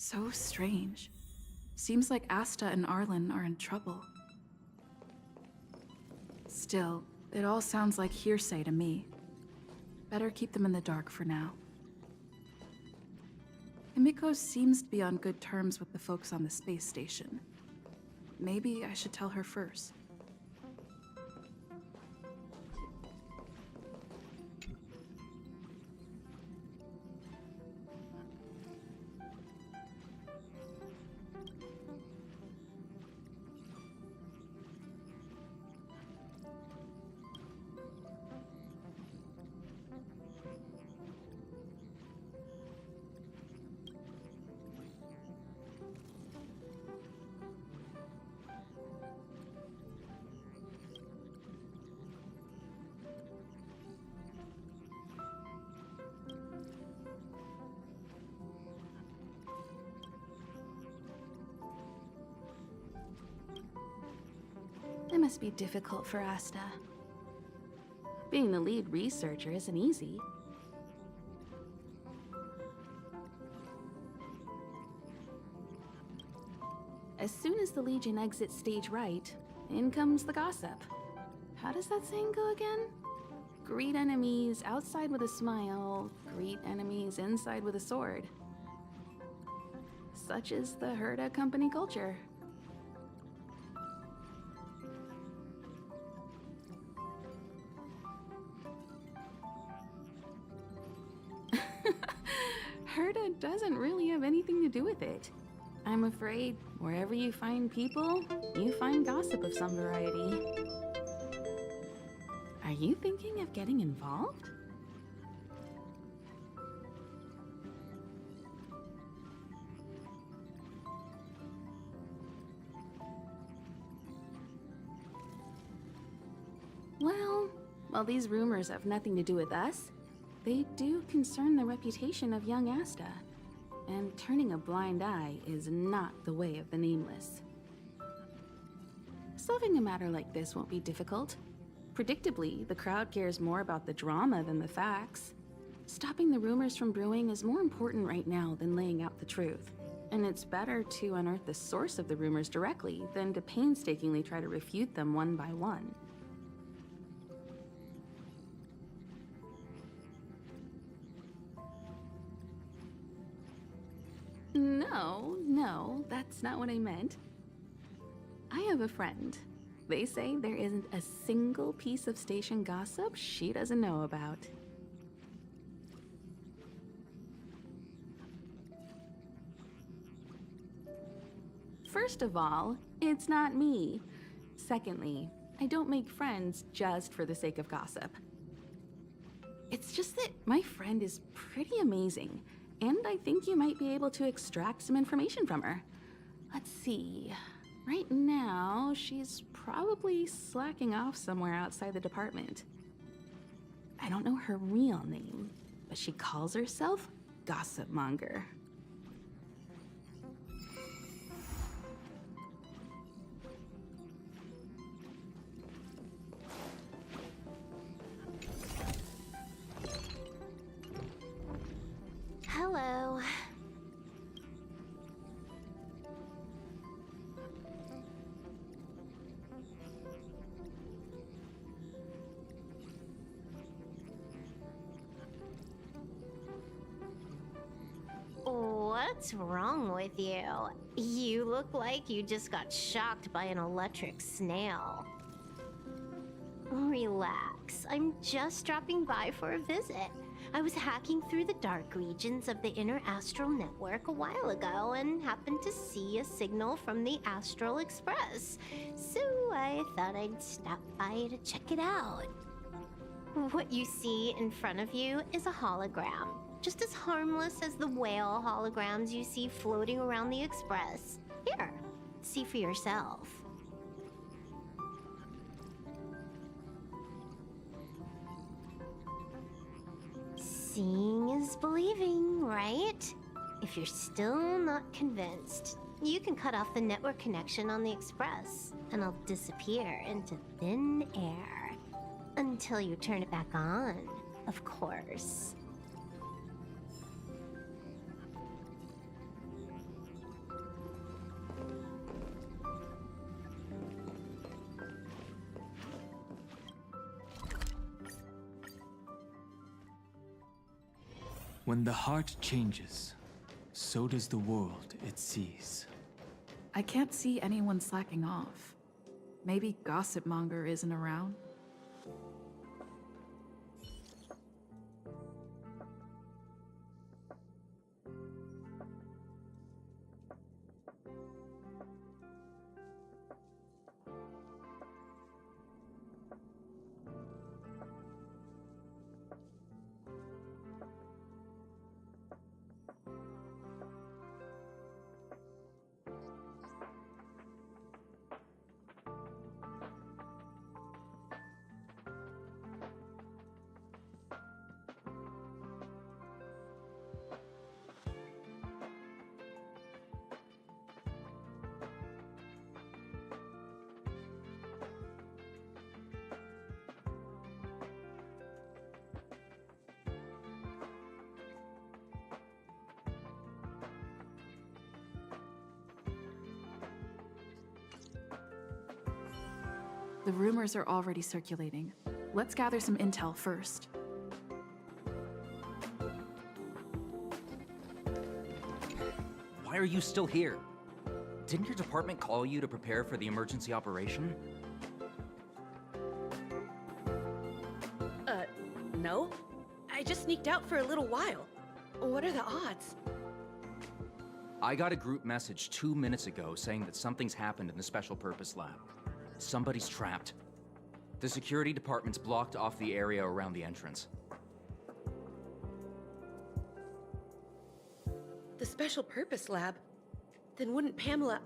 So strange. Seems like Asta and Arlen are in trouble. Still, it all sounds like hearsay to me. Better keep them in the dark for now. Himiko seems to be on good terms with the folks on the space station. Maybe I should tell her first. It must be difficult for Asta. Being the lead researcher isn't easy. As soon as the Legion exits stage right, in comes the gossip. How does that saying go again? Greet enemies outside with a smile, greet enemies inside with a sword. Such is the Herda company culture. Herda doesn't really have anything to do with it. I'm afraid wherever you find people, you find gossip of some variety. Are you thinking of getting involved? Well, while these rumors have nothing to do with us, they do concern the reputation of young Asta. And turning a blind eye is not the way of the Nameless. Solving a matter like this won't be difficult. Predictably, the crowd cares more about the drama than the facts. Stopping the rumors from brewing is more important right now than laying out the truth. And it's better to unearth the source of the rumors directly than to painstakingly try to refute them one by one. No, that's not what I meant. I have a friend. They say there isn't a single piece of station gossip she doesn't know about. First of all, it's not me. Secondly, I don't make friends just for the sake of gossip. It's just that my friend is pretty amazing, and I think you might be able to extract some information from her. Let's see. Right now, she's probably slacking off somewhere outside the department. I don't know her real name, but she calls herself Gossip Monger. Hello. What's wrong with you? You look like you just got shocked by an electric snail. Relax, I'm just dropping by for a visit. I was hacking through the dark regions of the inner astral network a while ago and happened to see a signal from the Astral Express. So I thought I'd stop by to check it out. What you see in front of you is a hologram, just as harmless as the whale holograms you see floating around the Express. Here, see for yourself. Seeing is believing, right? If you're still not convinced, you can cut off the network connection on the Express, and I'll disappear into thin air. Until you turn it back on, of course. When the heart changes, so does the world it sees. I can't see anyone slacking off. Maybe Gossipmonger isn't around? The rumors are already circulating. Let's gather some intel first. Why are you still here? Didn't your department call you to prepare for the emergency operation? No. I just sneaked out for a little while. What are the odds? I got a group message 2 minutes ago saying that something's happened in the Special Purpose Lab. Somebody's trapped. The security department's blocked off the area around the entrance. The Special Purpose Lab? Then wouldn't Pamela,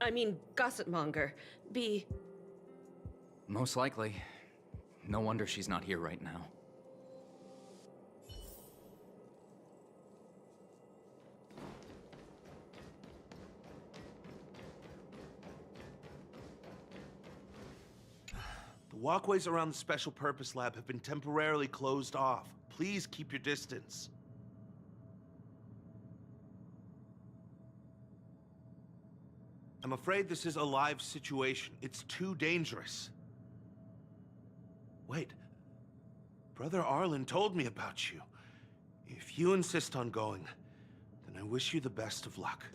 I mean, Gossipmonger, be... Most likely. No wonder she's not here right now. The walkways around the Special Purpose Lab have been temporarily closed off. Please keep your distance. I'm afraid this is a live situation. It's too dangerous. Wait. Brother Arlen told me about you. If you insist on going, then I wish you the best of luck.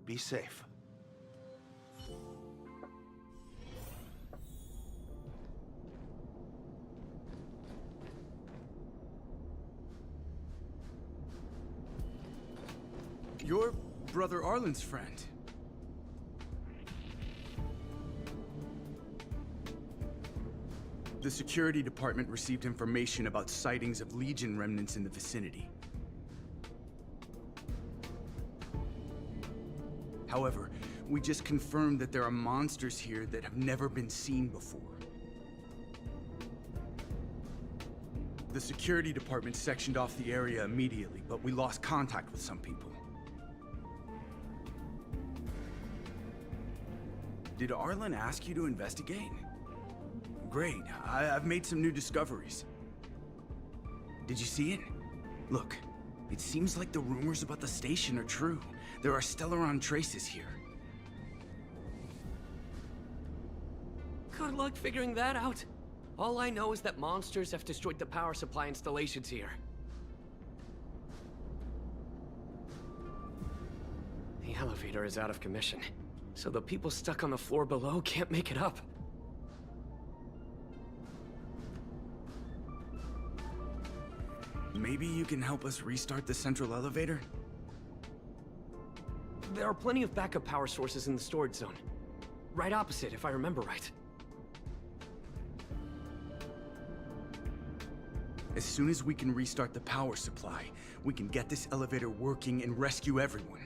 Be safe. You're Brother Arlen's friend. The security department received information about sightings of Legion remnants in the vicinity. However, we just confirmed that there are monsters here that have never been seen before. The security department sectioned off the area immediately, but we lost contact with some people. Did Arlen ask you to investigate? Great. I've made some new discoveries. Did you see it? Look, it seems like the rumors about the station are true. There are Stellaron traces here. Good luck figuring that out. All I know is that monsters have destroyed the power supply installations here. The elevator is out of commission, so the people stuck on the floor below can't make it up. Maybe you can help us restart the central elevator? There are plenty of backup power sources in the storage zone. Right opposite, if I remember right. As soon as we can restart the power supply, we can get this elevator working and rescue everyone.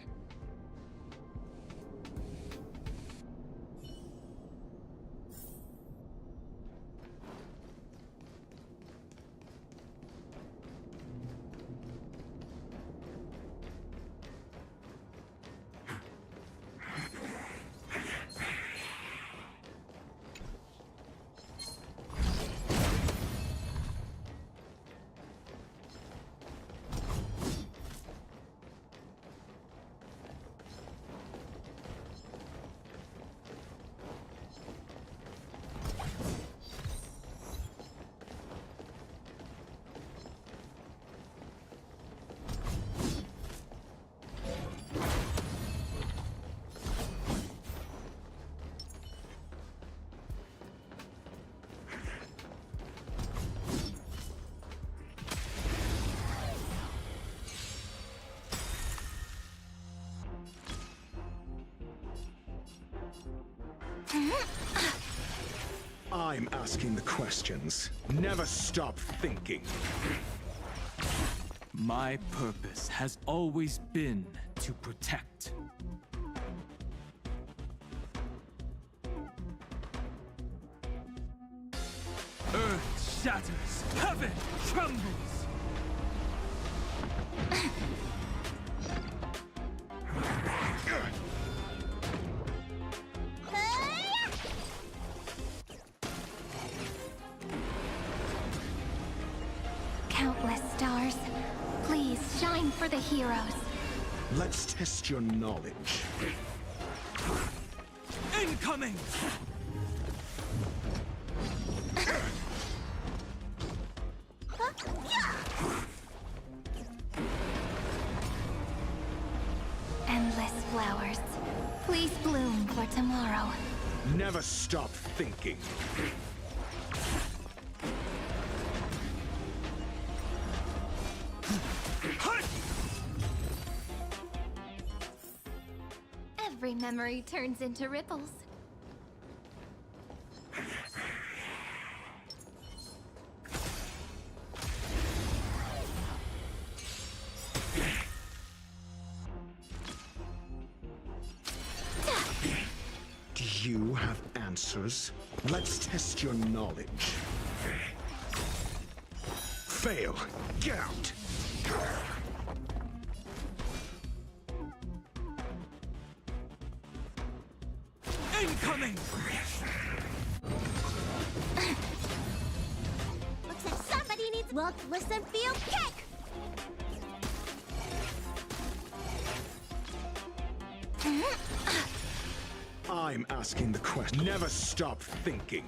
I'm asking the questions. Never stop thinking. My purpose has always been to protect. Earth shatters, heaven trembles! Countless stars, please shine for the heroes. Let's test your knowledge. Incoming! Endless flowers, please bloom for tomorrow. Never stop thinking. Every memory turns into ripples. Do you have answers? Let's test your knowledge. Fail. Get out. Incoming! Looks like somebody needs look, listen, feel, kick! I'm asking the question. Never stop thinking.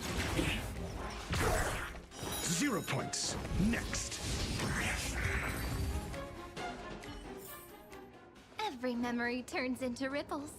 0 points. Next. Every memory turns into ripples.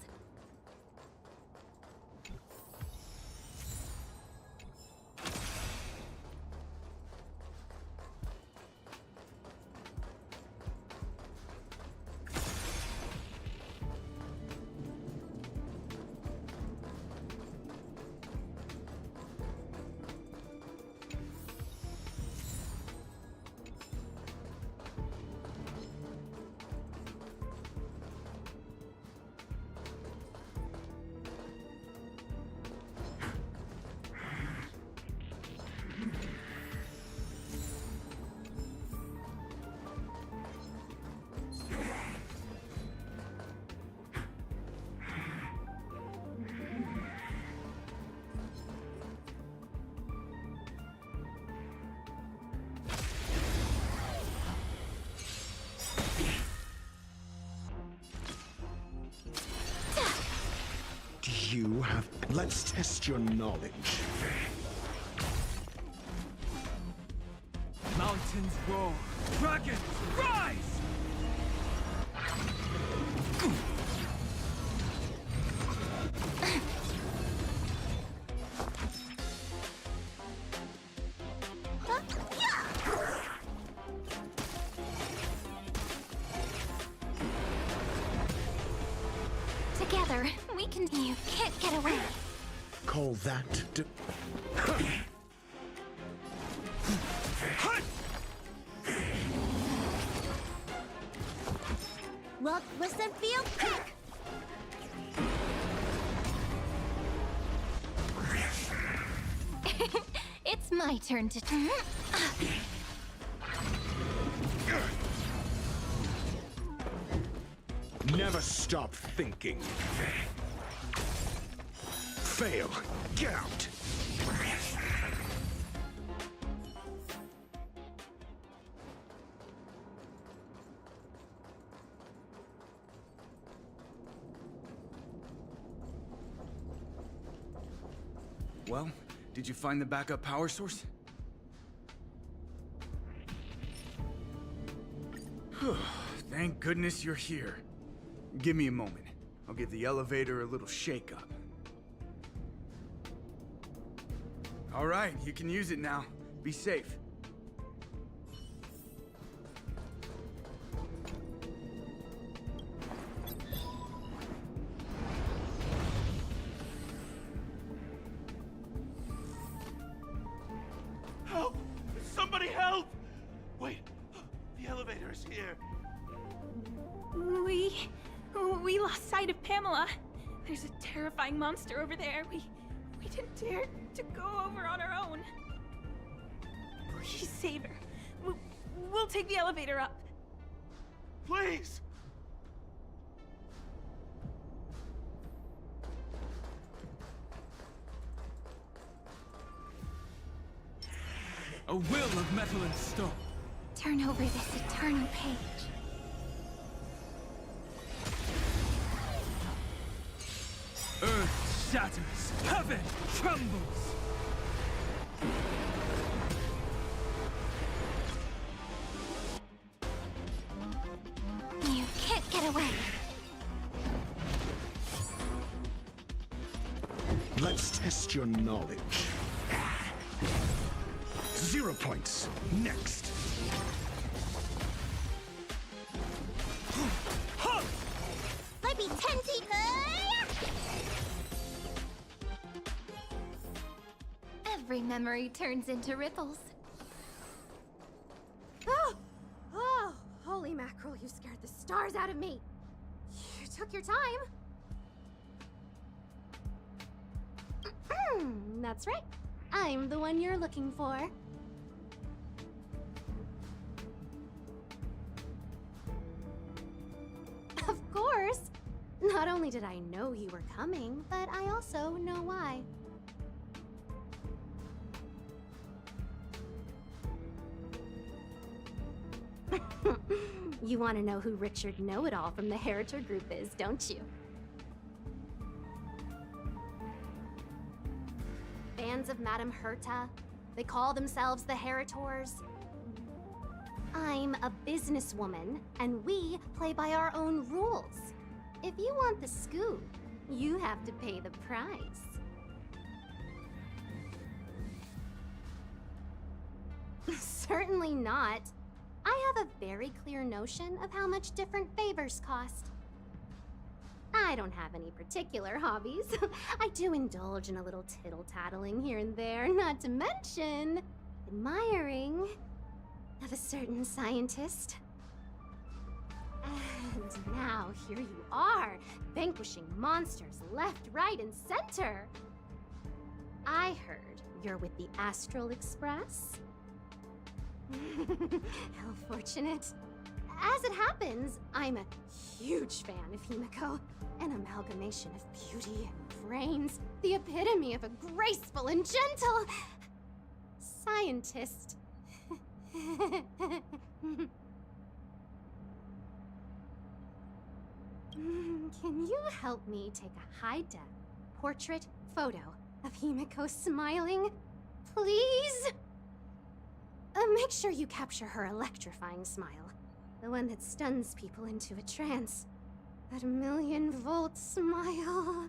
Do you have... Let's test your knowledge. Mountains roar, dragons rise! Together, we can... You can't get away. Call that... Look, listen, feel, kick! It's my turn to... Never stop thinking. Fail. Get out. Well, did you find the backup power source? Thank goodness you're here. Give me a moment. I'll give the elevator a little shake-up. All right, you can use it now. Be safe. We lost sight of Pamela. There's a terrifying monster over there. We didn't dare to go over on our own. Please save her. We'll take the elevator up. Please! A will of metal and stone. Turn over this eternal page. Earth shatters, heaven trembles. You can't get away. Let's test your knowledge. 0 points. Next. Let me tenty. Every memory turns into ripples. Oh! Oh! Holy mackerel, you scared the stars out of me! You took your time. That's right. I'm the one you're looking for. Of course! Not only did I know you were coming, but I also know why. You want to know who Richard Know-It-All from the Heritor Group is, don't you? Fans of Madame Herta. They call themselves the Heritors. I'm a businesswoman, and we play by our own rules. If you want the scoop, you have to pay the price. Certainly not. I have a very clear notion of how much different favors cost. I don't have any particular hobbies. I do indulge in a little tittle-tattling here and there, not to mention admiring of a certain scientist. And now here you are, vanquishing monsters left, right, and center. I heard you're with the Astral Express. How fortunate. As it happens, I'm a huge fan of Himiko. An amalgamation of beauty and brains. The epitome of a graceful and gentle scientist. Can you help me take a high-def portrait photo of Himiko smiling? Please? Make sure you capture her electrifying smile. The one that stuns people into a trance. That 1,000,000-volt smile.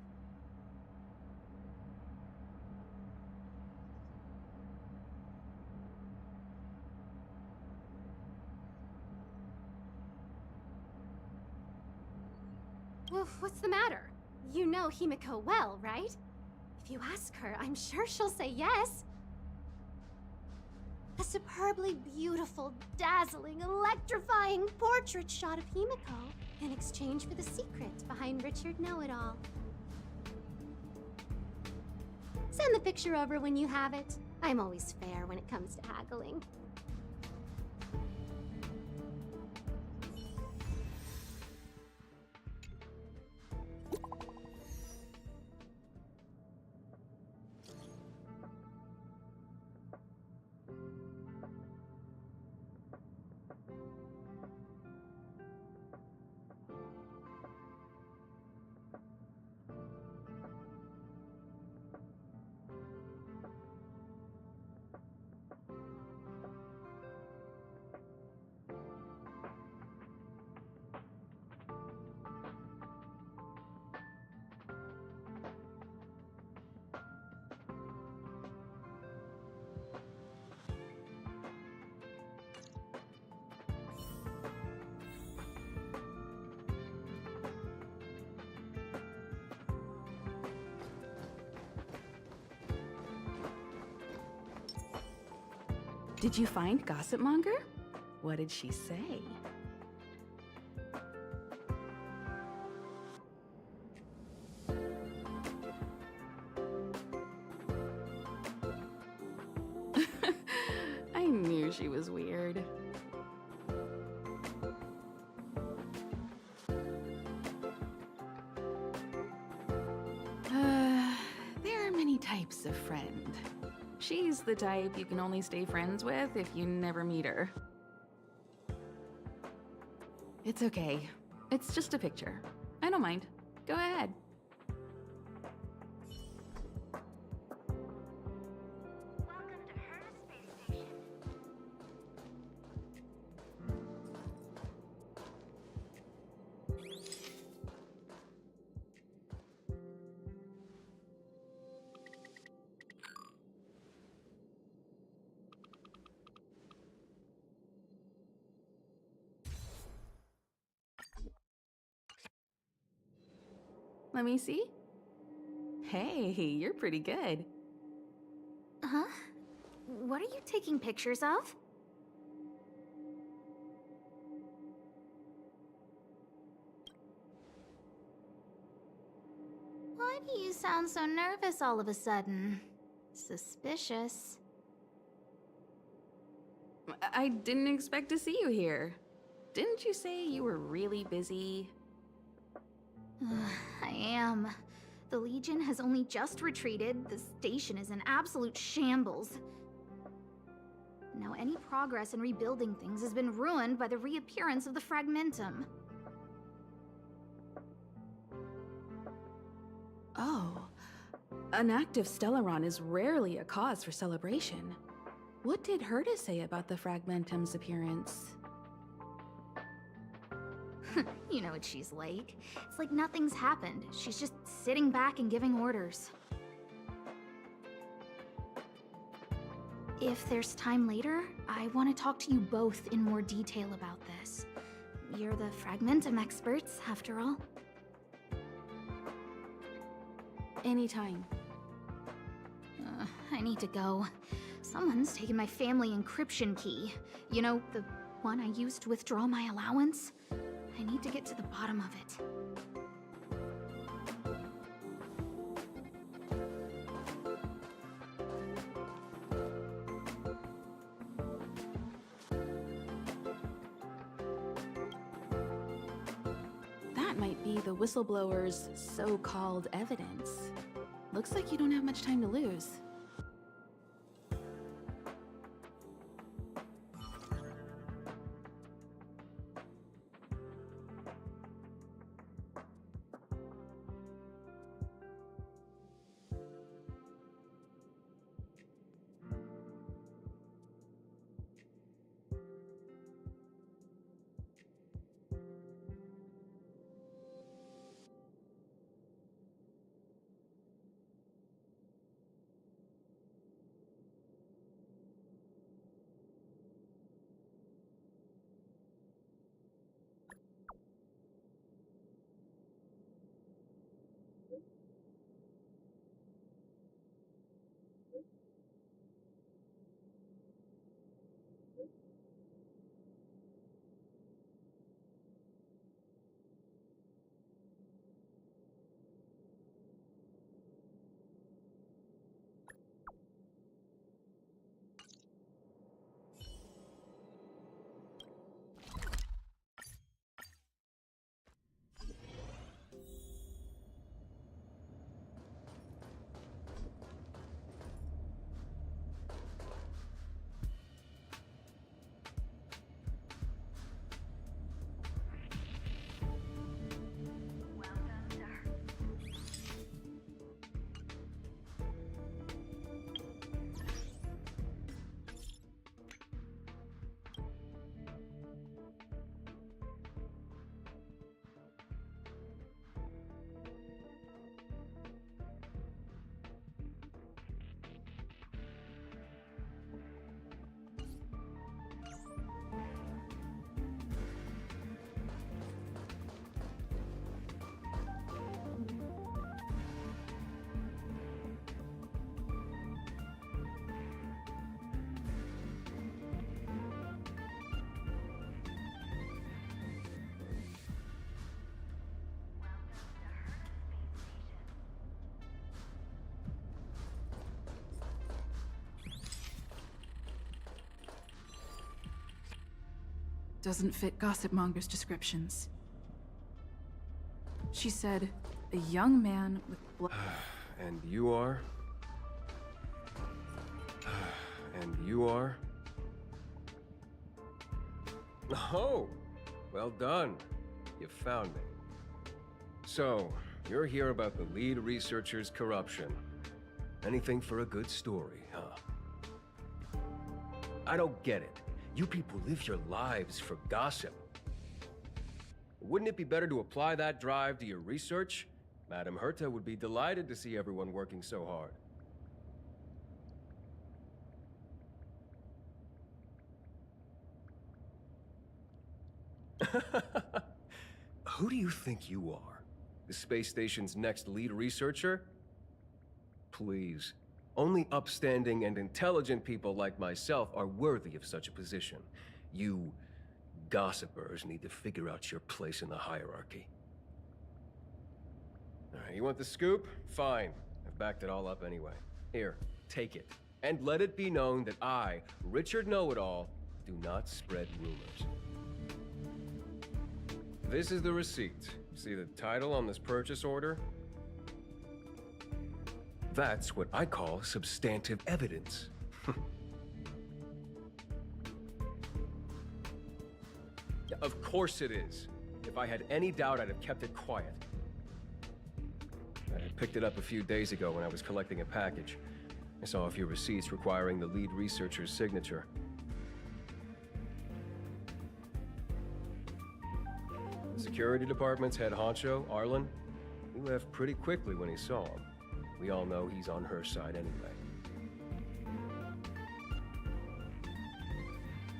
Well, what's the matter? You know Himiko well, right? If you ask her, I'm sure she'll say yes. A superbly beautiful, dazzling, electrifying portrait shot of Himiko in exchange for the secret behind Richard Know-It-All. Send the picture over when you have it. I'm always fair when it comes to haggling. Did you find Gossipmonger? What did she say? she was weird. There are many types of friend. She's the type you can only stay friends with if you never meet her. It's okay. It's just a picture. I don't mind. Go ahead. Let me see. Hey, you're pretty good. Huh? What are you taking pictures of? Why do you sound so nervous all of a sudden? Suspicious. I didn't expect to see you here. Didn't you say you were really busy? I am. The Legion has only just retreated. The station is in absolute shambles. Now any progress in rebuilding things has been ruined by the reappearance of the Fragmentum. Oh. An active Stellaron is rarely a cause for celebration. What did Herta say about the Fragmentum's appearance? You know what she's like. It's like nothing's happened. She's just sitting back and giving orders. If there's time later, I want to talk to you both in more detail about this. You're the Fragmentum experts, after all. Anytime. I need to go. Someone's taken my family encryption key. You know, the one I used to withdraw my allowance? I need to get to the bottom of it. That might be the whistleblower's so-called evidence. Looks like you don't have much time to lose. Doesn't fit Gossipmonger's descriptions. She said, a young man with blood. And you are? And you are? Oh, well done. You found me. So, you're here about the lead researcher's corruption. Anything for a good story, huh? I don't get it. You people live your lives for gossip. Wouldn't it be better to apply that drive to your research? Madame Herta would be delighted to see everyone working so hard. Who do you think you are? The space station's next lead researcher? Please. Only upstanding and intelligent people like myself are worthy of such a position. You gossipers need to figure out your place in the hierarchy. You want the scoop? Fine. I've backed it all up anyway. Here, take it. And let it be known that I, Richard Know-It-All, do not spread rumors. This is the receipt. See the title on this purchase order? That's what I call substantive evidence. Of course it is. If I had any doubt, I'd have kept it quiet. I picked it up a few days ago when I was collecting a package. I saw a few receipts requiring the lead researcher's signature. The security department's head honcho, Arlen, he left pretty quickly when he saw him. We all know he's on her side anyway.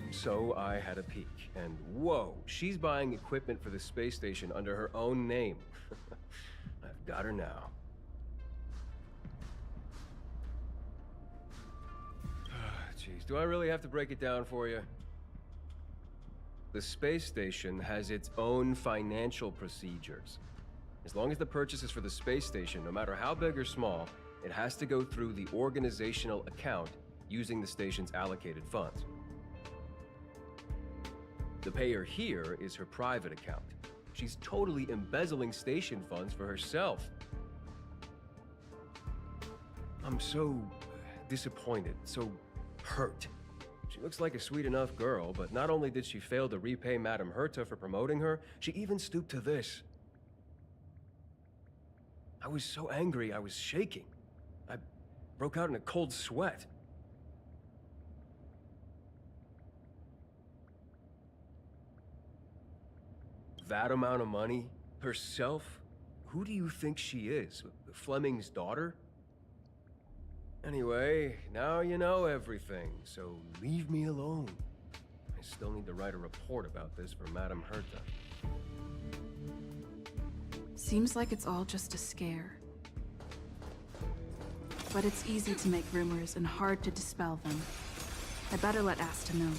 So I had a peek, and whoa, she's buying equipment for the space station under her own name. I've got her now. Jeez, do I really have to break it down for you? The space station has its own financial procedures. As long as the purchase is for the space station, no matter how big or small, it has to go through the organizational account using the station's allocated funds. The payer here is her private account. She's totally embezzling station funds for herself. I'm so disappointed, so hurt. She looks like a sweet enough girl, but not only did she fail to repay Madame Herta for promoting her, she even stooped to this. I was so angry, I was shaking. I broke out in a cold sweat. That amount of money? Herself? Who do you think she is? Fleming's daughter? Anyway, now you know everything, so leave me alone. I still need to write a report about this for Madame Herta. Seems like it's all just a scare. But it's easy to make rumors and hard to dispel them. I better let Asta know.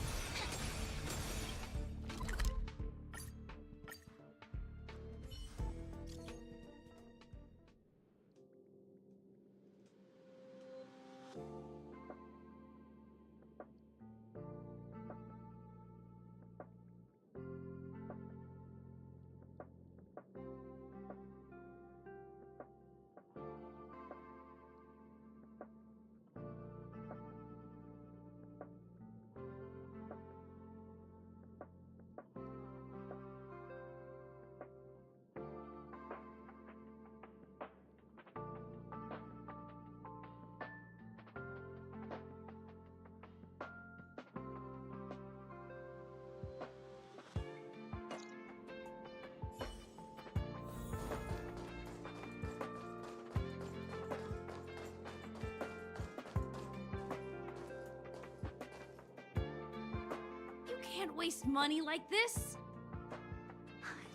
Can't waste money like this.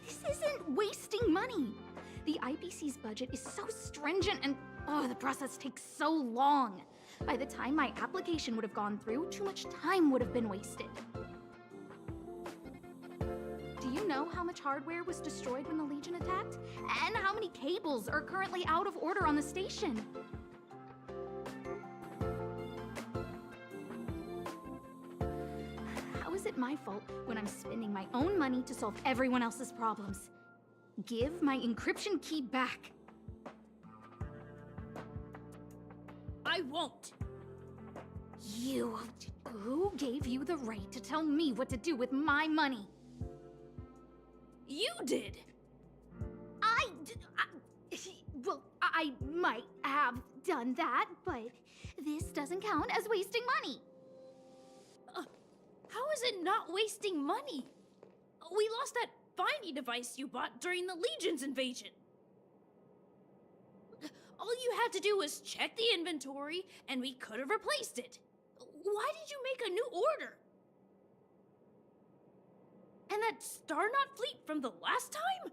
This isn't wasting money. The IPC's budget is so stringent and, the process takes so long. By the time my application would have gone through, too much time would have been wasted. Do you know how much hardware was destroyed when the Legion attacked? And how many cables are currently out of order on the station? How is it isn't my fault when I'm spending my own money to solve everyone else's problems. Give my encryption key back. I won't. You... Who gave you the right to tell me what to do with my money? You did. Well, I might have done that, but this doesn't count as wasting money. How is it not wasting money? We lost that finding device you bought during the Legion's invasion. All you had to do was check the inventory, and we could have replaced it. Why did you make a new order? And that Starnaut fleet from the last time?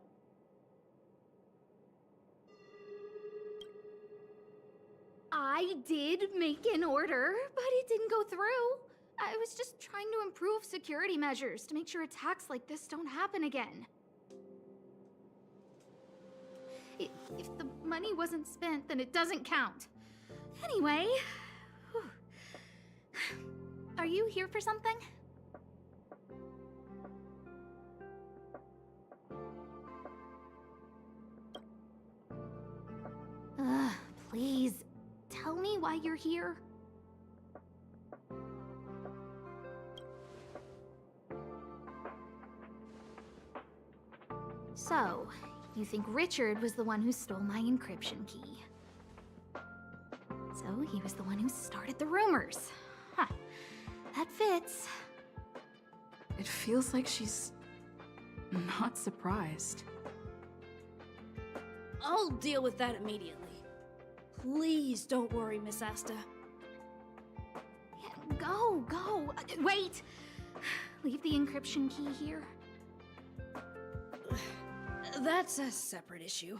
I did make an order, but it didn't go through. I was just trying to improve security measures to make sure attacks like this don't happen again. If the money wasn't spent, then it doesn't count. Anyway... whew. Are you here for something? Please, tell me why you're here. So, you think Richard was the one who stole my encryption key. So, he was the one who started the rumors. Huh. That fits. It feels like she's not surprised. I'll deal with that immediately. Please don't worry, Miss Asta. Yeah, go. Wait! Leave the encryption key here. That's a separate issue.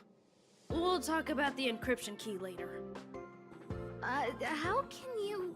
We'll talk about the encryption key later. How can you...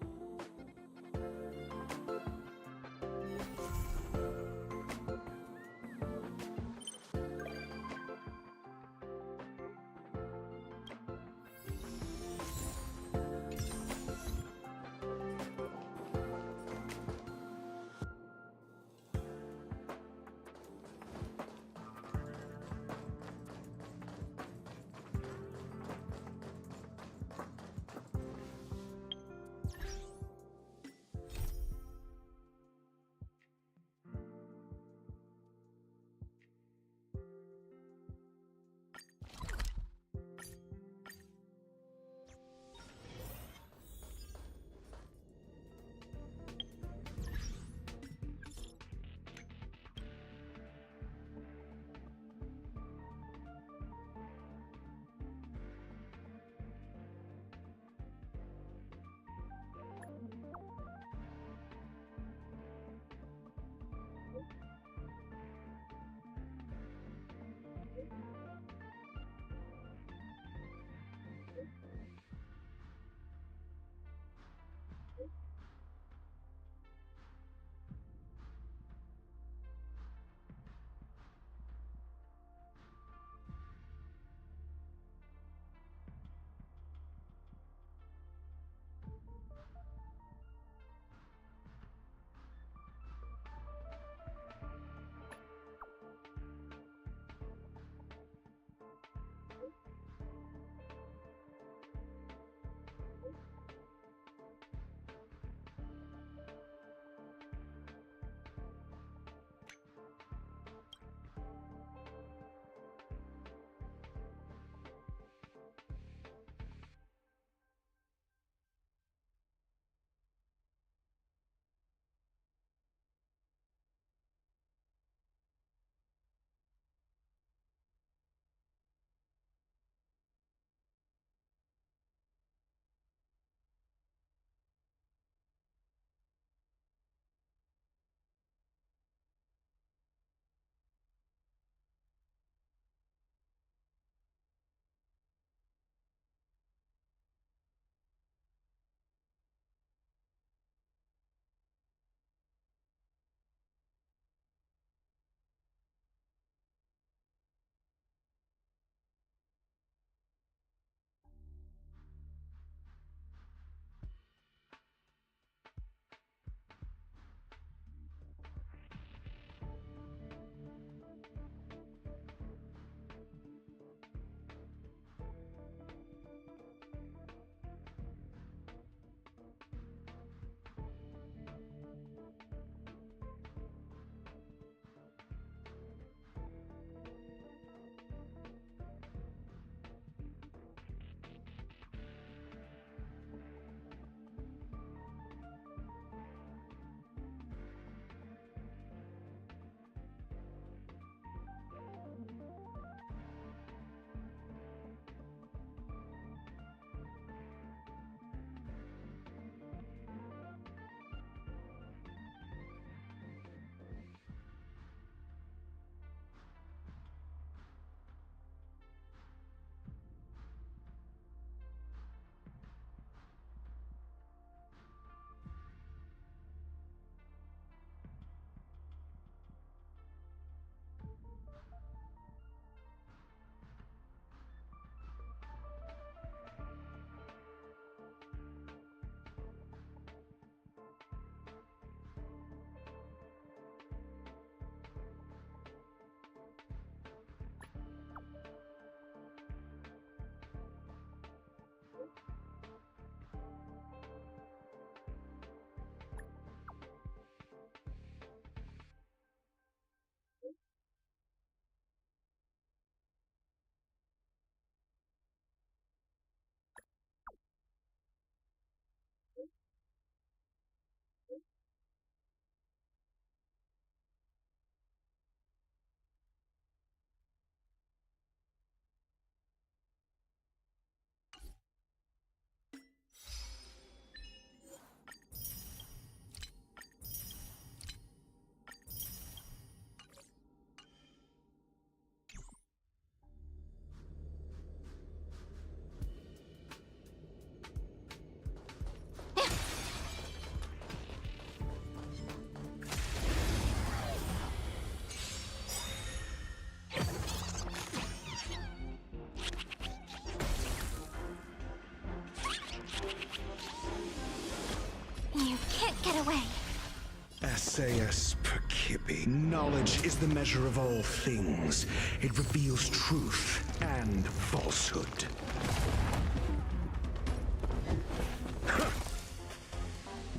Sayas Perkibi. Knowledge is the measure of all things. It reveals truth and falsehood.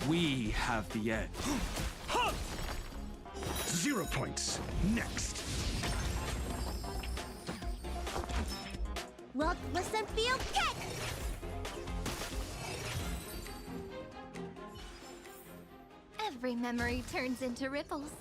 We have the edge. 0 points. Next. Look, listen, feel, kick! Every memory turns into ripples.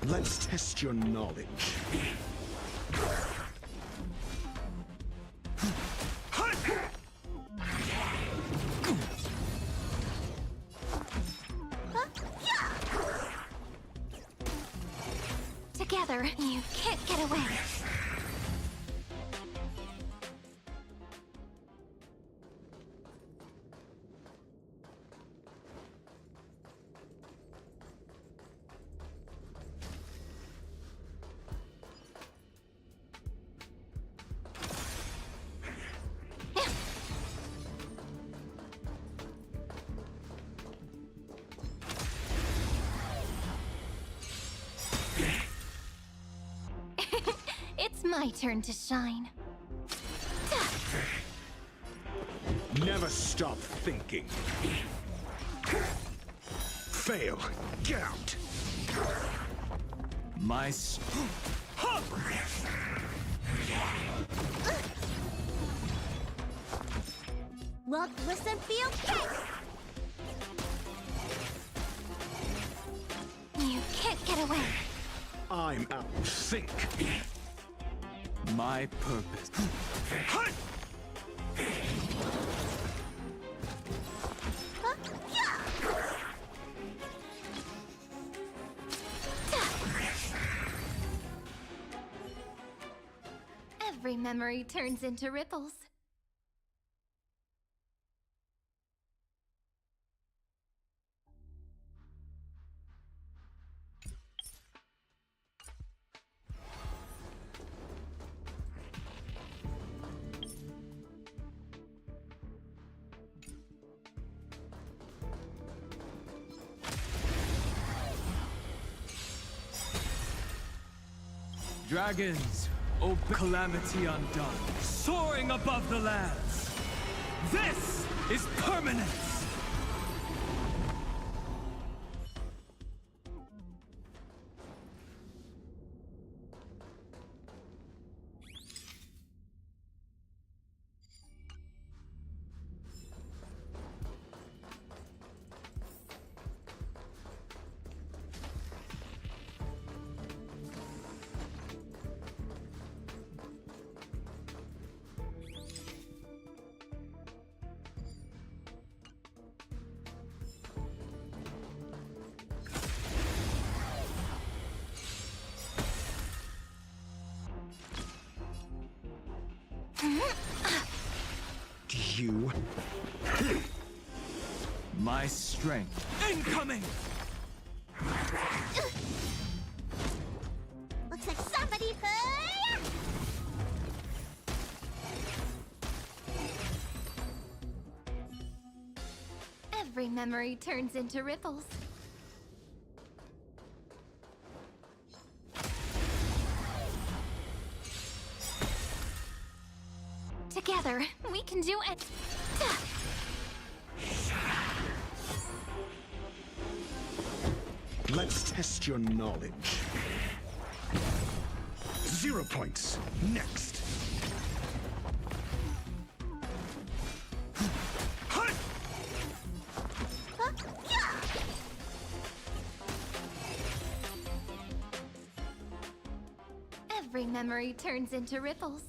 Let's test your knowledge. Together, you can't get away. It's my turn to shine. Never stop thinking. Fail. Get out. My Look, listen, feel, kick! You can't get away. I'm out. Think. My purpose. Every memory turns into ripples. Dragons, open calamity undone, soaring above the lands. This is permanence! You. My strength. Incoming! Looks like somebody. Every memory turns into ripples. Together, we can do it. Let's test your knowledge. 0 points. Next. Every memory turns into ripples.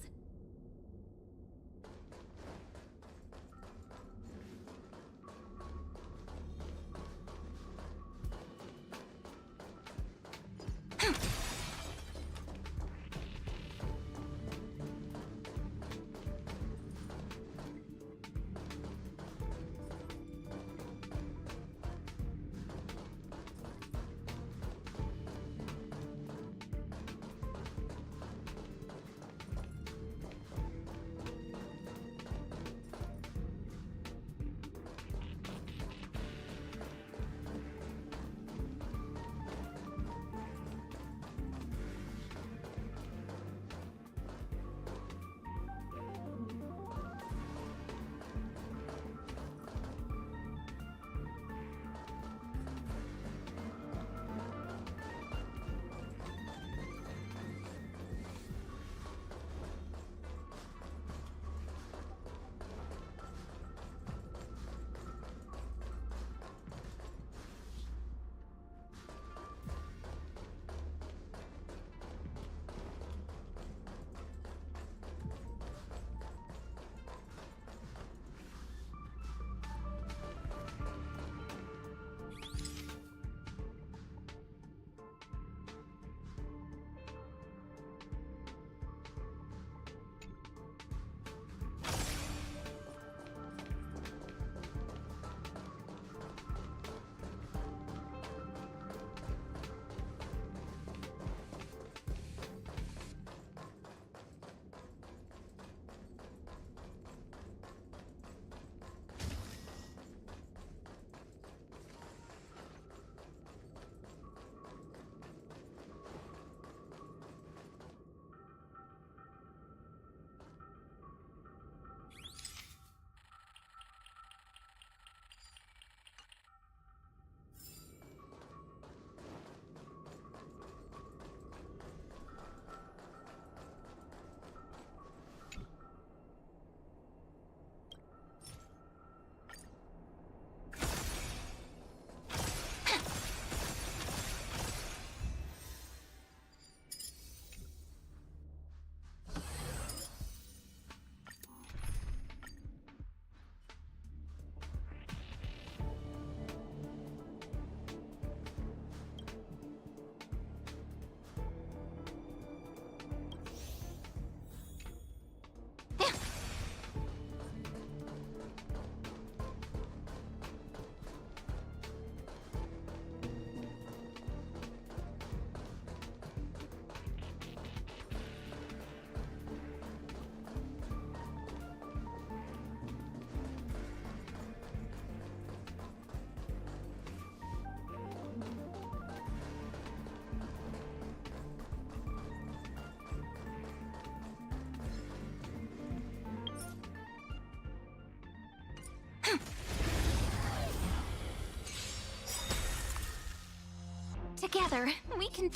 Together, we can...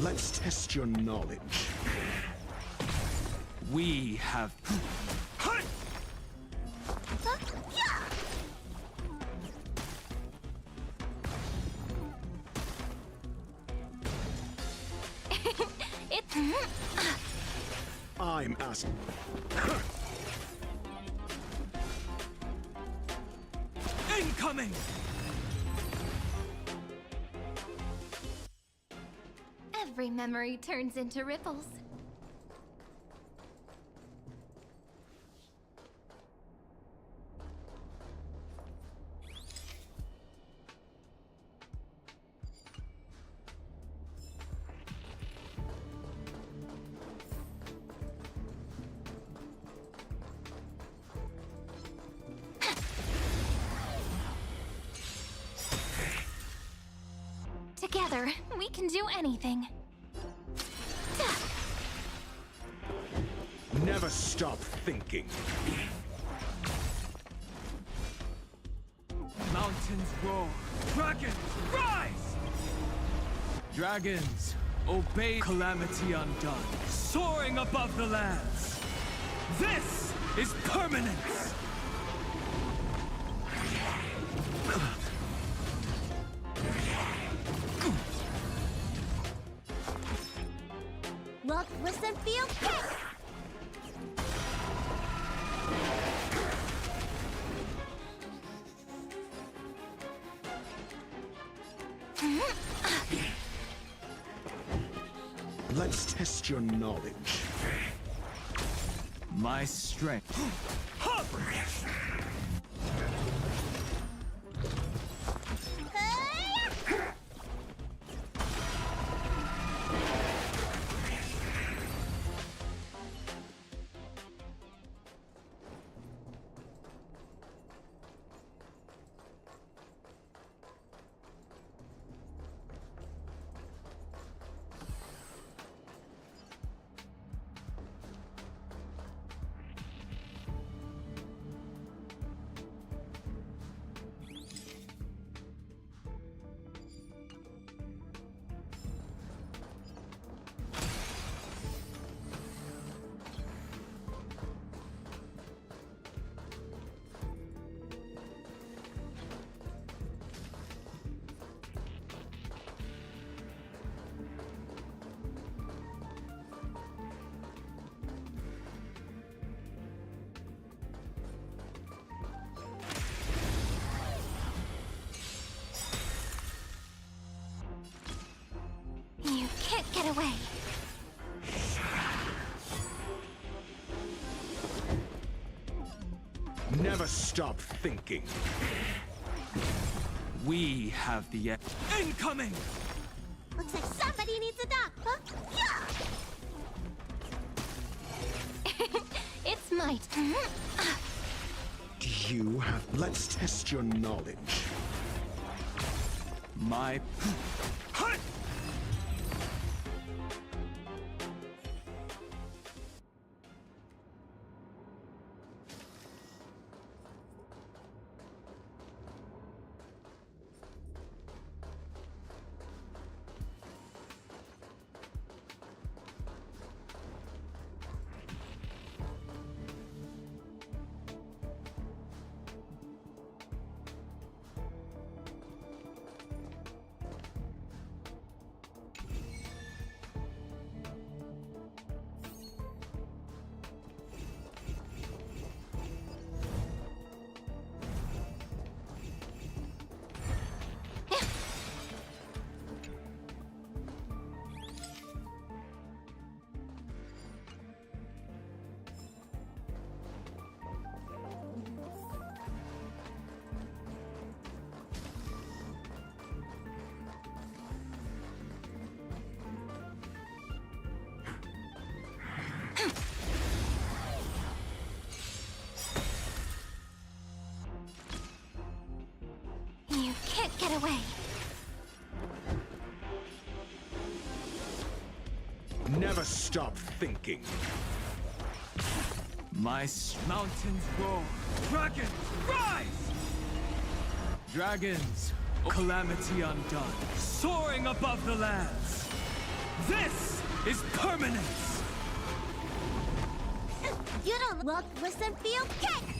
Let's test your knowledge. We have... I'm asking. Incoming! Every memory turns into ripples. Together, we can do anything. Never stop thinking. Mountains roar. Dragons, rise! Dragons, obey calamity undone. Soaring above the lands. This is permanence! Look, listen, feel, kick! Let's test your knowledge. My strength. You can't get away. Never stop thinking. We have the incoming! Looks like somebody needs a dock, huh? Yeah! It's my turn. Do you have... Let's test your knowledge. My... You can't get away. Never stop thinking. My mountains roar. Dragons, rise! Dragons, calamity undone. Soaring above the lands. This is permanence! You don't look, listen, feel, kick!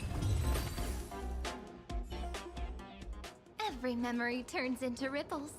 Every memory turns into ripples.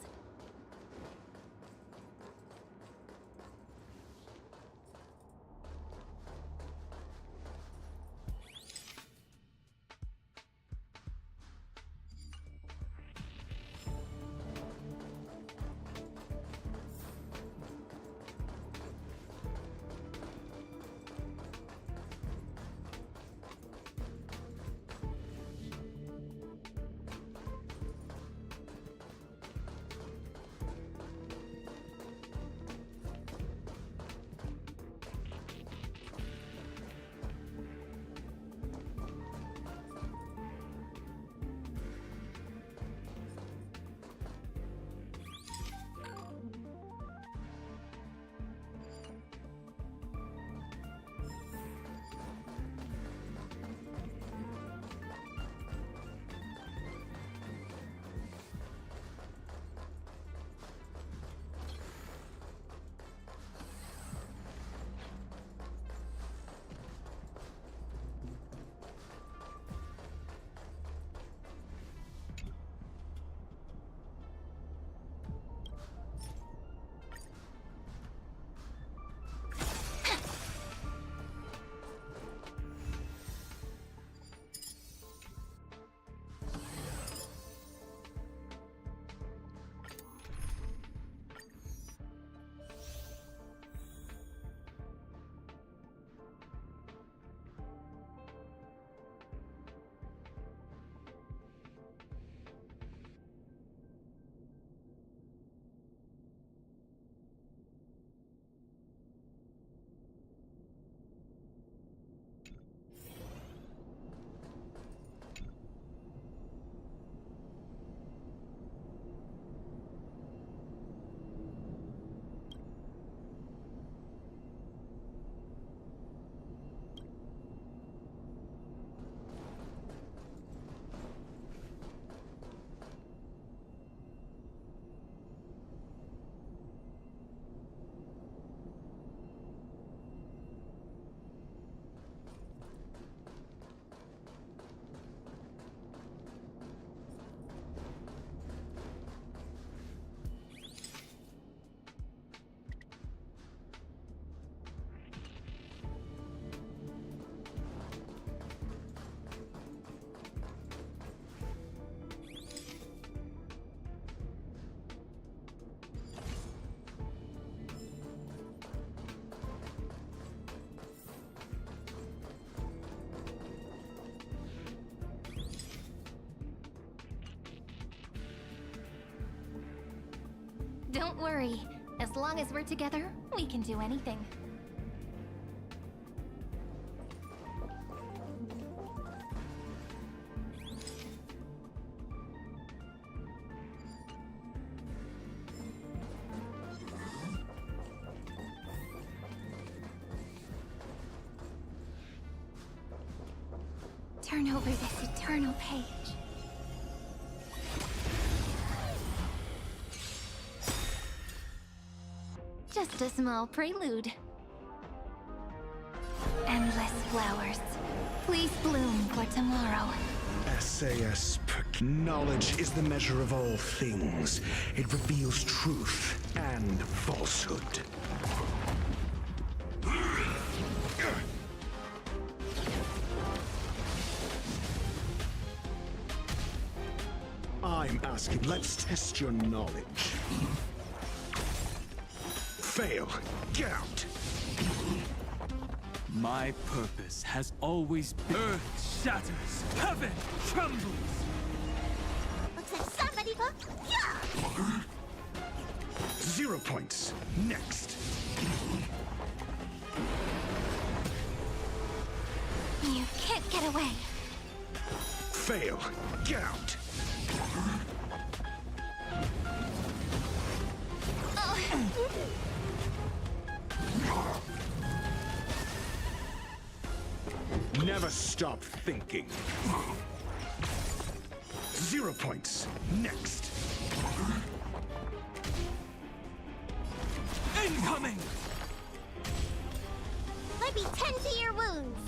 Don't worry. As long as we're together, we can do anything. Turn over this eternal page. Just a small prelude. Endless flowers. Please bloom for tomorrow. SAS knowledge is the measure of all things. It reveals truth and falsehood. I'm asking, let's test your knowledge. Fail. Get out. My purpose has always been. Earth shatters, heaven trembles. Looks like somebody booked. Yeah! 0 points. Next. You can't get away. Fail. Get out. Never stop thinking. 0 points. Next. Incoming! Let me tend to your wounds.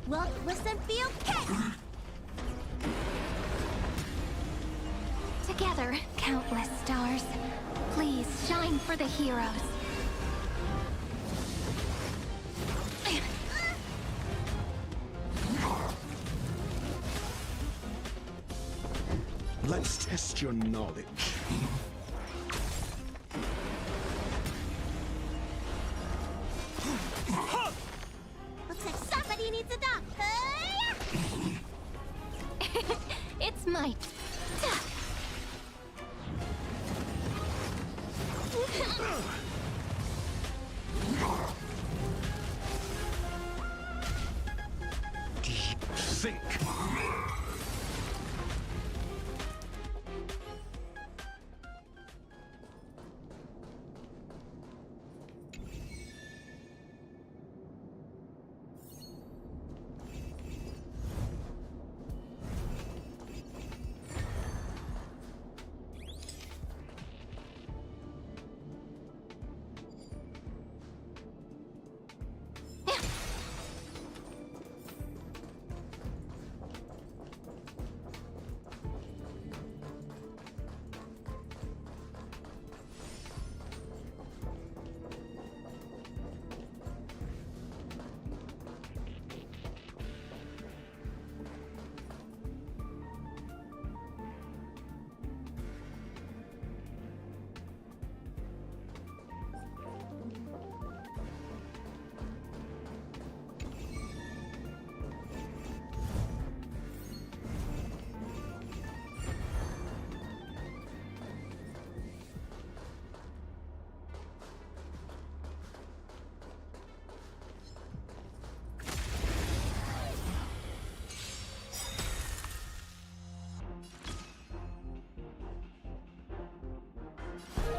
Walk with some field kick. Together, countless stars. Please shine for the heroes. Let's test your knowledge. Looks like somebody needs a doctor. It's might. Think.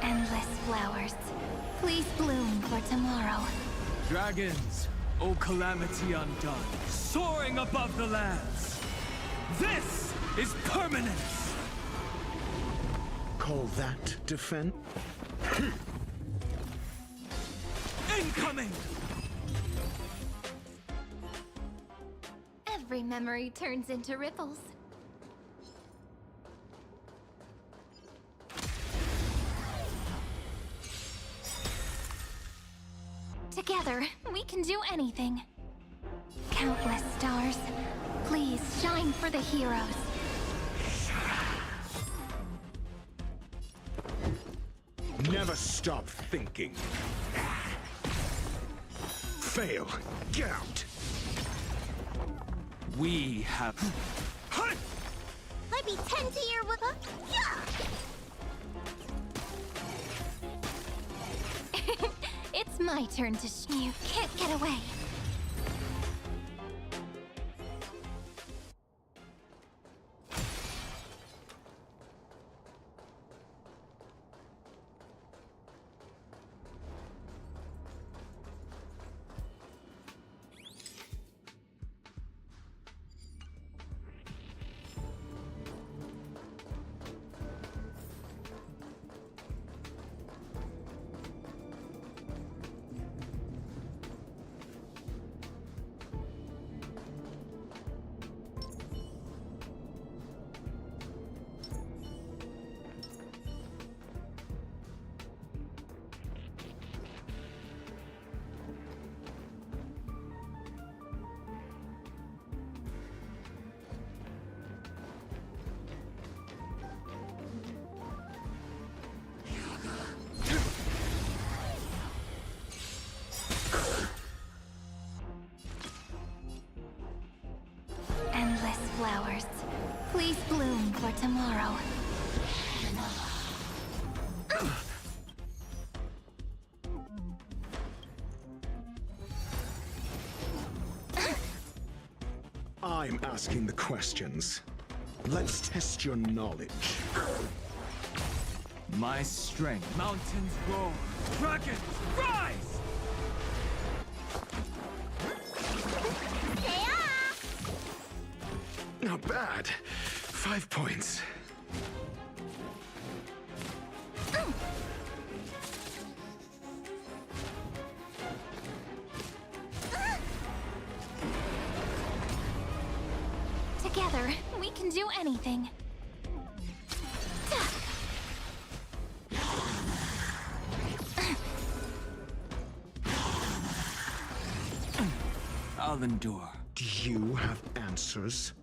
Endless flowers. Please bloom for tomorrow. Dragons, O calamity undone, soaring above the lands. This is permanence! Call that defense? Incoming! Every memory turns into ripples. Together, we can do anything. Countless stars. Please shine for the heroes. Never stop thinking. Fail. Get out. We have... Let me tend to your yeah! my turn to You can't get away. Endless flowers. Please bloom for tomorrow. I'm asking the questions. Let's test your knowledge. My strength. Mountains roar. Dragons rise! Not bad. 5 points. Together, we can do anything. I'll endure. Do you have answers?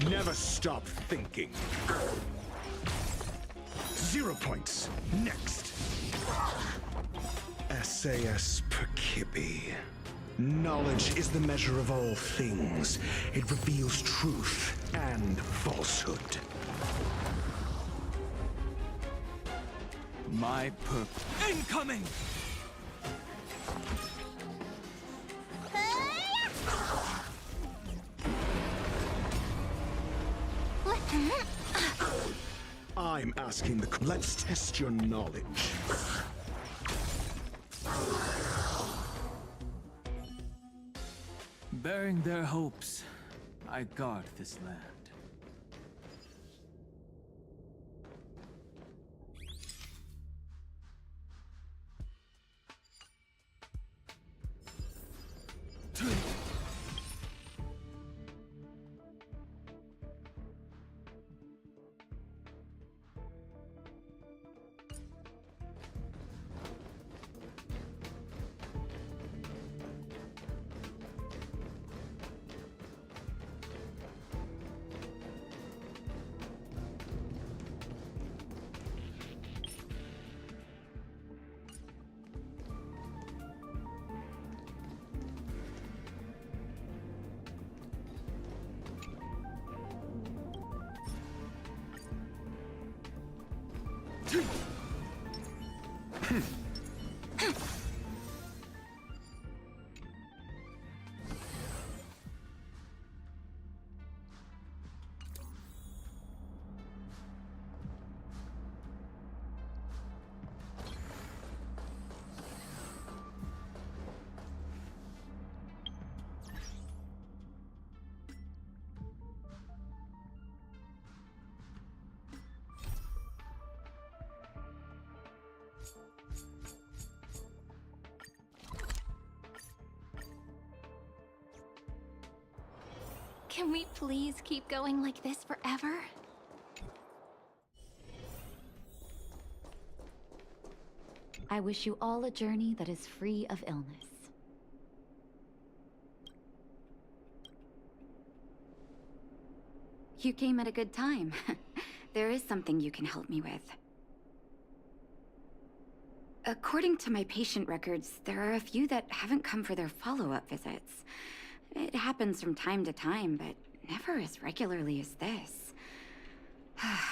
Never stop thinking. 0 points. Next. SAS Perkibi. Knowledge is the measure of all things. It reveals truth and falsehood. My incoming! I'm asking the... Let's test your knowledge. Bearing their hopes, I guard this land. Can we please keep going like this forever? I wish you all a journey that is free of illness. You came at a good time. There is something you can help me with. According to my patient records, there are a few that haven't come for their follow-up visits. It happens from time to time, but never as regularly as this.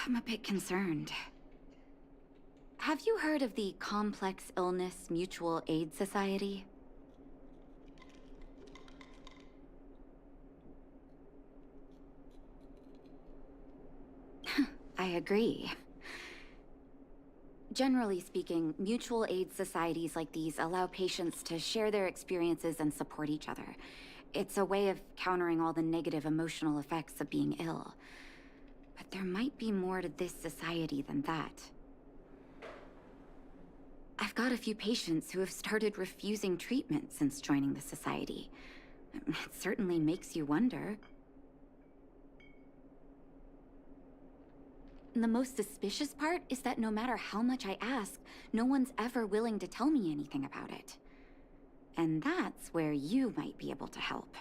I'm a bit concerned. Have you heard of the Complex Illness Mutual Aid Society? I agree. Generally speaking, mutual aid societies like these allow patients to share their experiences and support each other. It's a way of countering all the negative emotional effects of being ill. But there might be more to this society than that. I've got a few patients who have started refusing treatment since joining the society. It certainly makes you wonder. And the most suspicious part is that no matter how much I ask, no one's ever willing to tell me anything about it. And that's where you might be able to help.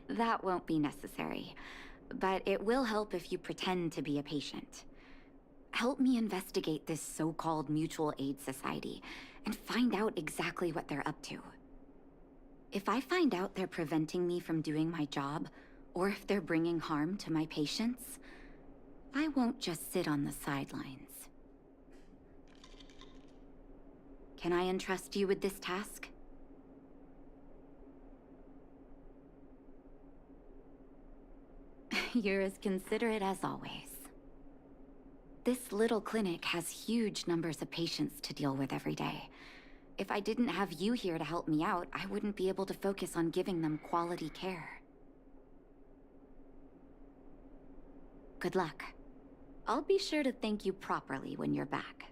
That won't be necessary, but it will help if you pretend to be a patient. Help me investigate this so-called mutual aid society and find out exactly what they're up to. If I find out they're preventing me from doing my job, or if they're bringing harm to my patients, I won't just sit on the sidelines. Can I entrust you with this task? You're as considerate as always. This little clinic has huge numbers of patients to deal with every day. If I didn't have you here to help me out, I wouldn't be able to focus on giving them quality care. Good luck. I'll be sure to thank you properly when you're back.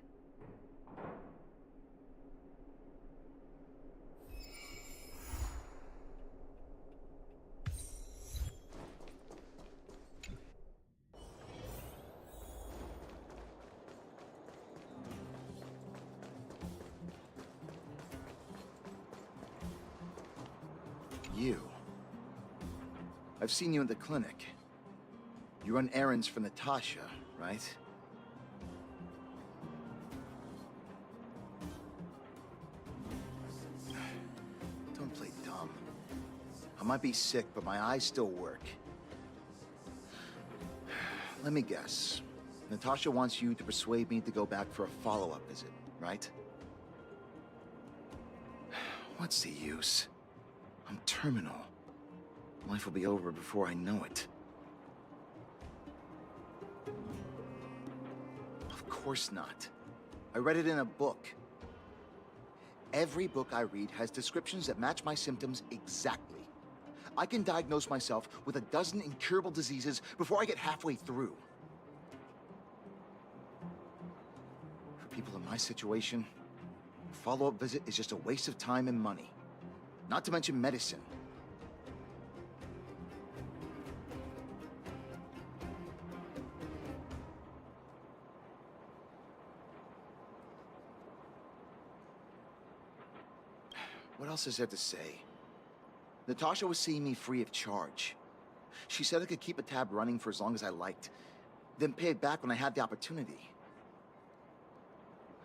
You. I've seen you in the clinic. You run errands for Natasha, right? Don't play dumb. I might be sick, but my eyes still work. Let me guess. Natasha wants you to persuade me to go back for a follow-up visit, right? What's the use? I'm terminal. Life will be over before I know it. Of course not. I read it in a book. Every book I read has descriptions that match my symptoms exactly. I can diagnose myself with a dozen incurable diseases before I get halfway through. For people in my situation, a follow-up visit is just a waste of time and money. Not to mention medicine. What else is there to say? Natasha was seeing me free of charge. She said I could keep a tab running for as long as I liked, then pay it back when I had the opportunity.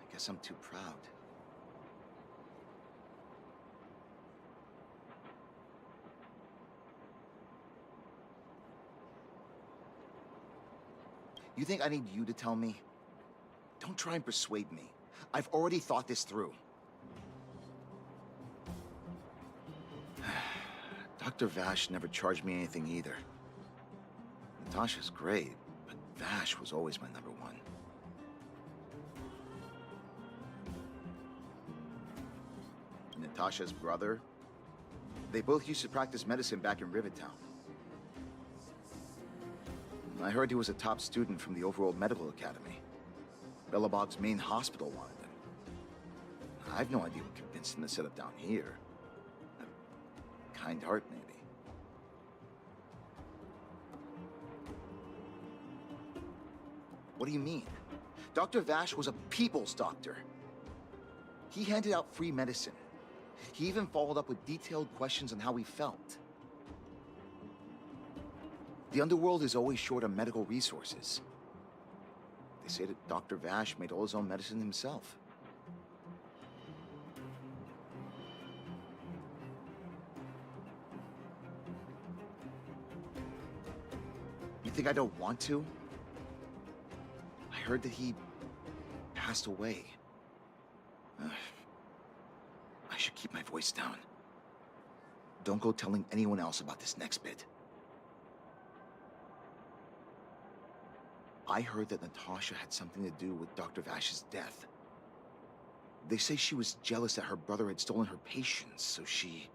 I guess I'm too proud. You think I need you to tell me? Don't try and persuade me. I've already thought this through. Dr. Vash never charged me anything either. Natasha's great, but Vash was always my number one. Natasha's brother, they both used to practice medicine back in Rivertown. I heard he was a top student from the Overworld Medical Academy. Bellabog's main hospital wanted him. I have no idea what convinced him to set up down here. A kind heart, maybe. What do you mean? Dr. Vash was a people's doctor. He handed out free medicine. He even followed up with detailed questions on how he felt. The underworld is always short on medical resources. They say that Dr. Vash made all his own medicine himself. think I don't want to? I heard that he passed away. I should keep my voice down. Don't go telling anyone else about this next bit. I heard that Natasha had something to do with Dr. Vash's death. They say she was jealous that her brother had stolen her patients, so she...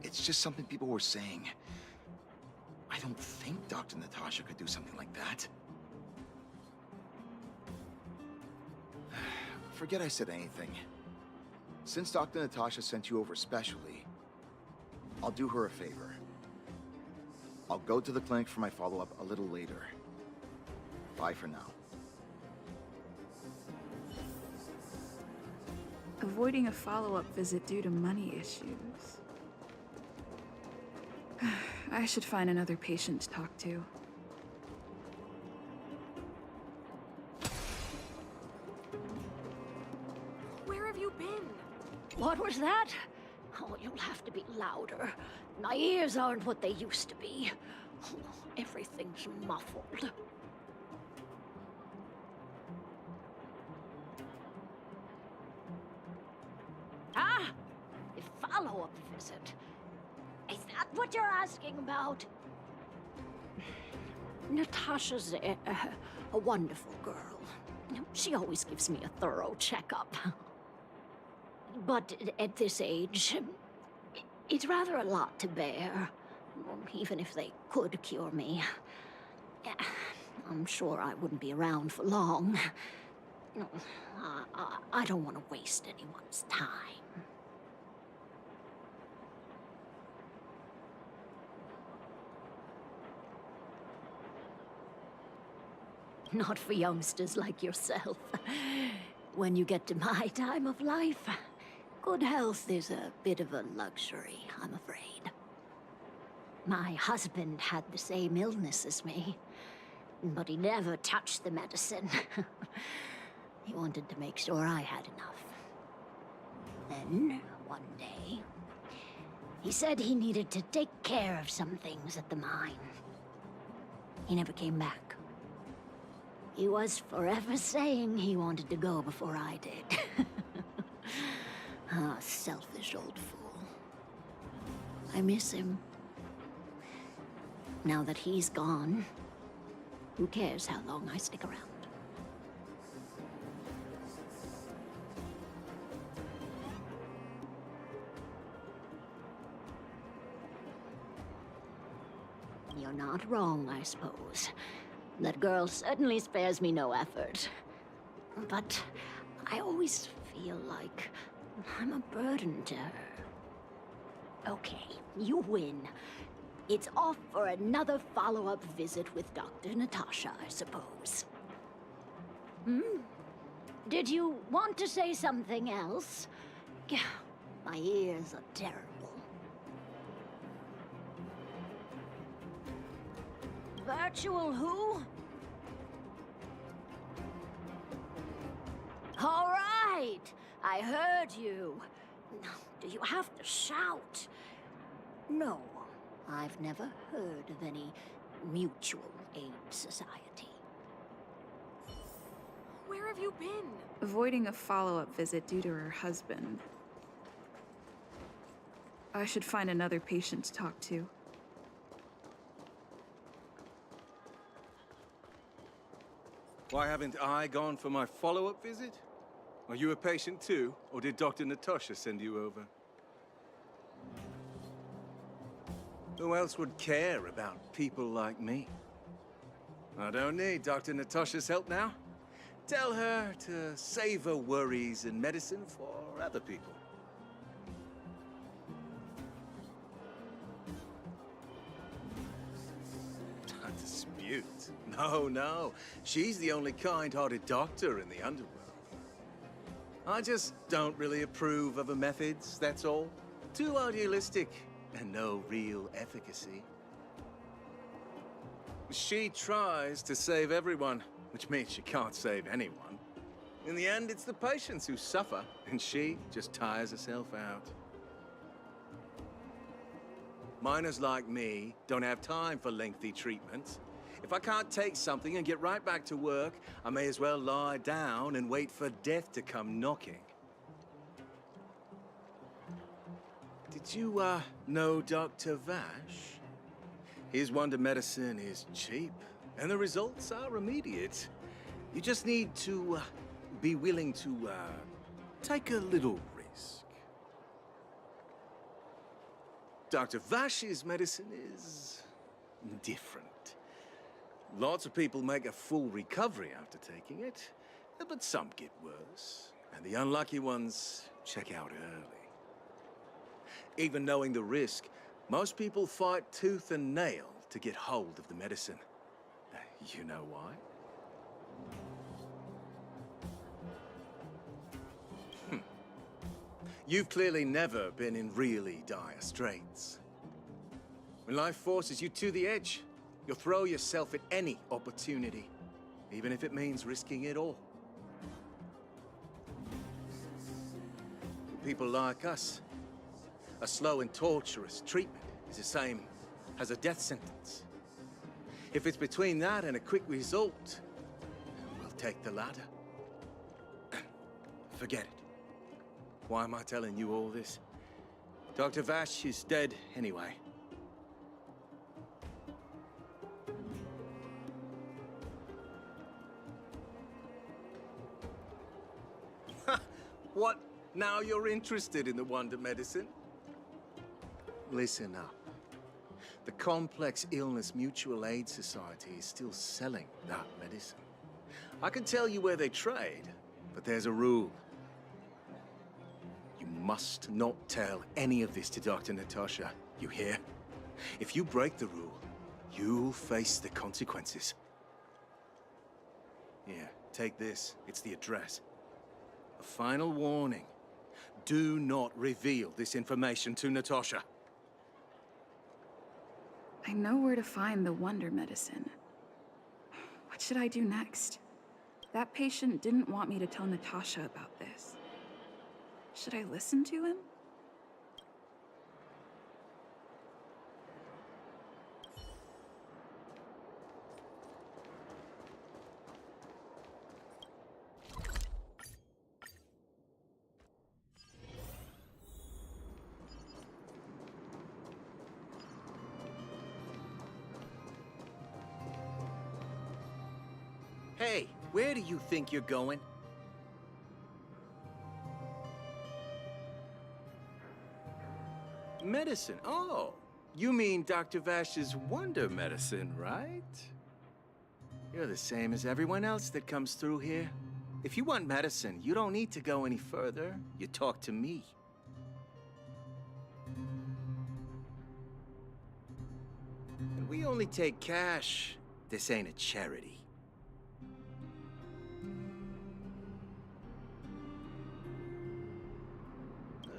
It's just something people were saying. I don't think Dr. Natasha could do something like that. Forget I said anything. Since Dr. Natasha sent you over specially, I'll do her a favor. I'll go to the clinic for my follow-up a little later. Bye for now. Avoiding a follow-up visit due to money issues. I should find another patient to talk to. Where have you been? What was that? Oh, you'll have to be louder. My ears aren't what they used to be. Oh, everything's muffled. Ah! A follow-up visit. Is that what you're asking about? Natasha's a wonderful girl. She always gives me a thorough checkup. But at this age, it's rather a lot to bear. Even if they could cure me. I'm sure I wouldn't be around for long. I don't want to waste anyone's time. Not for youngsters like yourself. When you get to my time of life, good health is a bit of a luxury, I'm afraid. My husband had the same illness as me, but he never touched the medicine. He wanted to make sure I had enough. Then, one day, he said he needed to take care of some things at the mine. He never came back. He was forever saying he wanted to go before I did. Ah, selfish old fool. I miss him. Now that he's gone, who cares how long I stick around? You're not wrong, I suppose. That girl certainly spares me no effort. But I always feel like I'm a burden to her. Okay, you win. It's off for another follow-up visit with Dr. Natasha, I suppose. Did you want to say something else? My ears are terrible. Virtual who? All right, I heard you. Do you have to shout? No, I've never heard of any mutual aid society. Where have you been? Avoiding a follow-up visit due to her husband. I should find another patient to talk to. Why haven't I gone for my follow-up visit? Are you a patient too, or did Dr. Natasha send you over? Who else would care about people like me? I don't need Dr. Natasha's help now. Tell her to save her worries and medicine for other people. A dispute? No. She's the only kind-hearted doctor in the underworld. I just don't really approve of her methods, that's all. Too idealistic and no real efficacy. She tries to save everyone, which means she can't save anyone. In the end, it's the patients who suffer, and she just tires herself out. Miners like me don't have time for lengthy treatments. If I can't take something and get right back to work, I may as well lie down and wait for death to come knocking. Did you, know Dr. Vash? His wonder medicine is cheap, and the results are immediate. You just need to, be willing to, take a little risk. Dr. Vash's medicine is different. Lots of people make a full recovery after taking it, but some get worse, and the unlucky ones check out early. Even knowing the risk, most people fight tooth and nail to get hold of the medicine. You know why? You've clearly never been in really dire straits. When life forces you to the edge, you'll throw yourself at any opportunity, even if it means risking it all. For people like us, a slow and torturous treatment is the same as a death sentence. If it's between that and a quick result, we'll take the latter. Forget it. Why am I telling you all this? Dr. Vash is dead anyway. What? Now you're interested in the wonder medicine? Listen up. The Complex Illness Mutual Aid Society is still selling that medicine. I can tell you where they trade, but there's a rule. You must not tell any of this to Dr. Natasha, you hear? If you break the rule, you'll face the consequences. Here, take this. It's the address. A final warning. Do not reveal this information to Natasha. I know where to find the wonder medicine. What should I do next? That patient didn't want me to tell Natasha about this. Should I listen to him? Hey, where do you think you're going? Medicine? Oh, you mean Dr. Vash's wonder medicine, right? You're the same as everyone else that comes through here. If you want medicine, you don't need to go any further. You talk to me. And we only take cash. This ain't a charity.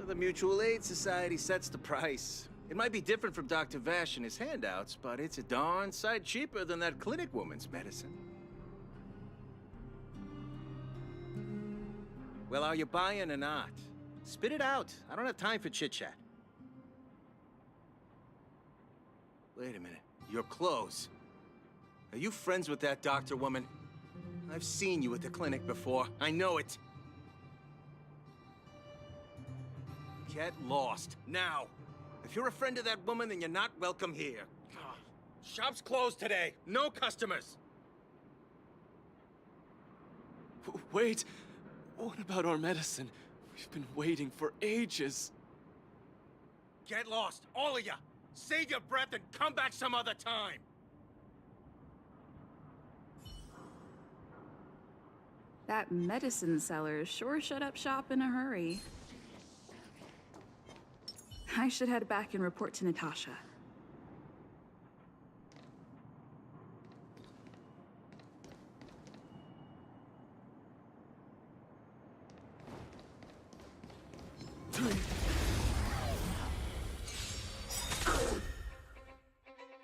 The Mutual Aid Society sets the price. It might be different from Dr. Vash and his handouts, but it's a darn sight cheaper than that clinic woman's medicine. Well, are you buying or not? Spit it out. I don't have time for chit-chat. Wait a minute. Your clothes. Are you friends with that doctor woman? I've seen you at the clinic before. I know it. Get lost, now. If you're a friend of that woman, then you're not welcome here. Shop's closed today. No customers. Wait. What about our medicine? We've been waiting for ages. Get lost, all of you. Save your breath and come back some other time. That medicine seller sure shut up shop in a hurry. I should head back and report to Natasha.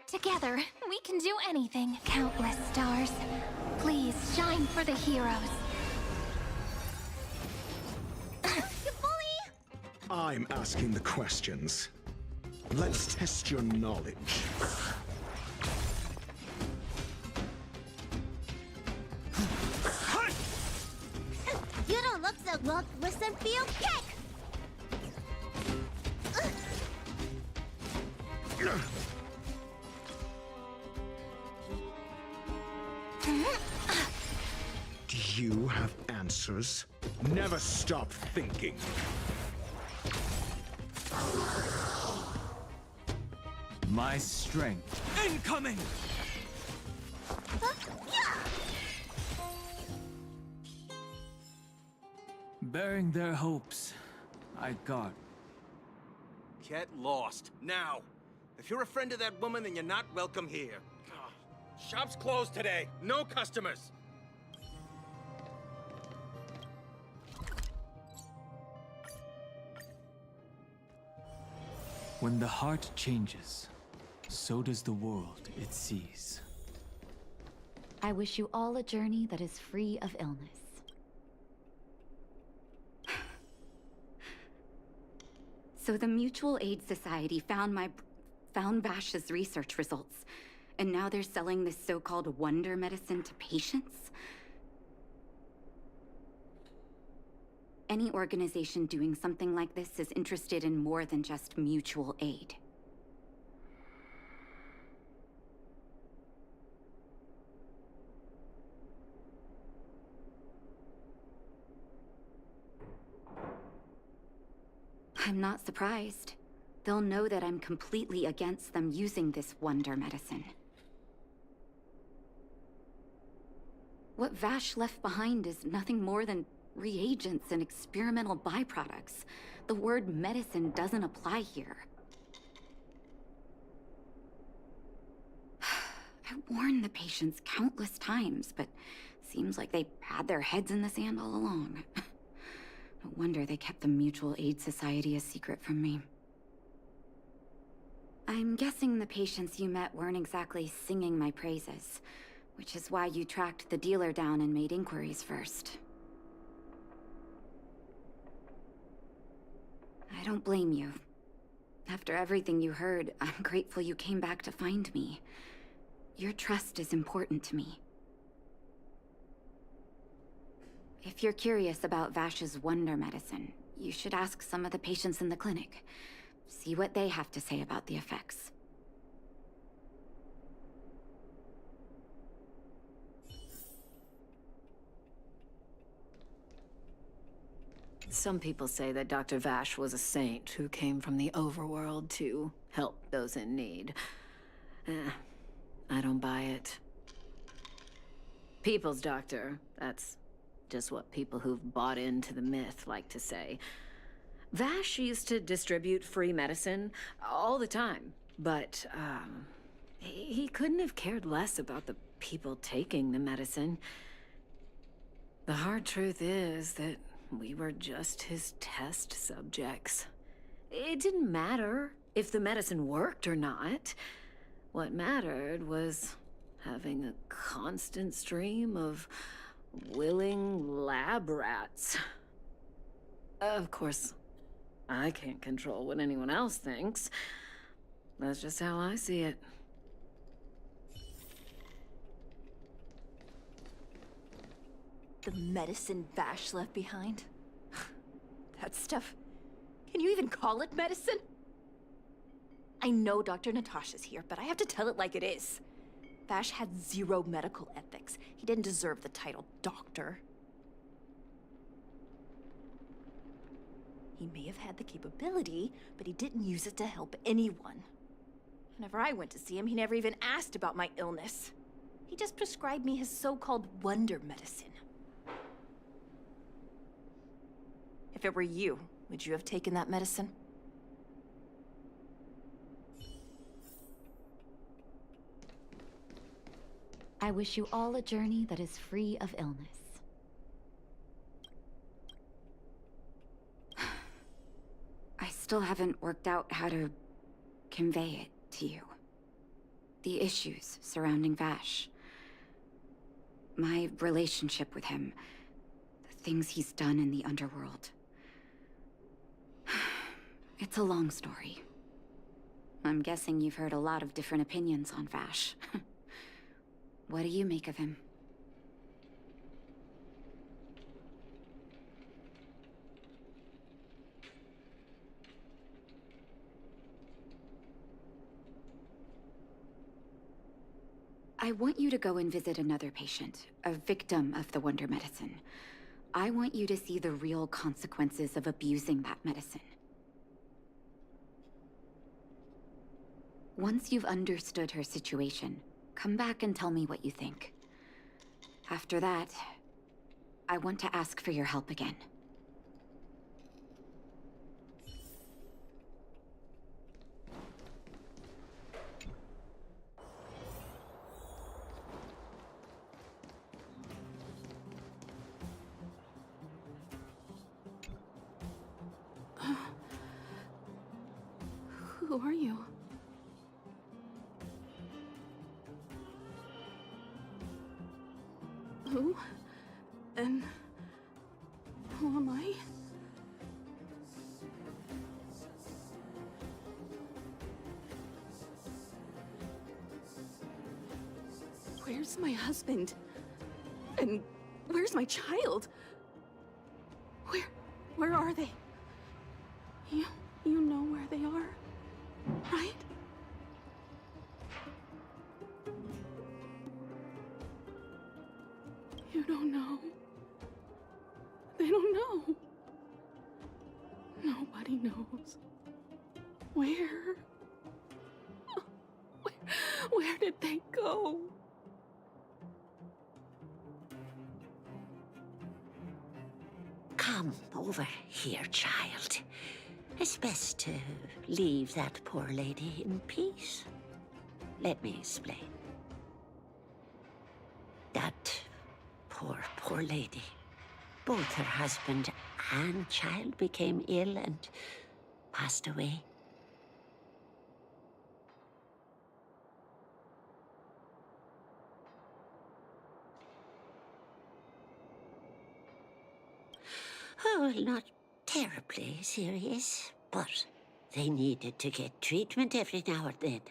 Together, we can do anything. Countless stars, please shine for the heroes. I'm asking the questions. Let's test your knowledge. You don't look so good. Listen, feel kick! Do you have answers? Never stop thinking. My strength. Incoming! Bearing their hopes, I guard. Get lost, now. If you're a friend of that woman, then you're not welcome here. Shop's closed today. No customers. When the heart changes, so does the world it sees. I wish you all a journey that is free of illness. So the Mutual Aid Society found Vash's research results, and now they're selling this so-called wonder medicine to patients? Any organization doing something like this is interested in more than just mutual aid. I'm not surprised. They'll know that I'm completely against them using this wonder medicine. What Vash left behind is nothing more than reagents and experimental byproducts. The word medicine doesn't apply here. I warned the patients countless times, but seems like they had their heads in the sand all along. No wonder they kept the Mutual Aid Society a secret from me. I'm guessing the patients you met weren't exactly singing my praises, which is why you tracked the dealer down and made inquiries first. I don't blame you. After everything you heard, I'm grateful you came back to find me. Your trust is important to me. If you're curious about Vash's wonder medicine, you should ask some of the patients in the clinic. See what they have to say about the effects. Some people say that Dr. Vash was a saint who came from the overworld to help those in need. I don't buy it. People's doctor, that's just what people who've bought into the myth like to say. Vash used to distribute free medicine all the time, but he couldn't have cared less about the people taking the medicine. The hard truth is that we were just his test subjects. It didn't matter if the medicine worked or not. What mattered was having a constant stream of willing lab rats. Of course, I can't control what anyone else thinks. That's just how I see it. The medicine Vash left behind? That stuff... Can you even call it medicine? I know Dr. Natasha's here, but I have to tell it like it is. Vash had zero medical ethics. He didn't deserve the title doctor. He may have had the capability, but he didn't use it to help anyone. Whenever I went to see him, he never even asked about my illness. He just prescribed me his so-called wonder medicine. If it were you, would you have taken that medicine? I wish you all a journey that is free of illness. I still haven't worked out how to convey it to you. The issues surrounding Vash. My relationship with him. The things he's done in the underworld. It's a long story. I'm guessing you've heard a lot of different opinions on Vash. What do you make of him? I want you to go and visit another patient, a victim of the Wonder Medicine. I want you to see the real consequences of abusing that medicine. Once you've understood her situation, come back and tell me what you think. After that, I want to ask for your help again. Who are you? Who? And who am I? Where's my husband? And where's my child? Where are they? You know where they are, right? You don't know. They don't know. Nobody knows. Where? Where did they go? Come over here, child. It's best to leave that poor lady in peace. Let me explain. That poor lady. Both her husband and child became ill and passed away. Oh, well, not terribly serious, but they needed to get treatment every now and then,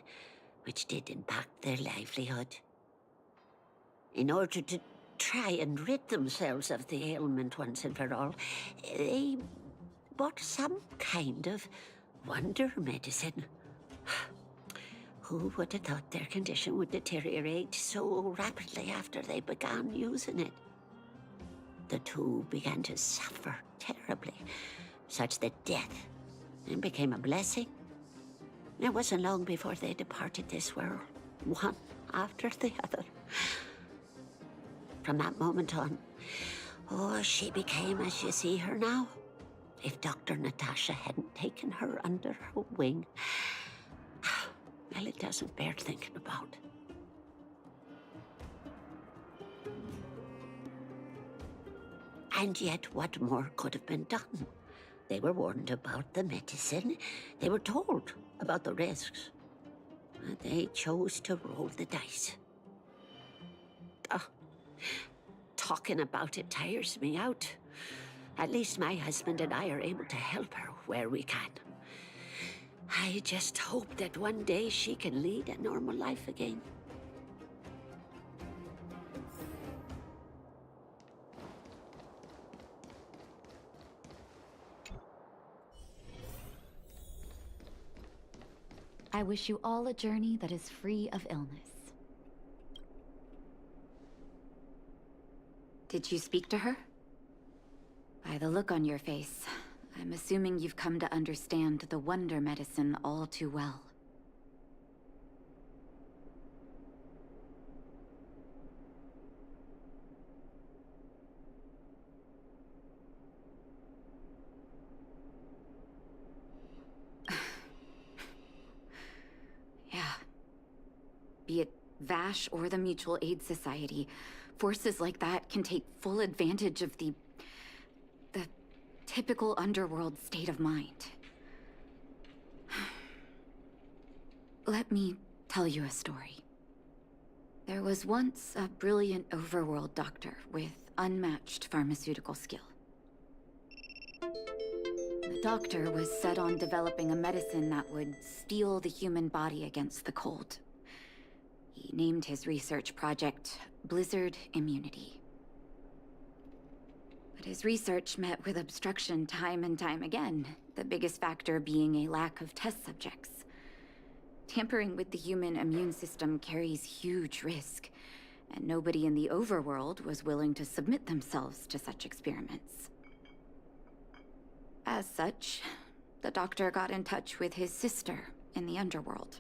which did impact their livelihood. In order to try and rid themselves of the ailment once and for all, they bought some kind of wonder medicine. Who would have thought their condition would deteriorate so rapidly after they began using it? The two began to suffer terribly, such that death then became a blessing. It wasn't long before they departed this world, one after the other. From that moment on, oh, she became as you see her now. If Dr. Natasha hadn't taken her under her wing, well, it doesn't bear thinking about. And yet, what more could have been done? They were warned about the medicine. They were told about the risks. And they chose to roll the dice. Talking about it tires me out. At least my husband and I are able to help her where we can. I just hope that one day she can lead a normal life again. I wish you all a journey that is free of illness. Did you speak to her? By the look on your face, I'm assuming you've come to understand the Wonder Medicine all too well. Yeah. Be it Vash or the Mutual Aid Society, forces like that can take full advantage of the typical underworld state of mind. Let me tell you a story. There was once a brilliant overworld doctor with unmatched pharmaceutical skill. The doctor was set on developing a medicine that would steel the human body against the cold. He named his research project Blizzard Immunity. But his research met with obstruction time and time again, the biggest factor being a lack of test subjects. Tampering with the human immune system carries huge risk, and nobody in the overworld was willing to submit themselves to such experiments. As such, the doctor got in touch with his sister in the underworld,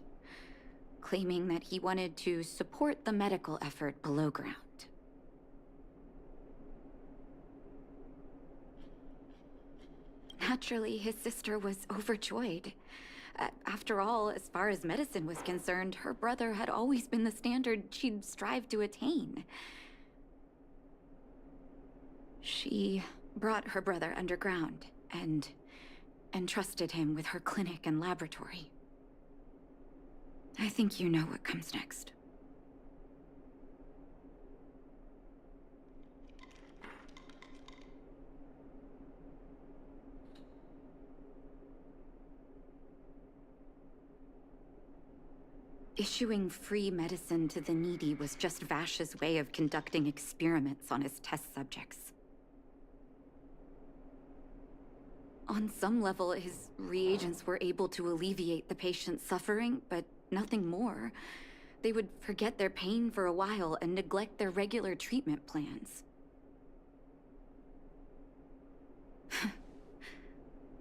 claiming that he wanted to support the medical effort below ground. Naturally, his sister was overjoyed. After all, as far as medicine was concerned, her brother had always been the standard she'd strive to attain. She brought her brother underground and entrusted him with her clinic and laboratory. I think you know what comes next. Issuing free medicine to the needy was just Vash's way of conducting experiments on his test subjects. On some level, his reagents were able to alleviate the patient's suffering, but nothing more. They would forget their pain for a while and neglect their regular treatment plans.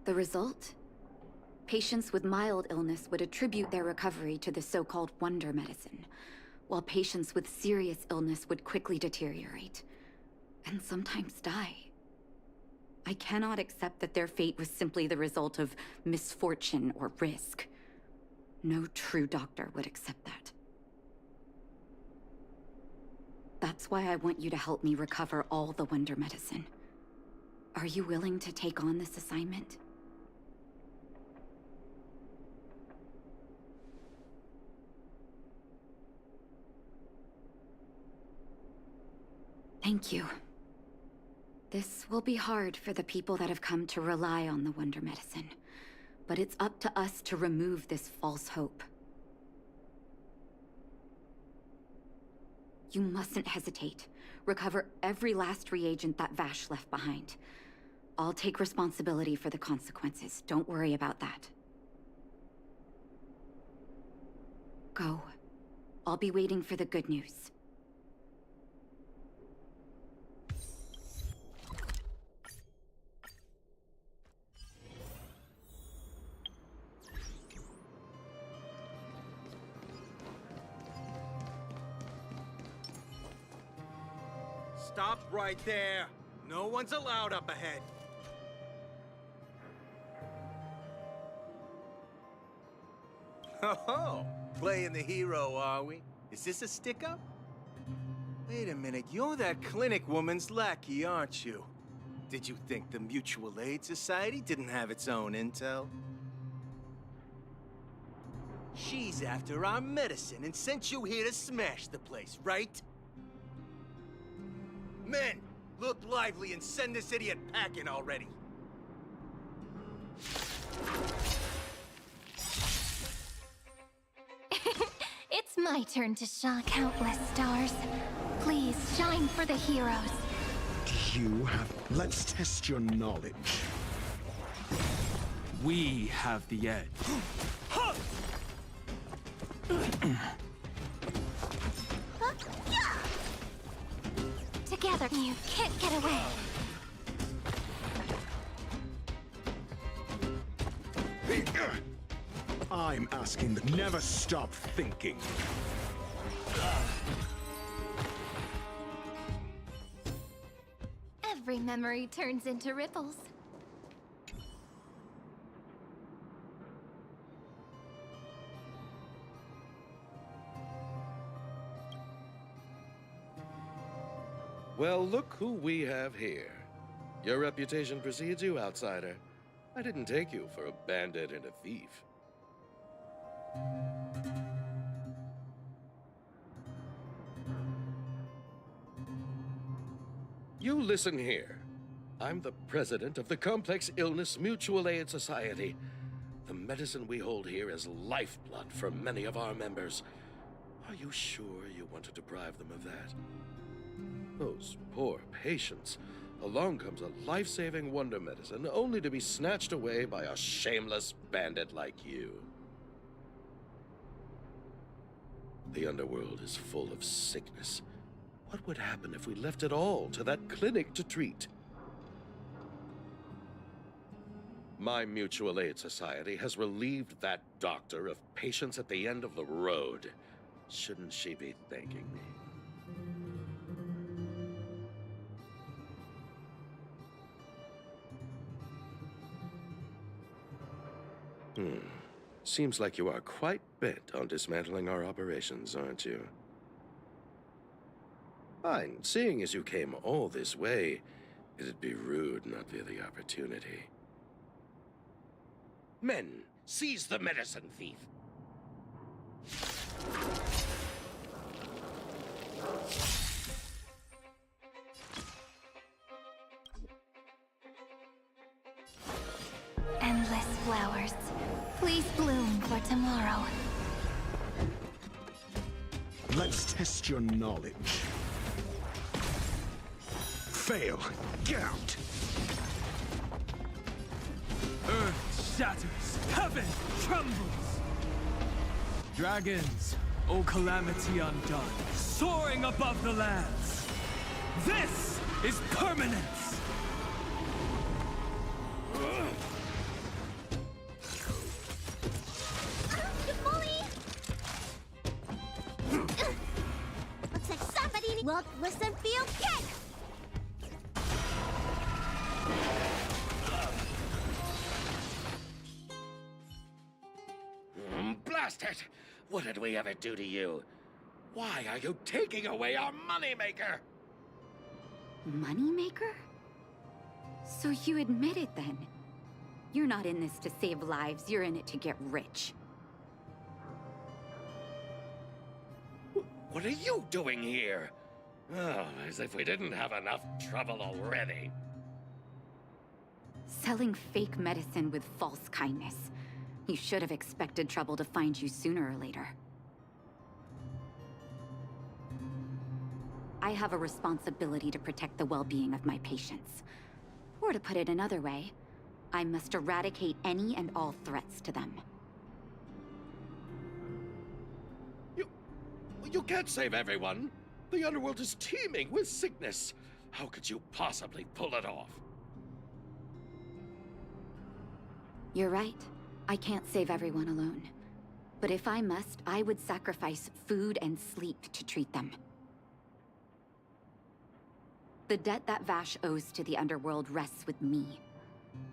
The result? Patients with mild illness would attribute their recovery to the so-called wonder medicine, while patients with serious illness would quickly deteriorate, and sometimes die. I cannot accept that their fate was simply the result of misfortune or risk. No true doctor would accept that. That's why I want you to help me recover all the wonder medicine. Are you willing to take on this assignment? Thank you. This will be hard for the people that have come to rely on the wonder medicine, but it's up to us to remove this false hope. You mustn't hesitate. Recover every last reagent that Vash left behind. I'll take responsibility for the consequences. Don't worry about that. Go. I'll be waiting for the good news. Stop right there. No one's allowed up ahead. Oh, playing the hero, are we? Is this a stick-up? Wait a minute, you're that clinic woman's lackey, aren't you? Did you think the Mutual Aid Society didn't have its own intel? She's after our medicine and sent you here to smash the place, right? Men, look lively and send this idiot packing already. It's my turn to shine countless stars. Please shine for the heroes. You have... Let's test your knowledge. We have the edge. Together, you can't get away. I'm asking that never stop thinking. Every memory turns into ripples. Well, look who we have here. Your reputation precedes you, outsider. I didn't take you for a bandit and a thief. You listen here. I'm the president of the Complex Illness Mutual Aid Society. The medicine we hold here is lifeblood for many of our members. Are you sure you want to deprive them of that? Those poor patients. Along comes a life-saving wonder medicine, only to be snatched away by a shameless bandit like you. The underworld is full of sickness. What would happen if we left it all to that clinic to treat? My mutual aid society has relieved that doctor of patients at the end of the road. Shouldn't she be thanking me? Seems like you are quite bent on dismantling our operations, aren't you? Fine. Seeing as you came all this way, it'd be rude not via the opportunity. Men, seize the medicine thief! Endless flowers. Please bloom for tomorrow. Let's test your knowledge. Fail. Get out. Earth shatters, heaven trembles. Dragons, O calamity undone, soaring above the lands. This is permanence. Looks like somebody look, listen, feel, kick! Blast it! What did we ever do to you? Why are you taking away our moneymaker? Moneymaker? So you admit it then? You're not in this to save lives, you're in it to get rich. What are you doing here? Oh, as if we didn't have enough trouble already. Selling fake medicine with false kindness. You should have expected trouble to find you sooner or later. I have a responsibility to protect the well-being of my patients. Or to put it another way, I must eradicate any and all threats to them. You can't save everyone. The underworld is teeming with sickness. How could you possibly pull it off? You're right. I can't save everyone alone. But if I must, I would sacrifice food and sleep to treat them. The debt that Vash owes to the underworld rests with me.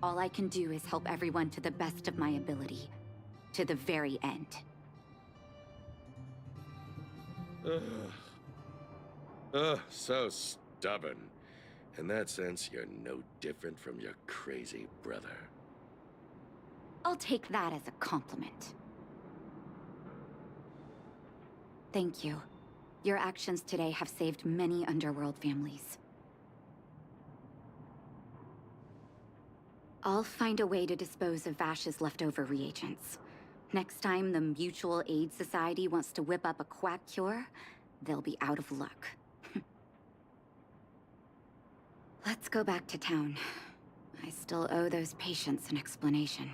All I can do is help everyone to the best of my ability. To the very end. So stubborn. In that sense, you're no different from your crazy brother. I'll take that as a compliment. Thank you. Your actions today have saved many underworld families. I'll find a way to dispose of Vash's leftover reagents. Next time the Mutual Aid Society wants to whip up a quack cure, they'll be out of luck. Let's go back to town. I still owe those patients an explanation.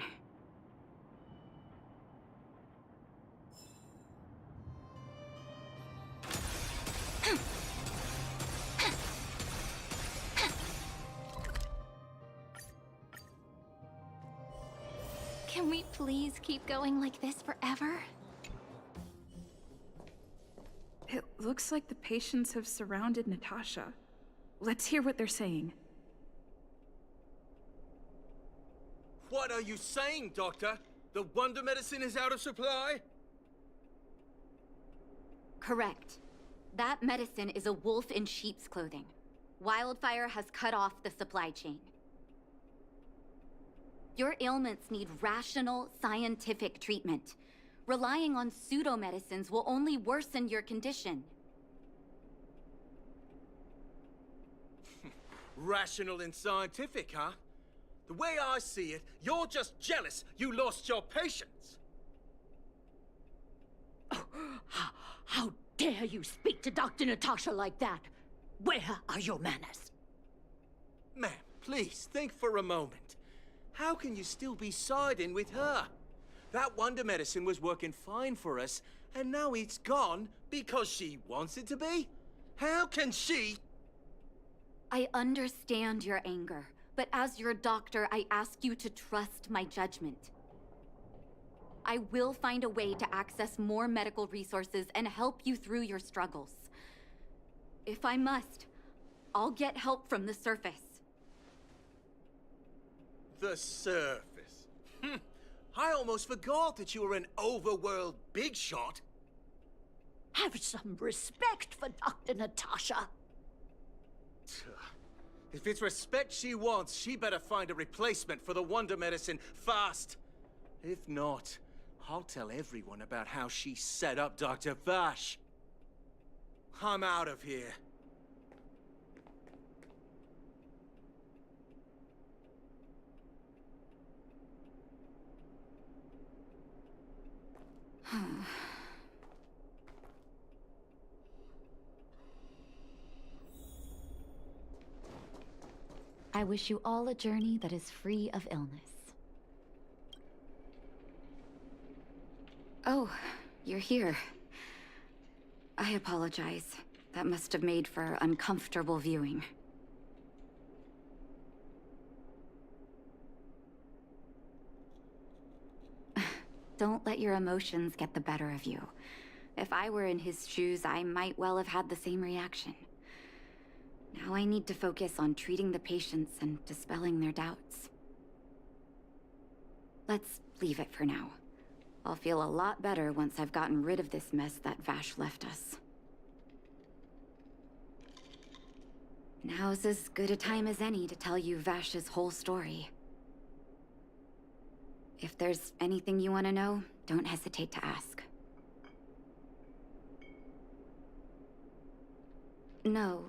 Can we please keep going like this forever? It looks like the patients have surrounded Natasha. Let's hear what they're saying. What are you saying, Doctor? The wonder medicine is out of supply? Correct. That medicine is a wolf in sheep's clothing. Wildfire has cut off the supply chain. Your ailments need rational, scientific treatment. Relying on pseudo-medicines will only worsen your condition. Rational and scientific, huh? The way I see it, you're just jealous you lost your patience. How dare you speak to Dr. Natasha like that? Where are your manners? Ma'am, please think for a moment. How can you still be siding with her? That wonder medicine was working fine for us, and now it's gone because she wants it to be? How can she? I understand your anger, but as your doctor, I ask you to trust my judgment. I will find a way to access more medical resources and help you through your struggles. If I must, I'll get help from the surface. The surface. I almost forgot that you were an overworld big shot. Have some respect for Dr. Natasha. If it's respect she wants, she better find a replacement for the wonder medicine fast. If not, I'll tell everyone about how she set up Dr. Vash. I'm out of here. I wish you all a journey that is free of illness. Oh, you're here. I apologize. That must have made for uncomfortable viewing. Don't let your emotions get the better of you. If I were in his shoes, I might well have had the same reaction. Now I need to focus on treating the patients and dispelling their doubts. Let's leave it for now. I'll feel a lot better once I've gotten rid of this mess that Vash left us. Now's as good a time as any to tell you Vash's whole story. If there's anything you want to know, don't hesitate to ask. No,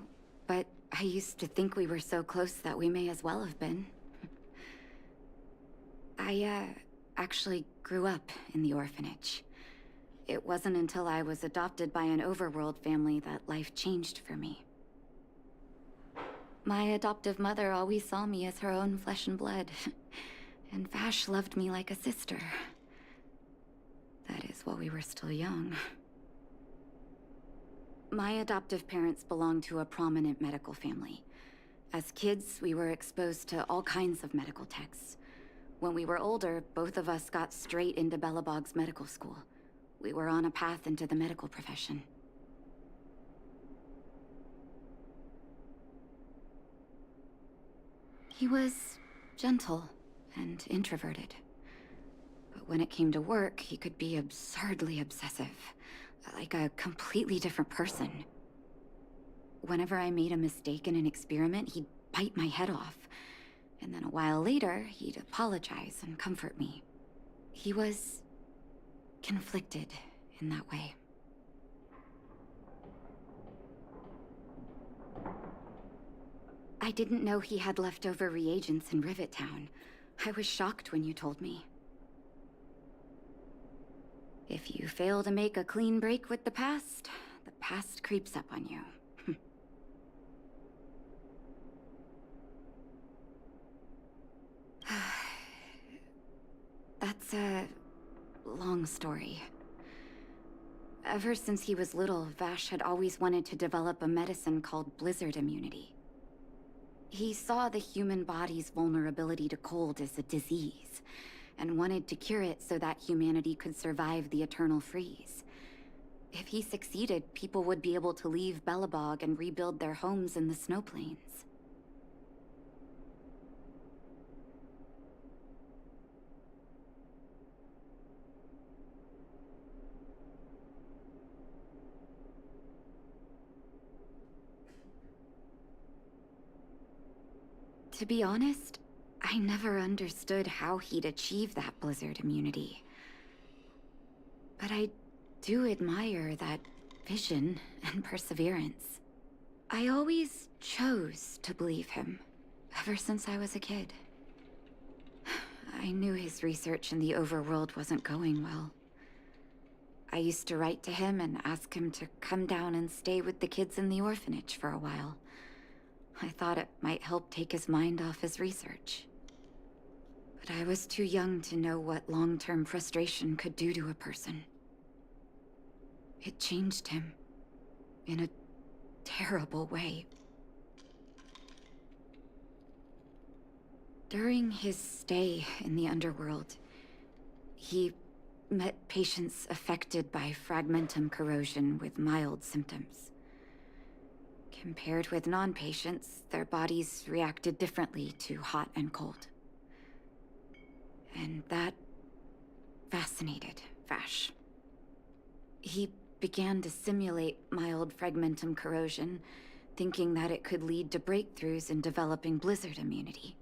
but I used to think we were so close that we may as well have been. I, actually grew up in the orphanage. It wasn't until I was adopted by an overworld family that life changed for me. My adoptive mother always saw me as her own flesh and blood, and Vash loved me like a sister. That is, while we were still young. My adoptive parents belonged to a prominent medical family. As kids, we were exposed to all kinds of medical texts. When we were older, both of us got straight into Belobog's medical school. We were on a path into the medical profession. He was gentle and introverted. But when it came to work, he could be absurdly obsessive, like a completely different person. Whenever I made a mistake in an experiment, he'd bite my head off. And then a while later, he'd apologize and comfort me. He was conflicted in that way. I didn't know he had leftover reagents in Rivet Town. I was shocked when you told me. If you fail to make a clean break with the past creeps up on you. That's a long story. Ever since he was little, Vash had always wanted to develop a medicine called blizzard immunity. He saw the human body's vulnerability to cold as a disease, and wanted to cure it so that humanity could survive the eternal freeze. If he succeeded, people would be able to leave Belobog and rebuild their homes in the snow plains. To be honest, I never understood how he'd achieve that blizzard immunity. But I do admire that vision and perseverance. I always chose to believe him, ever since I was a kid. I knew his research in the overworld wasn't going well. I used to write to him and ask him to come down and stay with the kids in the orphanage for a while. I thought it might help take his mind off his research. But I was too young to know what long-term frustration could do to a person. It changed him in a terrible way. During his stay in the underworld, he met patients affected by fragmentum corrosion with mild symptoms. Compared with non-patients, their bodies reacted differently to hot and cold. And that fascinated Vash. He began to simulate mild fragmentum corrosion, thinking that it could lead to breakthroughs in developing blizzard immunity.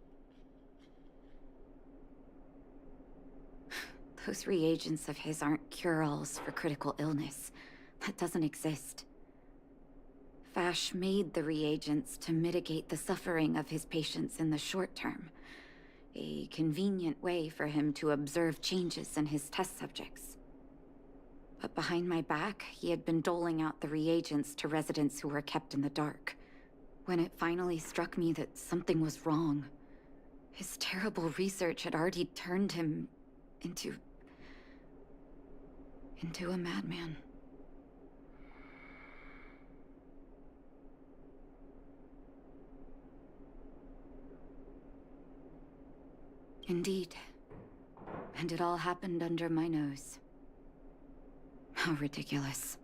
Those reagents of his aren't cure-alls for critical illness. That doesn't exist. Vash made the reagents to mitigate the suffering of his patients in the short term. A convenient way for him to observe changes in his test subjects. But behind my back, he had been doling out the reagents to residents who were kept in the dark. When it finally struck me that something was wrong, his terrible research had already turned him into a madman. Indeed. And it all happened under my nose. How ridiculous.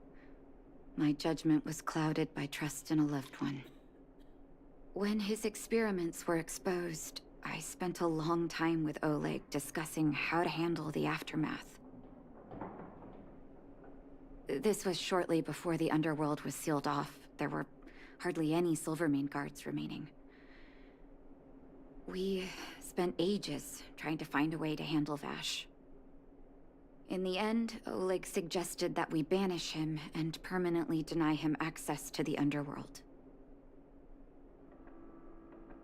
My judgment was clouded by trust in a loved one. When his experiments were exposed, I spent a long time with Oleg discussing how to handle the aftermath. This was shortly before the underworld was sealed off. There were hardly any Silvermane guards remaining. We spent ages trying to find a way to handle Vash. In the end, Oleg suggested that we banish him and permanently deny him access to the underworld.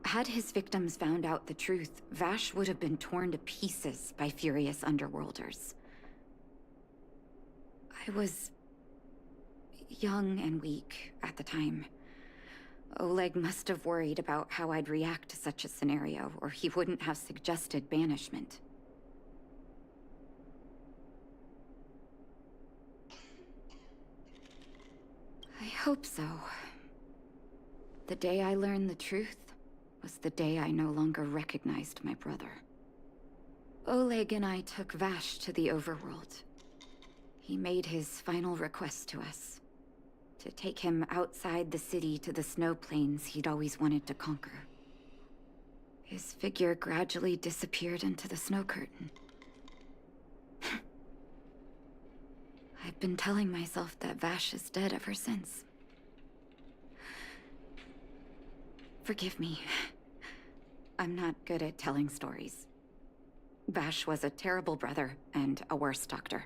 Had his victims found out the truth, Vash would have been torn to pieces by furious underworlders. I was young and weak at the time. Oleg must have worried about how I'd react to such a scenario, or he wouldn't have suggested banishment. I hope so. The day I learned the truth was the day I no longer recognized my brother. Oleg and I took Vash to the overworld. He made his final request to us. To take him outside the city to the snow plains he'd always wanted to conquer. His figure gradually disappeared into the snow curtain. I've been telling myself that Vash is dead ever since. Forgive me. I'm not good at telling stories. Vash was a terrible brother and a worse doctor.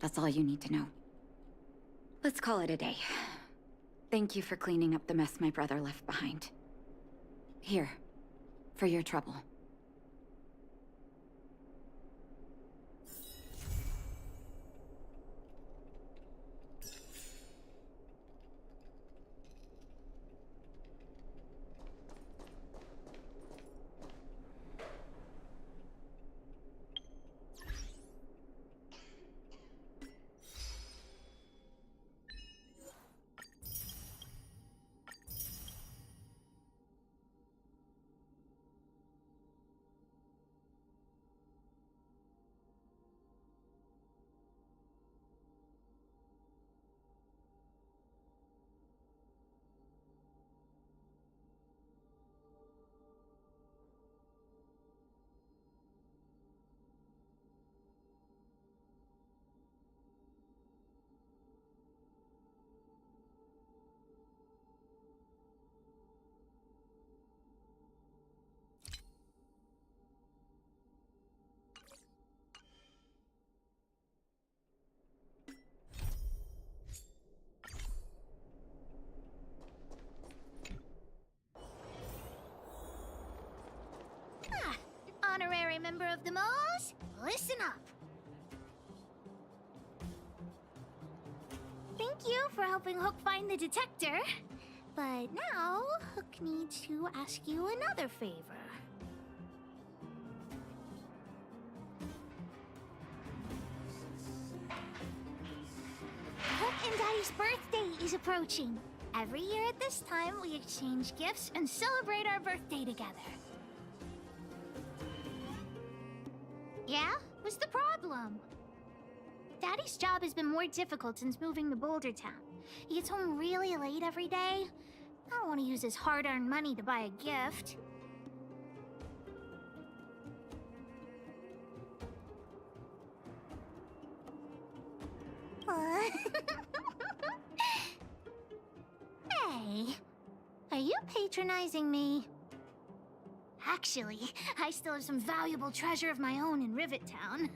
That's all you need to know. Let's call it a day. Thank you for cleaning up the mess my brother left behind. Here, for your trouble. member of the Moles, listen up. Thank you for helping Hook find the detector. But now, Hook needs to ask you another favor. Hook and Daddy's birthday is approaching. Every year at this time, we exchange gifts and celebrate our birthday together. Yeah? What's the problem? Daddy's job has been more difficult since moving to Boulder Town. He gets home really late every day. I don't want to use his hard-earned money to buy a gift. Hey, are you patronizing me? Actually, I still have some valuable treasure of my own in Rivet Town.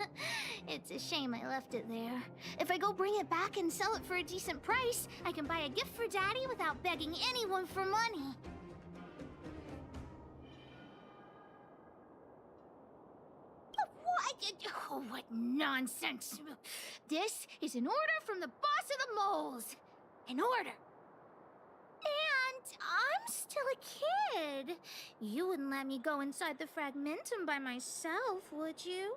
It's a shame I left it there. If I go bring it back and sell it for a decent price, I can buy a gift for Daddy without begging anyone for money. What? Oh, what nonsense. This is an order from the boss of the Moles. An order. And I'm still a kid. You wouldn't let me go inside the Fragmentum by myself, would you?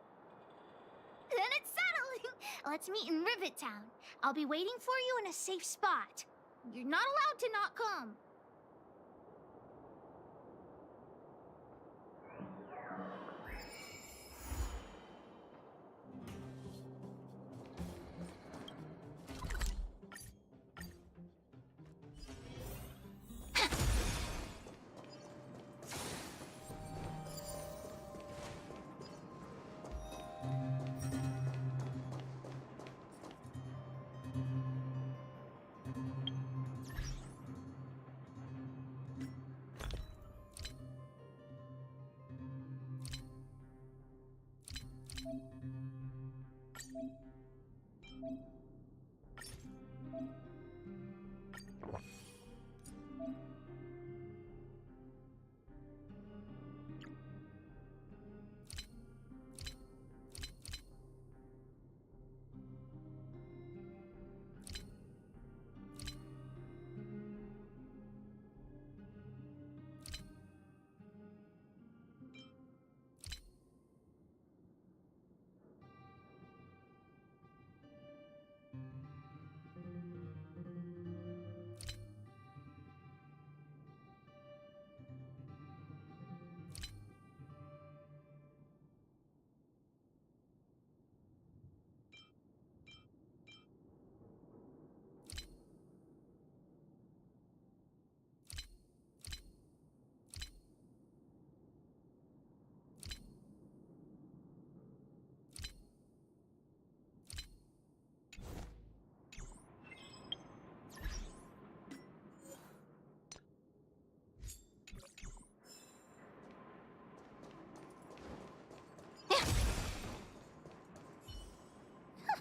Then it's settling. Let's meet in Rivet Town. I'll be waiting for you in a safe spot. You're not allowed to not come.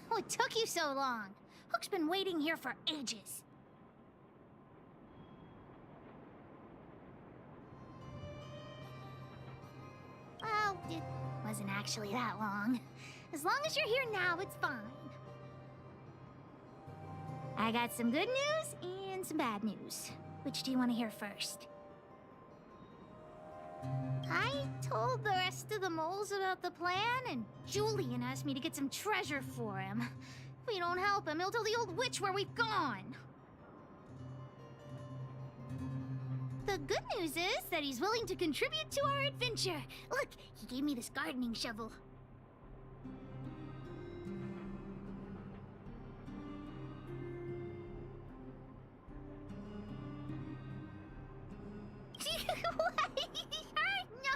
What took you so long? Hook's been waiting here for ages. Well, it wasn't actually that long. As long as you're here now, it's fine. I got some good news and some bad news. Which do you want to hear first? I told the rest of the moles about the plan, and Julian asked me to get some treasure for him. If we don't help him, he'll tell the old witch where we've gone. The good news is that he's willing to contribute to our adventure. Look, he gave me this gardening shovel.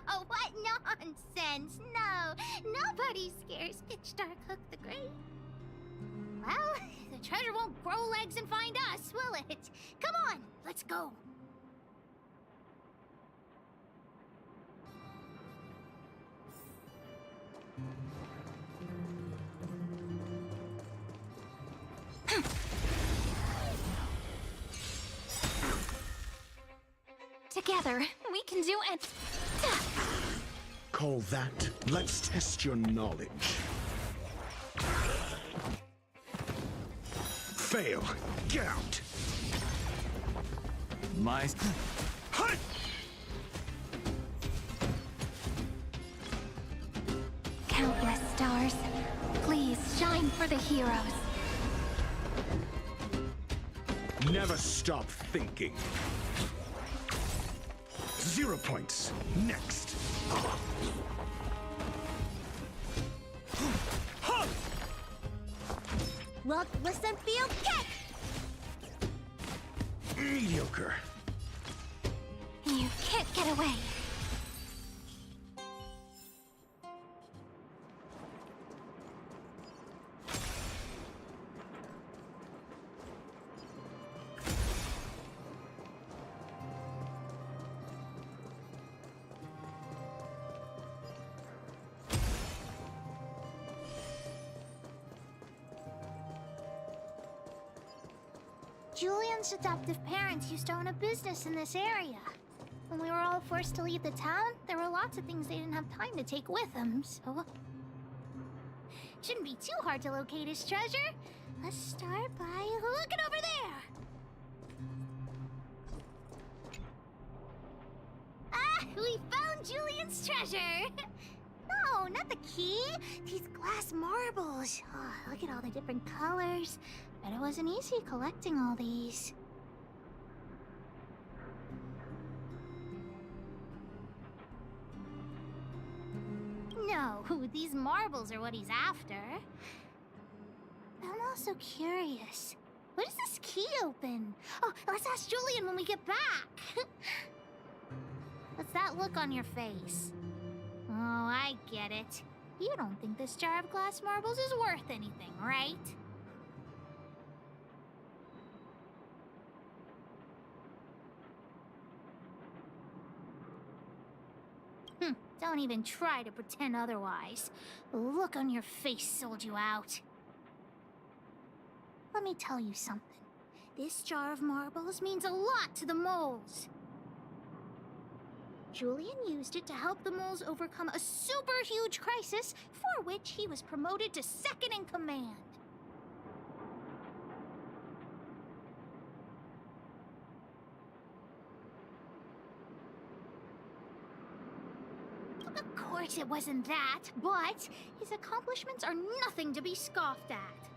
No, what nonsense! No, nobody scares Pitch Dark Hook the Great. Well, the treasure won't grow legs and find us, will it? Come on, let's go. Together, we can do it. Call that? Let's test your knowledge. Fail. Get out. My... Hut! Countless stars, please shine for the heroes. Never stop thinking. 0 points. Next. Look, listen, feel, kick! Mediocre. You can't get away. Julian's adoptive parents used to own a business in this area. When we were all forced to leave the town, there were lots of things they didn't have time to take with them, so... Shouldn't be too hard to locate his treasure. Let's start by looking over there! Ah! We found Julian's treasure! No, not the key! These glass marbles! Oh, look at all the different colors. Bet it wasn't easy collecting all these. No, these marbles are what he's after. I'm also curious. What does this key open? Oh, let's ask Julian when we get back. What's that look on your face? Oh, I get it. You don't think this jar of glass marbles is worth anything, right? Don't even try to pretend otherwise. The look on your face sold you out. Let me tell you something. This jar of marbles means a lot to the moles. Julian used it to help the moles overcome a super huge crisis for which he was promoted to second in command. Of course it wasn't that, but his accomplishments are nothing to be scoffed at.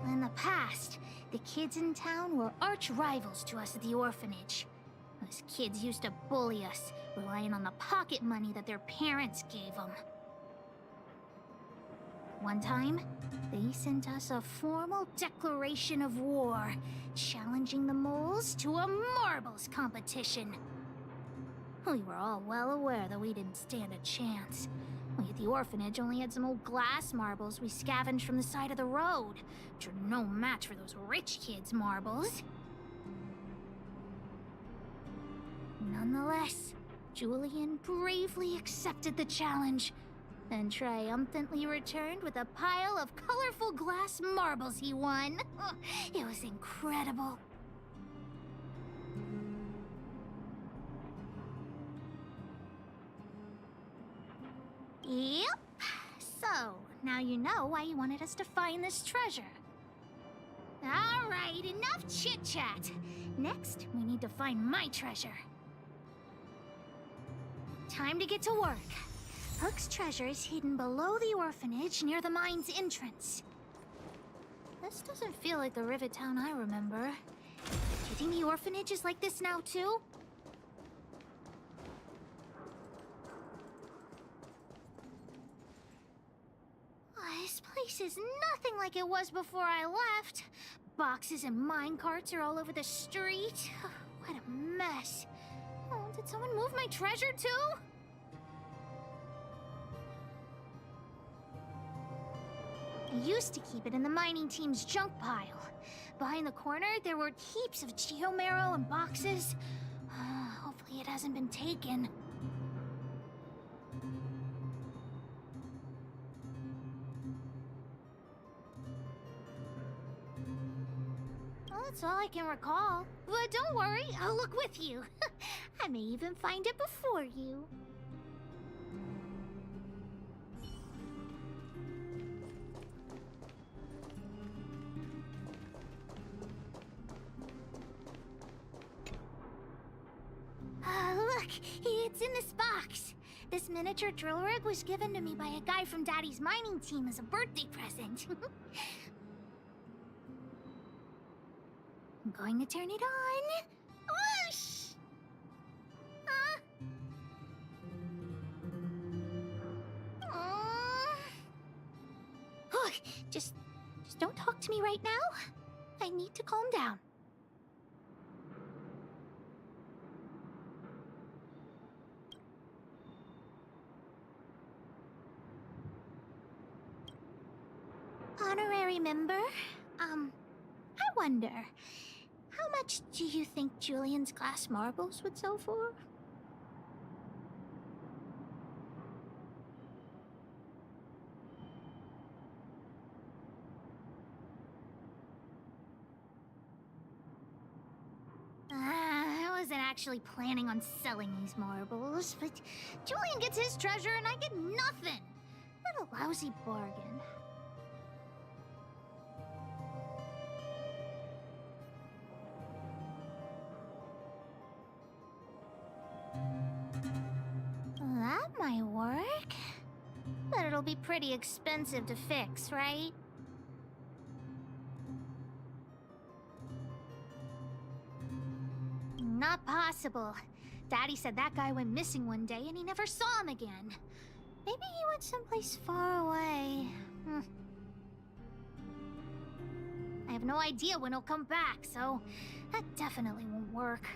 In the past, the kids in town were arch rivals to us at the orphanage. Those kids used to bully us, relying on the pocket money that their parents gave them. One time, they sent us a formal declaration of war, challenging the moles to a marbles competition. We were all well aware that we didn't stand a chance. We at the orphanage only had some old glass marbles we scavenged from the side of the road, which are no match for those rich kids' marbles. Nonetheless, Julian bravely accepted the challenge, then triumphantly returned with a pile of colorful glass marbles he won. It was incredible. Yep. So, now you know why he wanted us to find this treasure. All right, enough chit-chat. Next, we need to find my treasure. Time to get to work. Hook's treasure is hidden below the orphanage near the mine's entrance. This doesn't feel like the Rivet town I remember. Do you think the orphanage is like this now, too? This place is nothing like it was before I left. Boxes and minecarts are all over the street. What a mess. Oh, did someone move my treasure too? I used to keep it in the mining team's junk pile. Behind the corner, there were heaps of geomarrow and boxes. Hopefully it hasn't been taken. That's all I can recall. But don't worry, I'll look with you. I may even find it before you. Look, it's in this box. This miniature drill rig was given to me by a guy from Daddy's mining team as a birthday present. I'm going to turn it on. Whoosh! Huh? Look, just don't talk to me right now. I need to calm down. Honorary member, I wonder, how much do you think Julian's glass marbles would sell for? I wasn't actually planning on selling these marbles, but Julian gets his treasure and I get nothing. What a lousy bargain. That might work. But it'll be pretty expensive to fix, right? Not possible. Daddy said that guy went missing one day and he never saw him again. Maybe he went someplace far away. I have no idea when he'll come back, so that definitely won't work.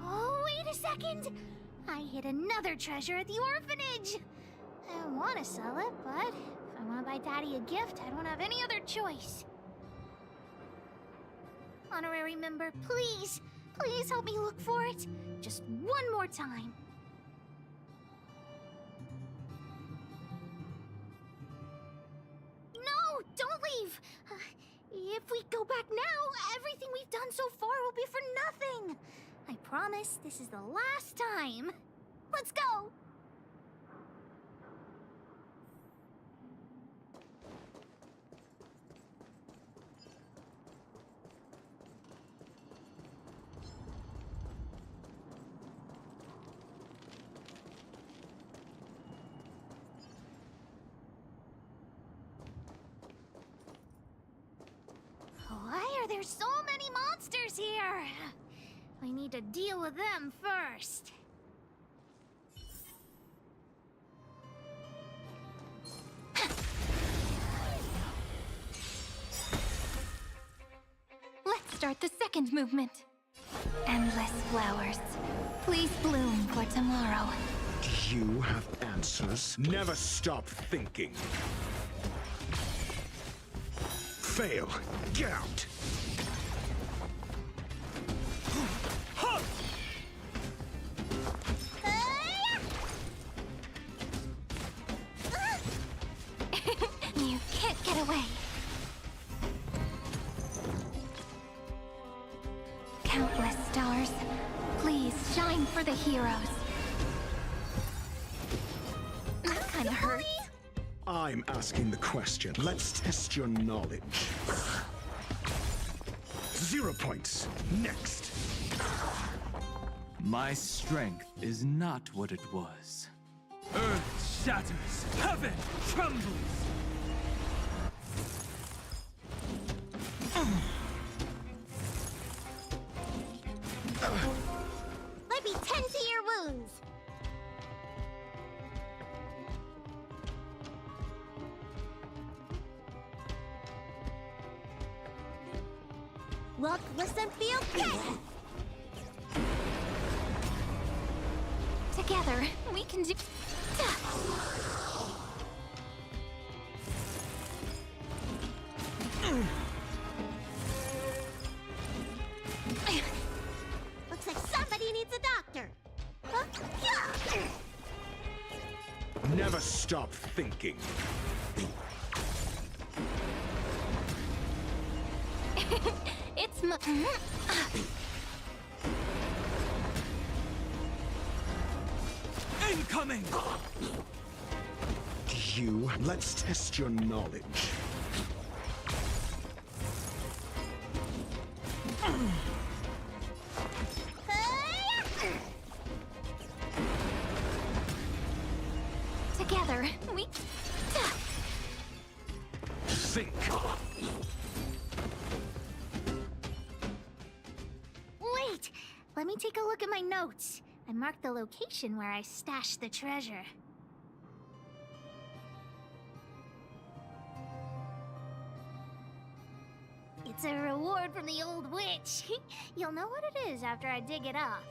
Oh, wait a second! I hid another treasure at the orphanage! I want to sell it, but if I want to buy Daddy a gift, I don't have any other choice. Honorary member, please, please help me look for it. Just one more time. No, don't leave! If we go back now, everything we've done so far will be for nothing. I promise this is the last time. Let's go! Why are there so many monsters here? I need to deal with them first. Let's start the second movement. Endless flowers. Please bloom for tomorrow. Do you have answers? Never stop thinking. Fail. Get out. You can't get away. Countless stars, please shine for the heroes. That kind of hurts. I'm asking the question. Let's test your knowledge. 0 points. Next. My strength is not what it was. Earth shatters, heaven trembles! Let me tend to your wounds. Look, listen, feel, kick! Together, we can do... Looks like somebody needs a doctor. Huh? Yeah. Never stop thinking. It's my... Incoming! Let's test your knowledge. think. Wait! Let me take a look at my notes. I marked the location where I stashed the treasure. It's a reward from the old witch. You'll know what it is after I dig it up.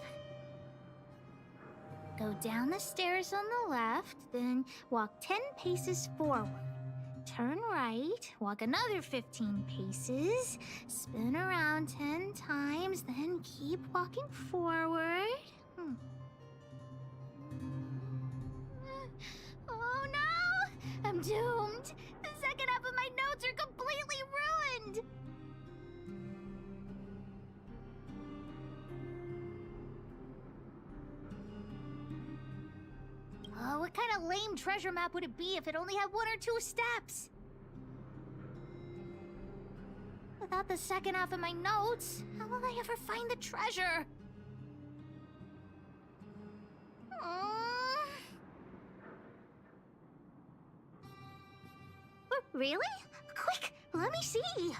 Go down the stairs on the left, then walk 10 paces forward. Turn right, walk another 15 paces, spin around 10 times, then keep walking forward. Oh no! I'm doomed! The second half of my notes are completely ruined! Oh, what kind of lame treasure map would it be if it only had 1 or 2 steps? Without the second half of my notes, how will I ever find the treasure? Really? Quick, let me see.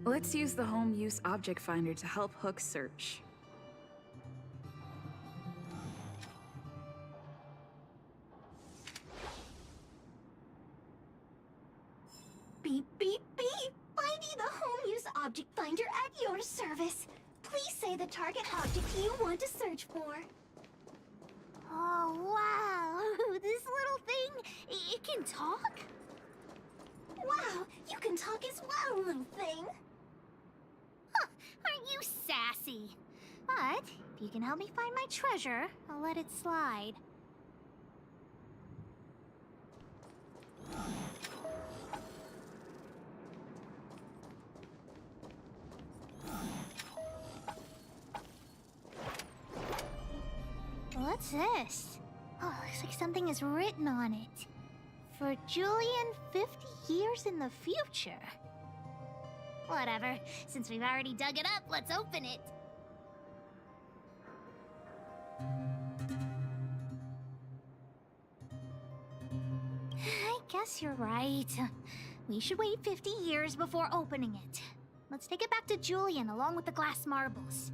Let's use the home use object finder to help Hook search. Beep, beep, beep! Finding the home use object finder at your service. Please say the target object you want to search for. Oh, wow. This little thing, it can talk? Wow, you can talk as well, little thing. Huh, aren't you sassy? But if you can help me find my treasure, I'll let it slide. What's this? Oh, looks like something is written on it. For Julian, 50 years in the future. Whatever. Since we've already dug it up, let's open it. I guess you're right. We should wait 50 years before opening it. Let's take it back to Julian along with the glass marbles.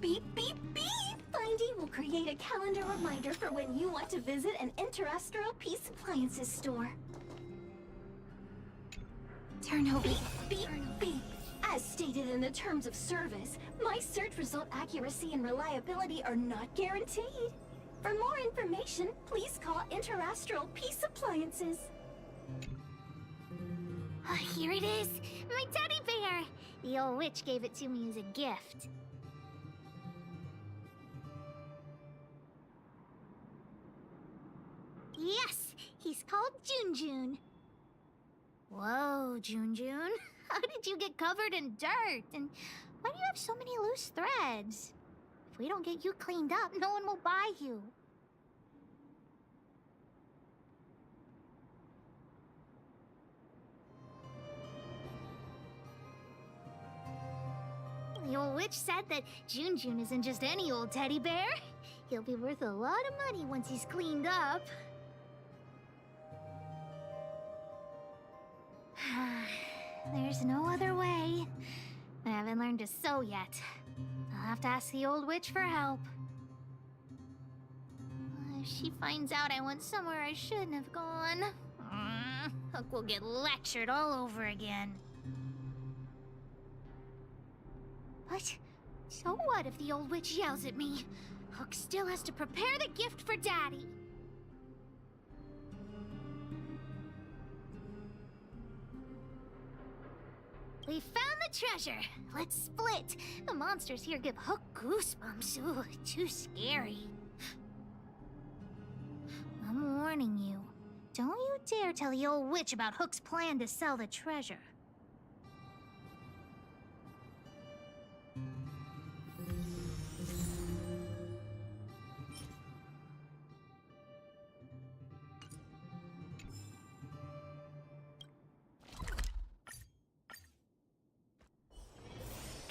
Beep, beep, beep! Finding will create a calendar reminder for when you want to visit an Interastral Peace Appliances store. Turn over. Beep, beep, beep! As stated in the terms of service, my search result accuracy and reliability are not guaranteed. For more information, please call Interastral Peace Appliances. Here it is! My teddy bear! The old witch gave it to me as a gift. Yes! He's called Junjun. Whoa, Junjun. How did you get covered in dirt? And why do you have so many loose threads? If we don't get you cleaned up, no one will buy you. The old witch said that Junjun isn't just any old teddy bear. He'll be worth a lot of money once he's cleaned up. There's no other way. I haven't learned to sew yet. I'll have to ask the old witch for help. If she finds out I went somewhere I shouldn't have gone, Hook will get lectured all over again. What? So what if the old witch yells at me? Hook still has to prepare the gift for Daddy. We found the treasure. Let's split. The monsters here give Hook goosebumps. Ooh, too scary. I'm warning you. Don't you dare tell the old witch about Hook's plan to sell the treasure.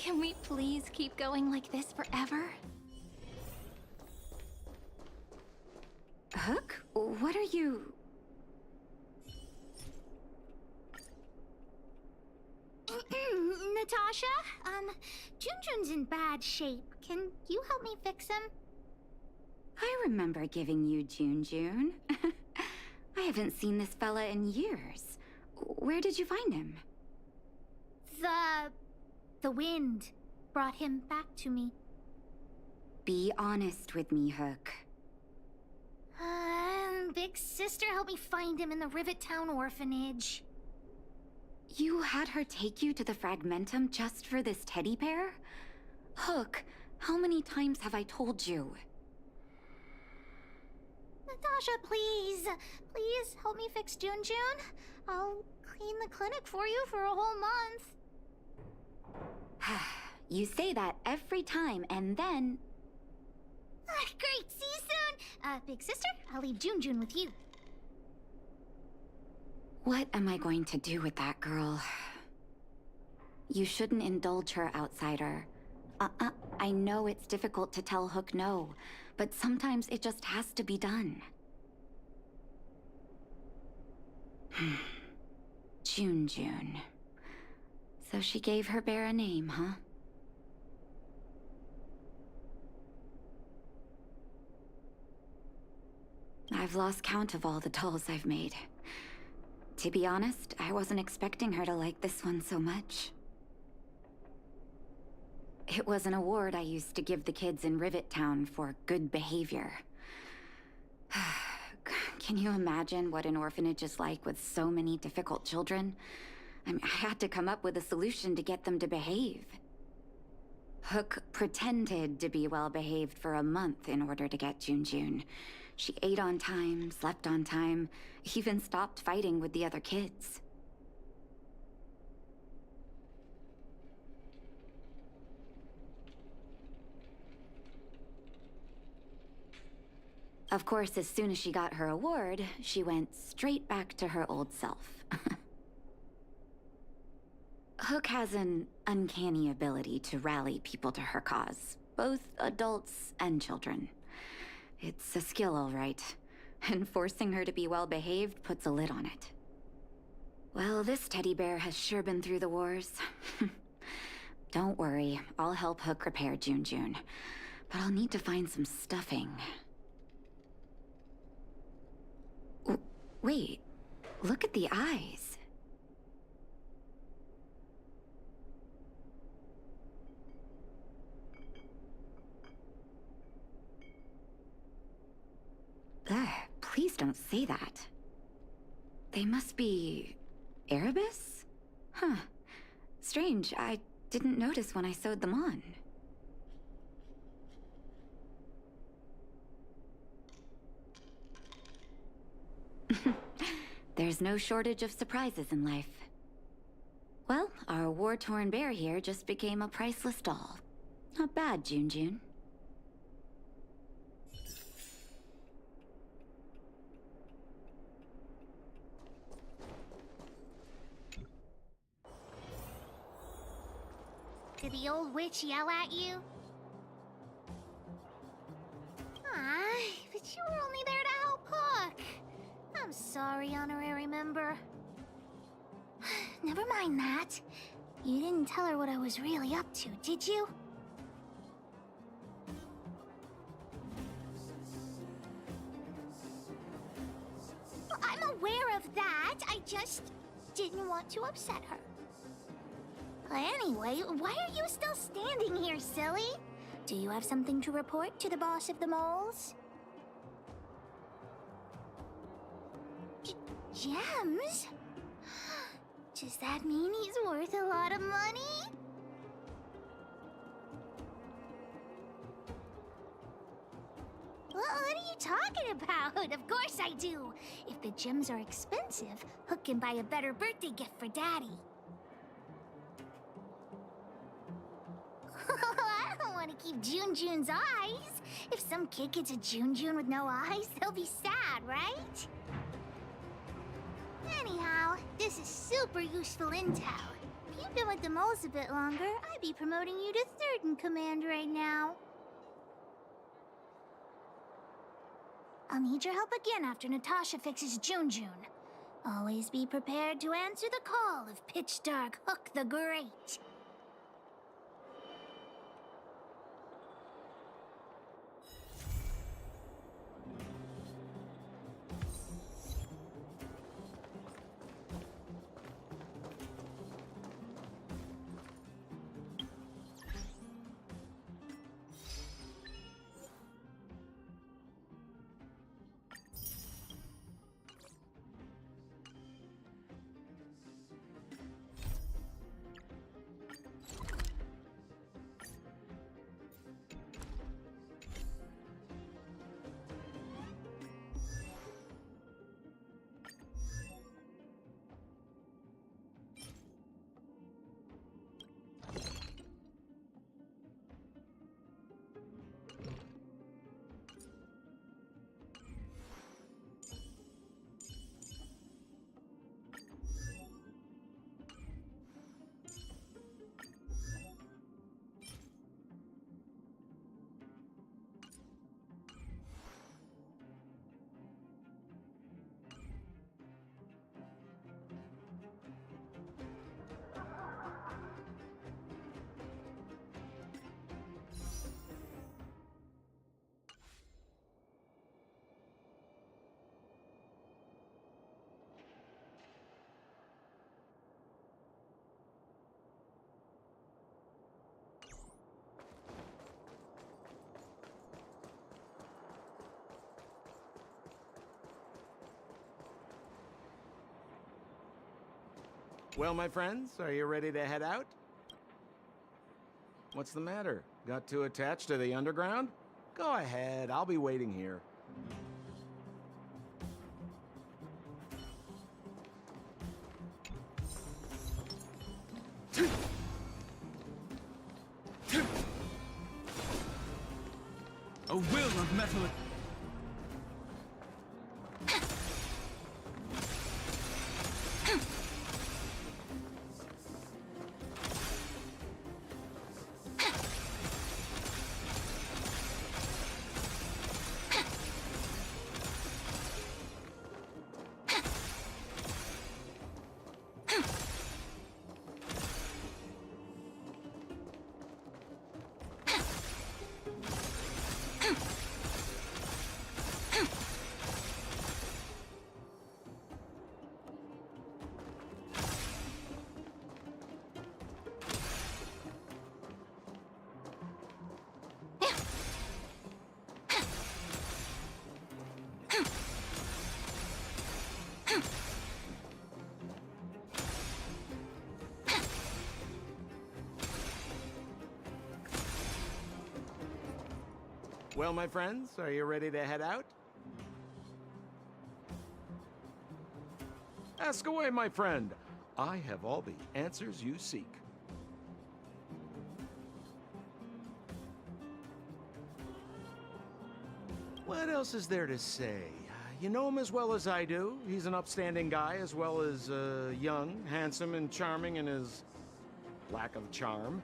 Can we please keep going like this forever? Hook? What are you... Natasha? Junjun's in bad shape. Can you help me fix him? I remember giving you Junjun. I haven't seen this fella in years. Where did you find him? The wind brought him back to me. Be honest with me, Hook. Big sister helped me find him in the Rivet Town orphanage. You had her take you to the Fragmentum just for this teddy bear? Hook, how many times have I told you? Natasha, please. Please help me fix Junjun. I'll clean the clinic for you for a whole month. You say that every time, and then... Great, see you soon. Big sister, I'll leave Junjun with you. What am I going to do with that girl? You shouldn't indulge her, outsider. I know it's difficult to tell Hook no, but sometimes it just has to be done. Junjun. So she gave her bear a name, huh? I've lost count of all the dolls I've made. To be honest, I wasn't expecting her to like this one so much. It was an award I used to give the kids in Rivet Town for good behavior. Can you imagine what an orphanage is like with so many difficult children? I had to come up with a solution to get them to behave. Hook pretended to be well-behaved for a month in order to get Junjun. She ate on time, slept on time, even stopped fighting with the other kids. Of course, as soon as she got her award, she went straight back to her old self. Hook has an uncanny ability to rally people to her cause, both adults and children. It's a skill, all right, and forcing her to be well-behaved puts a lid on it. Well, this teddy bear has sure been through the wars. Don't worry, I'll help Hook repair Junjun, but I'll need to find some stuffing. Wait, look at the eyes. Please don't say that. They must be... Erebus? Huh. Strange, I didn't notice when I sewed them on. There's no shortage of surprises in life. Well, our war-torn bear here just became a priceless doll. Not bad, Junjun. Did the old witch yell at you? But you were only there to help Hook. I'm sorry, honorary member. Never mind that. You didn't tell her what I was really up to, did you? I'm aware of that. I just didn't want to upset her. Anyway, why are you still standing here, silly? Do you have something to report to the boss of the moles? Gems? Does that mean he's worth a lot of money? What are you talking about? Of course I do. If the gems are expensive, Hook can buy a better birthday gift for Daddy. I don't want to keep Junjun's eyes. If some kid gets a Junjun with no eyes, they'll be sad, right? Anyhow, this is super useful intel. you've been with the moles a bit longer, I'd be promoting you to third in command right now. I'll need your help again after Natasha fixes June. Always be prepared to answer the call of Pitch Dark Hook the Great. Well, my friends, are you ready to head out? What's the matter? Got too attached to the underground? Go ahead, I'll be waiting here. A will of metal. Well, my friends, are you ready to head out? Ask away, my friend. I have all the answers you seek. What else is there to say? You know him as well as I do. He's an upstanding guy, as well as young, handsome, and charming in his lack of charm.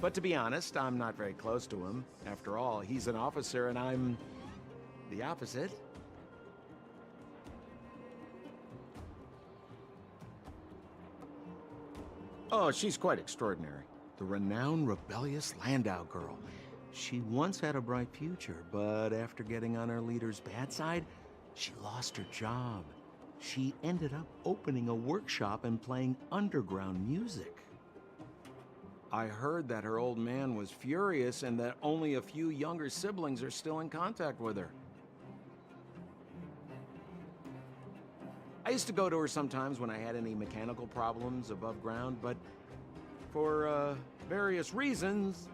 But to be honest, I'm not very close to him. After all, he's an officer and I'm the opposite. Oh, she's quite extraordinary. The renowned rebellious Landau girl. She once had a bright future, but after getting on her leader's bad side, she lost her job. She ended up opening a workshop and playing underground music. I heard that her old man was furious and that only a few younger siblings are still in contact with her. I used to go to her sometimes when I had any mechanical problems above ground, but for various reasons,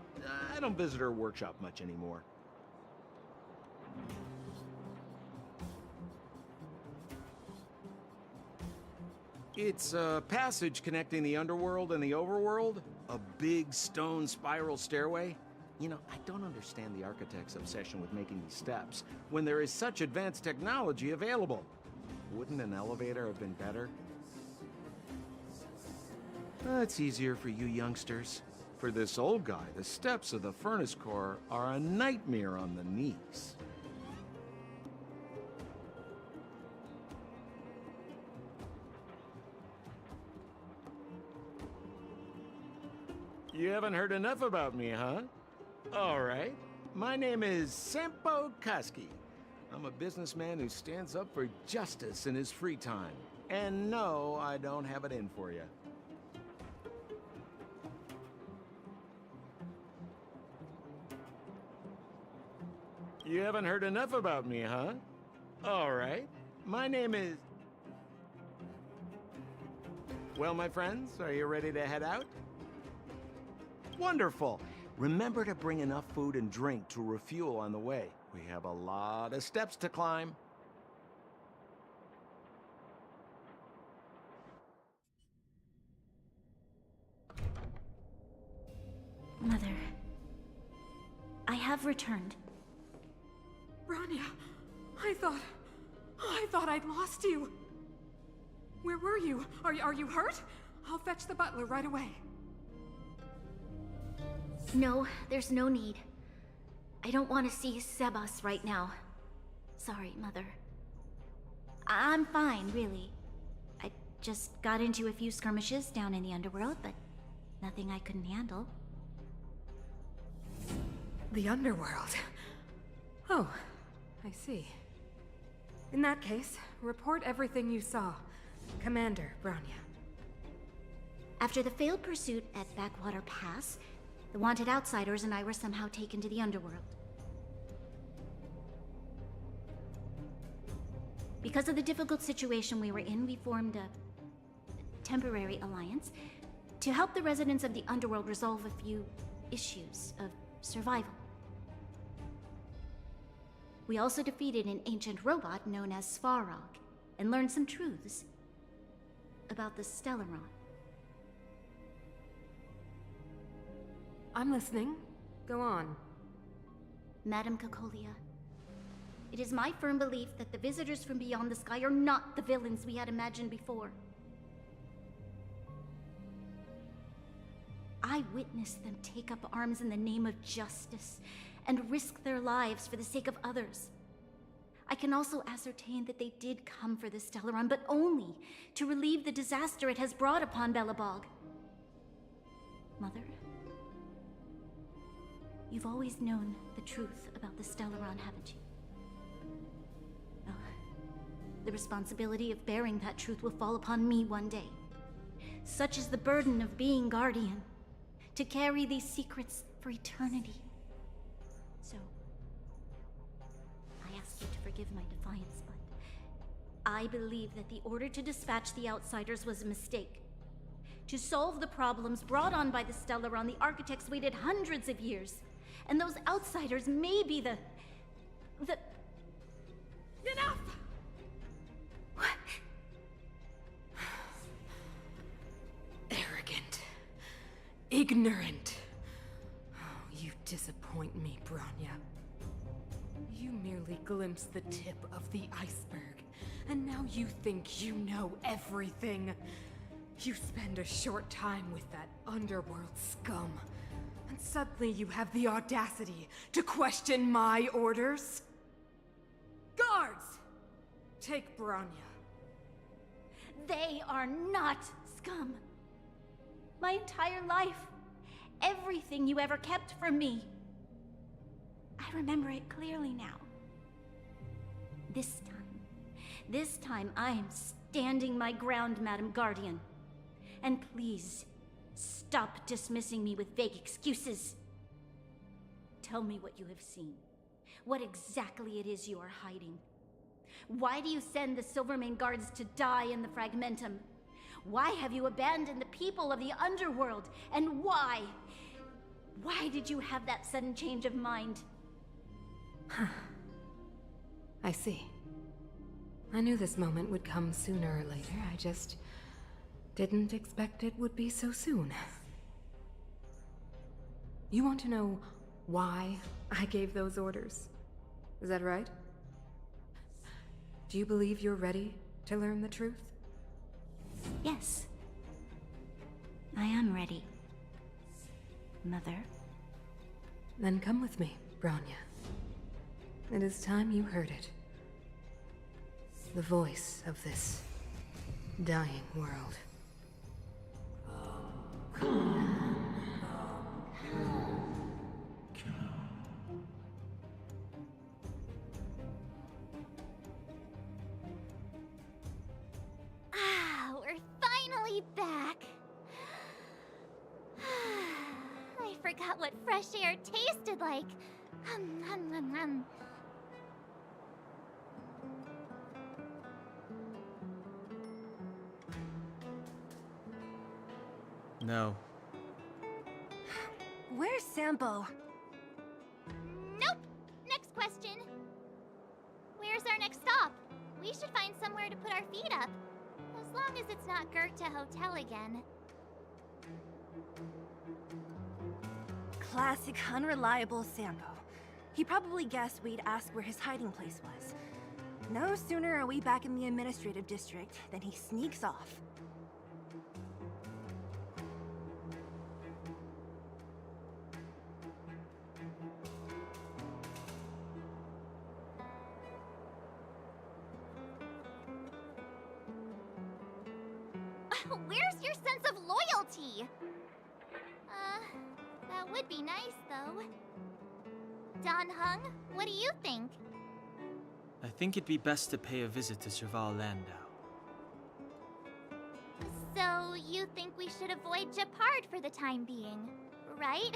I don't visit her workshop much anymore. It's a passage connecting the underworld and the overworld. A big stone spiral stairway. You know, I don't understand the architect's obsession with making these steps when there is such advanced technology available. Wouldn't an elevator have been better? It's easier for you youngsters. For this old guy, the steps of the furnace core are a nightmare on the knees. You haven't heard enough about me, huh? All right. My name is Sampo Kaski. I'm a businessman who stands up for justice in his free time. And no, I don't have it in for you. You haven't heard enough about me, huh? All right. My name is... Well, my friends, are you ready to head out? Wonderful. Remember to bring enough food and drink to refuel on the way. We have a lot of steps to climb. Mother, I have returned. Bronya, I thought I'd lost you. Where were you? Are you hurt? I'll fetch the butler right away. No, there's no need. I don't want to see Sebas right now. Sorry, Mother. I'm fine, really. I just got into a few skirmishes down in the underworld, but nothing I couldn't handle. The underworld. Oh, I see. In that case, report everything you saw. Commander Bronya. After the failed pursuit at Backwater Pass, the wanted outsiders and I were somehow taken to the underworld. Because of the difficult situation we were in, we formed a temporary alliance to help the residents of the underworld resolve a few issues of survival. We also defeated an ancient robot known as Svarog and learned some truths about the Stellaron. I'm listening. Go on. Madam Cocolia, it is my firm belief that the visitors from beyond the sky are not the villains we had imagined before. I witnessed them take up arms in the name of justice and risk their lives for the sake of others. I can also ascertain that they did come for the Stellaron, but only to relieve the disaster it has brought upon Belobog. Mother, you've always known the truth about the Stellaron, haven't you? Well, the responsibility of bearing that truth will fall upon me one day. Such is the burden of being Guardian, to carry these secrets for eternity. So, I ask you to forgive my defiance, but I believe that the order to dispatch the Outsiders was a mistake. To solve the problems brought on by the Stellaron, the architects waited hundreds of years. And those Outsiders may be the... Enough! Arrogant. Ignorant. Oh, you disappoint me, Bronya. You merely glimpsed the tip of the iceberg, and now you think you know everything. You spend a short time with that underworld scum, and suddenly you have the audacity to question my orders? Guards! Take Bronya. They are not scum. My entire life, everything you ever kept from me. I remember it clearly now. This time I am standing my ground, Madam Guardian. And please, stop dismissing me with vague excuses. Tell me what you have seen. What exactly it is you are hiding. Why do you send the Silvermane guards to die in the Fragmentum? Why have you abandoned the people of the underworld? And why? Why did you have that sudden change of mind? I see. I knew this moment would come sooner or later. I just didn't expect it would be so soon. You want to know why I gave those orders? Is that right? Do you believe you're ready to learn the truth? Yes. I am ready. Mother? Then come with me, Bronya. It is time you heard it. The voice of this dying world. Ah, we're finally back. I forgot what fresh air tasted like. Hum, hum, hum, hum. No. Where's Sampo? Nope. Next question. Where's our next stop? We should find somewhere to put our feet up. As long as it's not Goethe Hotel again. Classic unreliable Sampo. He probably guessed we'd ask where his hiding place was. No sooner are we back in the administrative district than he sneaks off. Where's your sense of loyalty? That would be nice, though. Don Hung, what do you think? I think it'd be best to pay a visit to Serval Landau. So, you think we should avoid Gepard for the time being, right?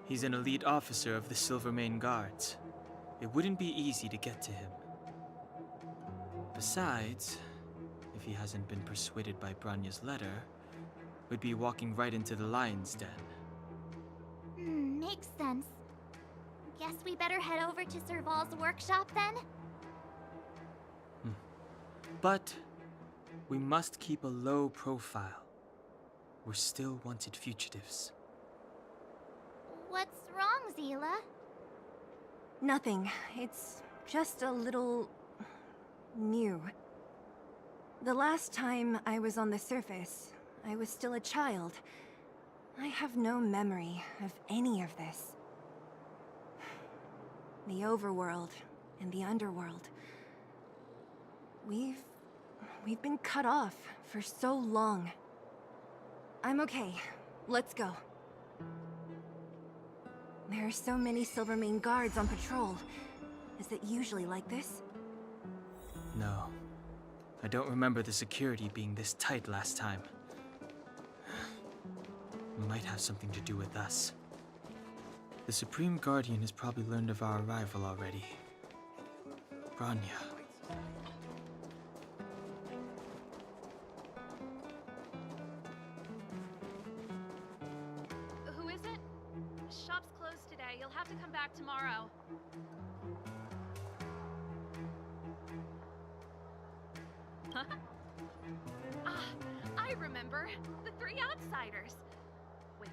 He's an elite officer of the Silvermane Guards. It wouldn't be easy to get to him. Besides, if he hasn't been persuaded by Branya's letter, we'd be walking right into the lion's den. Makes sense. Guess we better head over to Serval's workshop then? But we must keep a low profile. We're still wanted fugitives. What's wrong, Zila? Nothing. It's just a little... new. The last time I was on the surface, I was still a child. I have no memory of any of this. The overworld and the underworld. We've been cut off for so long. I'm okay. Let's go. There are so many Silvermane guards on patrol. Is it usually like this? No. I don't remember the security being this tight last time. Might have something to do with us. The Supreme Guardian has probably learned of our arrival already. Bronya. Who is it? Shop's closed today. You'll have to come back tomorrow. I remember. The three outsiders. Wait,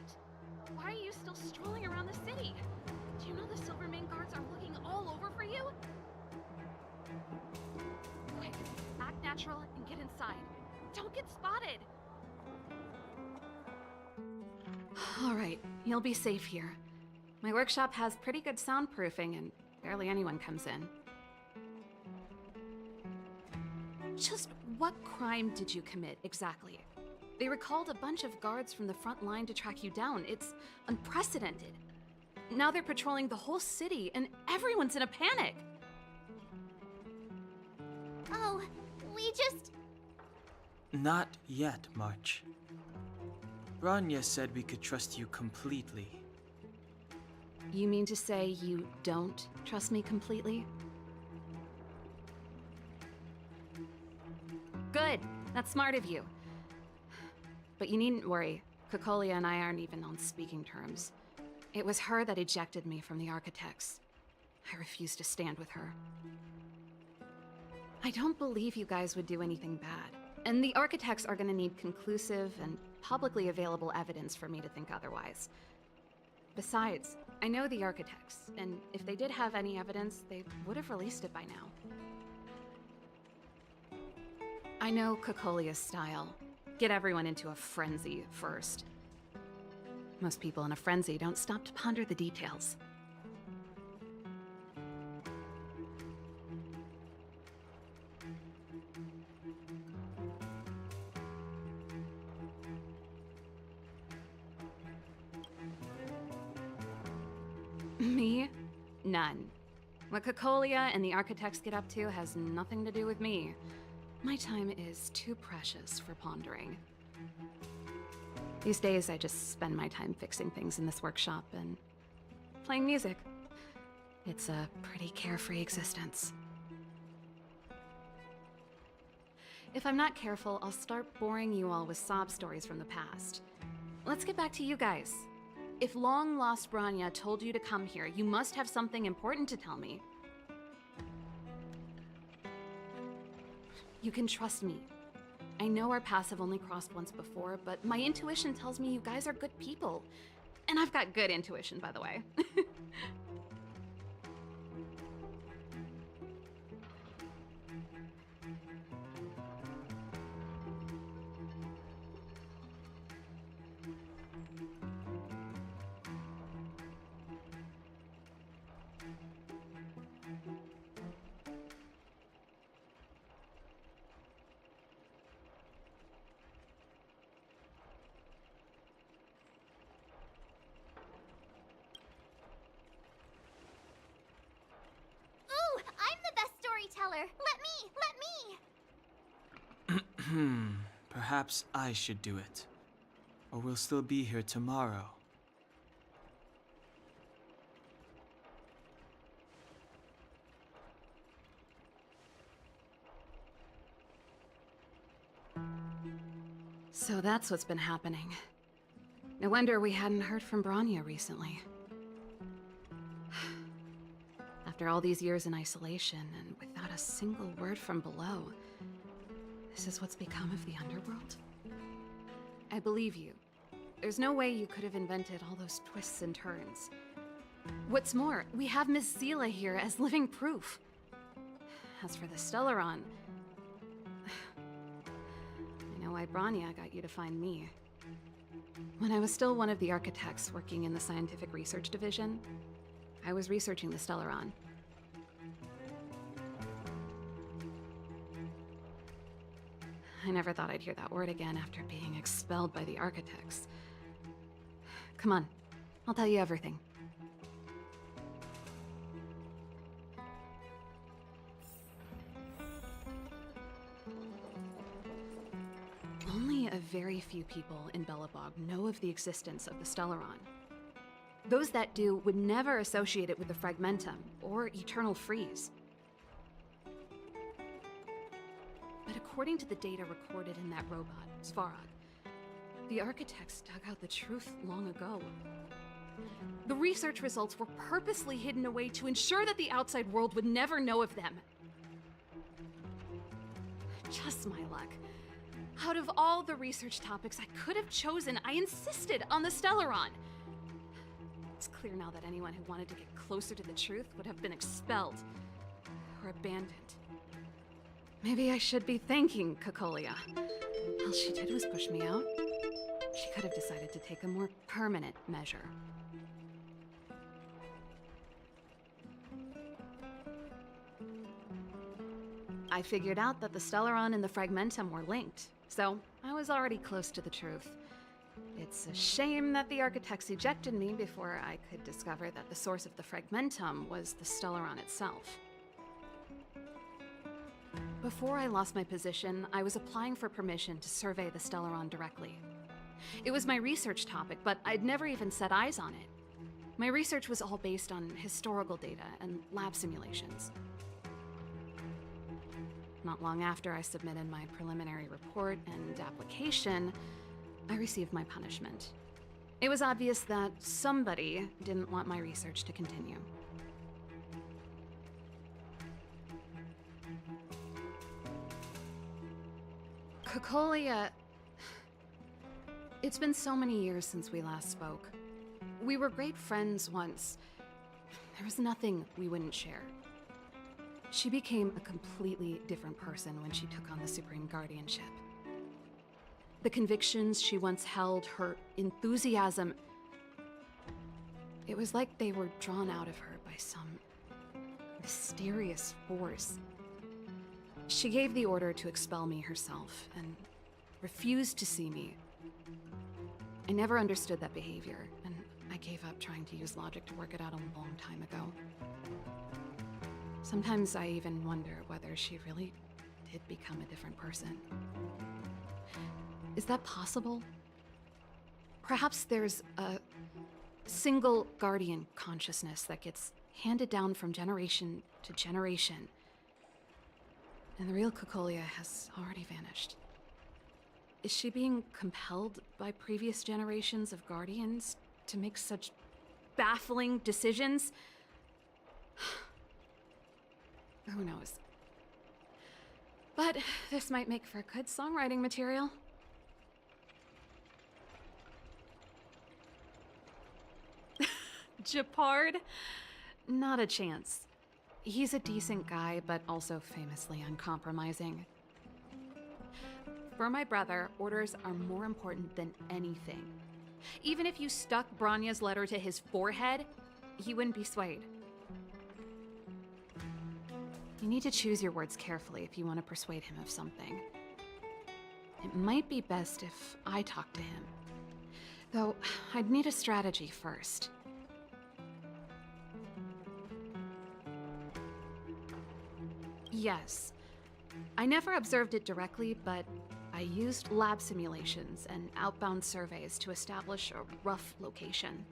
why are you still strolling around the city? Do you know the Silvermane guards are looking all over for you? Quick, act natural and get inside. Don't get spotted. All right, you'll be safe here. My workshop has pretty good soundproofing and barely anyone comes in. Just what crime did you commit, exactly? They recalled a bunch of guards from the front line to track you down. It's unprecedented. Now they're patrolling the whole city, and everyone's in a panic. Oh, we just... Not yet, March. Bronya said we could trust you completely. You mean to say you don't trust me completely? Good. That's smart of you. But you needn't worry. Kokolia and I aren't even on speaking terms. It was her that ejected me from the Architects. I refuse to stand with her. I don't believe you guys would do anything bad. And the Architects are gonna need conclusive and publicly available evidence for me to think otherwise. Besides, I know the Architects, and if they did have any evidence, they would have released it by now. I know Kokolia's style. get everyone into a frenzy first. Most people in a frenzy don't stop to ponder the details. Me? None. What Cocolia and the architects get up to has nothing to do with me. My time is too precious for pondering. These days, I just spend my time fixing things in this workshop and playing music. It's a pretty carefree existence. If I'm not careful, I'll start boring you all with sob stories from the past. Let's get back to you guys. If long-lost Branya told you to come here, you must have something important to tell me. You can trust me. I know our paths have only crossed once before, but my intuition tells me you guys are good people. And I've got good intuition, by the way. Ooh, I'm the best storyteller. Let me. Perhaps I should do it. Or we'll still be here tomorrow. So that's what's been happening. No wonder we hadn't heard from Branya recently. After all these years in isolation and without a single word from below, this is what's become of the underworld? I believe you. There's no way you could have invented all those twists and turns. What's more, we have Miss Zila here as living proof. As for the Stellaron, I know why Branya got you to find me. When I was still one of the architects working in the scientific research division, I was researching the Stellaron. I never thought I'd hear that word again after being expelled by the architects. Come on, I'll tell you everything. Only a very few people in Belobog know of the existence of the Stellaron. Those that do would never associate it with the Fragmentum or Eternal Freeze. But according to the data recorded in that robot, Svarog, the architects dug out the truth long ago. The research results were purposely hidden away to ensure that the outside world would never know of them. Just my luck. Out of all the research topics I could have chosen, I insisted on the Stellaron. It's clear now that anyone who wanted to get closer to the truth would have been expelled or abandoned. Maybe I should be thanking Cocolia. All she did was push me out. She could have decided to take a more permanent measure. I figured out that the Stellaron and the Fragmentum were linked, so I was already close to the truth. It's a shame that the architects ejected me before I could discover that the source of the Fragmentum was the Stellaron itself. Before I lost my position, I was applying for permission to survey the Stellaron directly. It was my research topic, but I'd never even set eyes on it. My research was all based on historical data and lab simulations. Not long after I submitted my preliminary report and application, I received my punishment. It was obvious that somebody didn't want my research to continue. Cocolia... It's been so many years since we last spoke. We were great friends once. There was nothing we wouldn't share. She became a completely different person when she took on the Supreme Guardianship. The convictions she once held, her enthusiasm. It was like they were drawn out of her by some mysterious force. She gave the order to expel me herself and refused to see me. I never understood that behavior, and I gave up trying to use logic to work it out a long time ago. Sometimes I even wonder whether she really did become a different person. Is that possible? Perhaps there's a single guardian consciousness that gets handed down from generation to generation, and the real Cocolia has already vanished. Is she being compelled by previous generations of guardians to make such baffling decisions? Who knows? But this might make for good songwriting material. Japard? Not a chance. He's a decent guy, but also famously uncompromising. For my brother, orders are more important than anything. Even if you stuck Bronya's letter to his forehead, he wouldn't be swayed. You need to choose your words carefully if you want to persuade him of something. It might be best if I talk to him. Though, I'd need a strategy first. Yes. I never observed it directly, but I used lab simulations and outbound surveys to establish a rough location.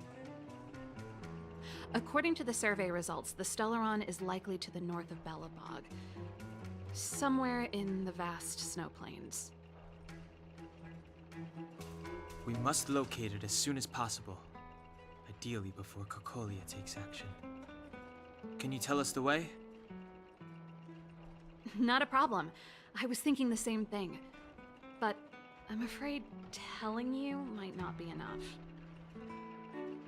According to the survey results, the Stellaron is likely to the north of Belobog, somewhere in the vast snow plains. We must locate it as soon as possible, ideally before Cocolia takes action. Can you tell us the way? Not a problem. I was thinking the same thing. But I'm afraid telling you might not be enough.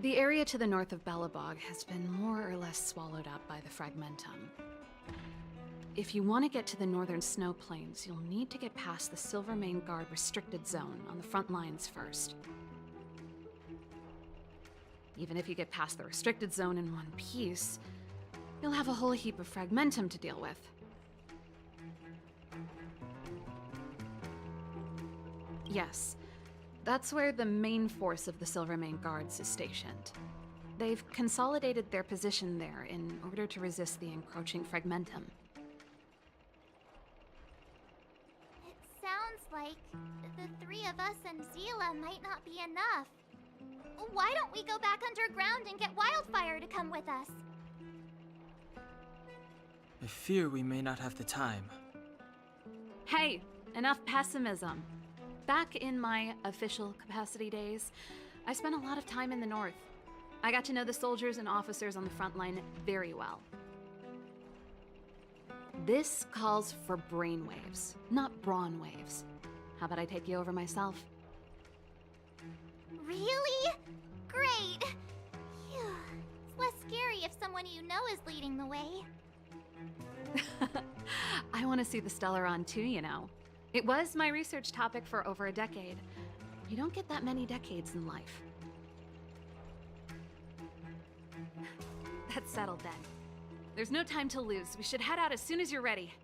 The area to the north of Belobog has been more or less swallowed up by the Fragmentum. If you want to get to the northern snow plains, you'll need to get past the Silvermane Guard restricted zone on the front lines first. Even if you get past the restricted zone in one piece, you'll have a whole heap of Fragmentum to deal with. Yes, that's where the main force of the Silvermane Guards is stationed. They've consolidated their position there in order to resist the encroaching Fragmentum. It sounds like the three of us and Zila might not be enough. Why don't we go back underground and get Wildfire to come with us? I fear we may not have the time. Hey, enough pessimism. Back in my official capacity days, I spent a lot of time in the north. I got to know the soldiers and officers on the front line very well. This calls for brainwaves, not brawn waves. How about I take you over myself? Really? Great! Phew. It's less scary if someone you know is leading the way. I want to see the Stellaron too, you know. It was my research topic for over a decade. You don't get that many decades in life. That's settled then. There's no time to lose. We should head out as soon as you're ready.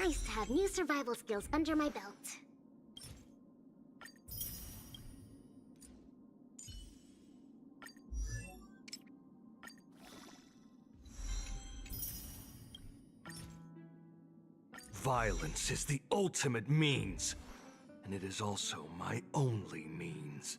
nice to have new survival skills under my belt. Violence is the ultimate means, and it is also my only means.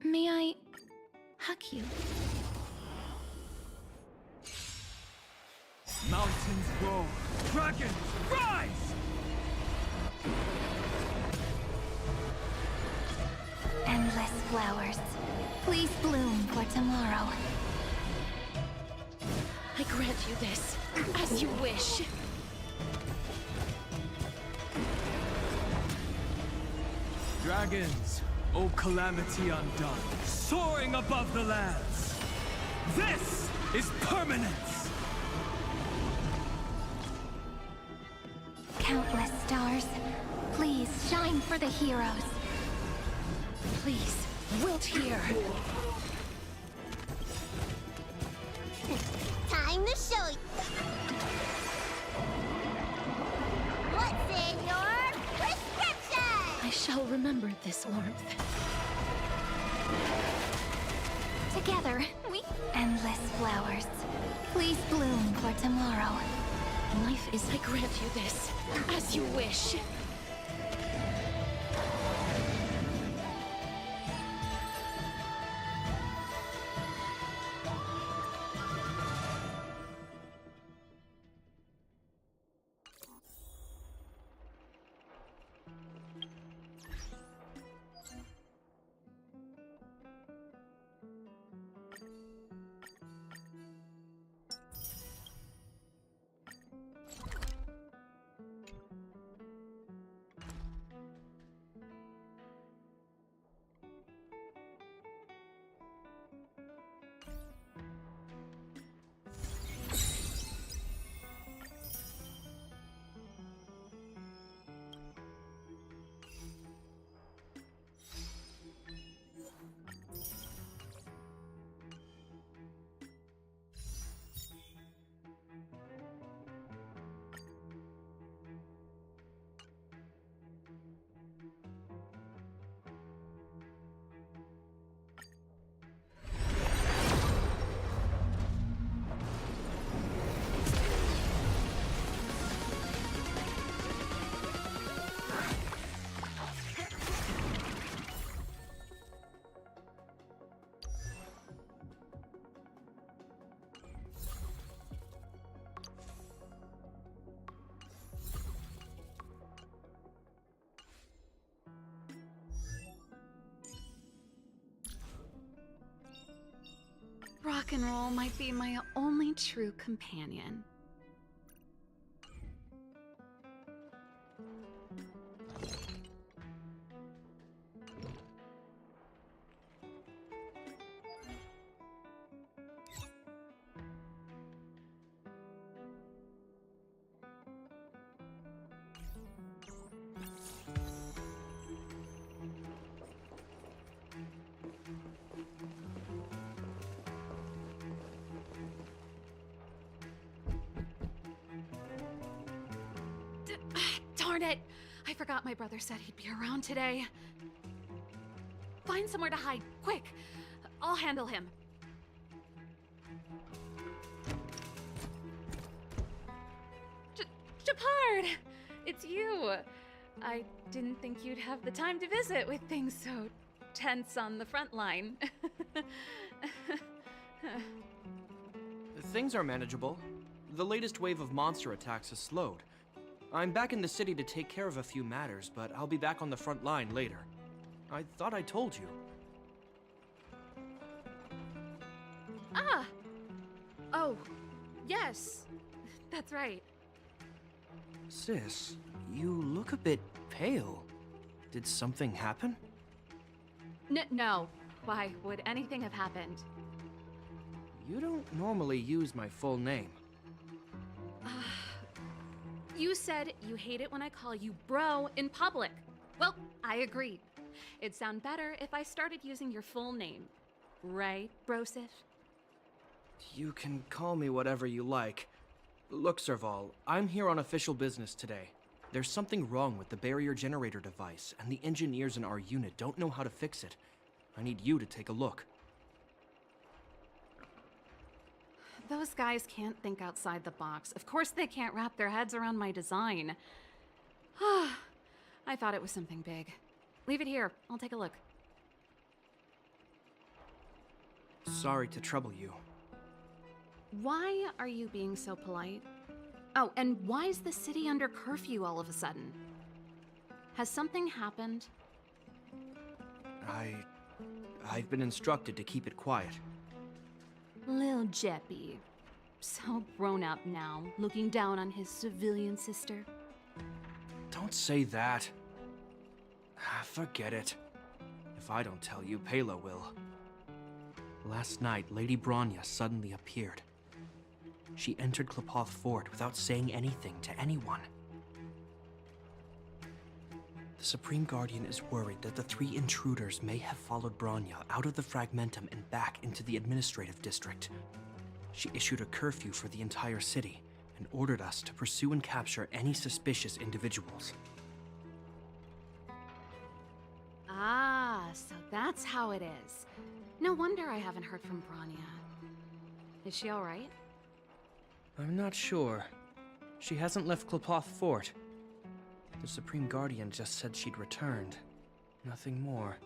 May I hug you? Mountains roar, dragons rise! Endless flowers, please bloom for tomorrow. I grant you this, as you wish. Dragons, O calamity undone, soaring above the lands. This is permanence! Countless stars, please shine for the heroes. Please, wilt here. Time to show you. What's in your prescription? I shall remember this warmth. Together, we... Endless flowers, please bloom for tomorrow. Life is... I grant you this, as you wish. Rock and roll might be my only true companion. Darn it! I forgot my brother said he'd be around today. Find somewhere to hide, quick! I'll handle him. Japard! It's you! I didn't think you'd have the time to visit with things so tense on the front line. Things are manageable. The latest wave of monster attacks has slowed. I'm back in the city to take care of a few matters, but I'll be back on the front line later. I thought I told you. Ah! Oh, yes. That's right. Sis, you look a bit pale. Did something happen? No. Why would anything have happened? You don't normally use my full name. You said you hate it when I call you bro in public. Well, I agreed. It'd sound better if I started using your full name. Right, Brosif? You can call me whatever you like. Look, Serval, I'm here on official business today. There's something wrong with the barrier generator device, and the engineers in our unit don't know how to fix it. I need you to take a look. Those guys can't think outside the box. Of course they can't wrap their heads around my design. I thought it was something big. Leave it here. I'll take a look. sorry to trouble you. Why are you being so polite? Oh, and why is the city under curfew all of a sudden? Has something happened? I've been instructed to keep it quiet. Lil Jeppy. So grown up now, looking down on his civilian sister. Don't say that. Forget it. If I don't tell you, Pela will. Last night, Lady Bronya suddenly appeared. She entered Klepoth Fort without saying anything to anyone. The Supreme Guardian is worried that the 3 intruders may have followed Bronya out of the Fragmentum and back into the administrative district. She issued a curfew for the entire city and ordered us to pursue and capture any suspicious individuals. Ah, so that's how it is. No wonder I haven't heard from Bronya. Is she all right? I'm not sure. She hasn't left Klepoth Fort. The Supreme Guardian just said she'd returned. Nothing more.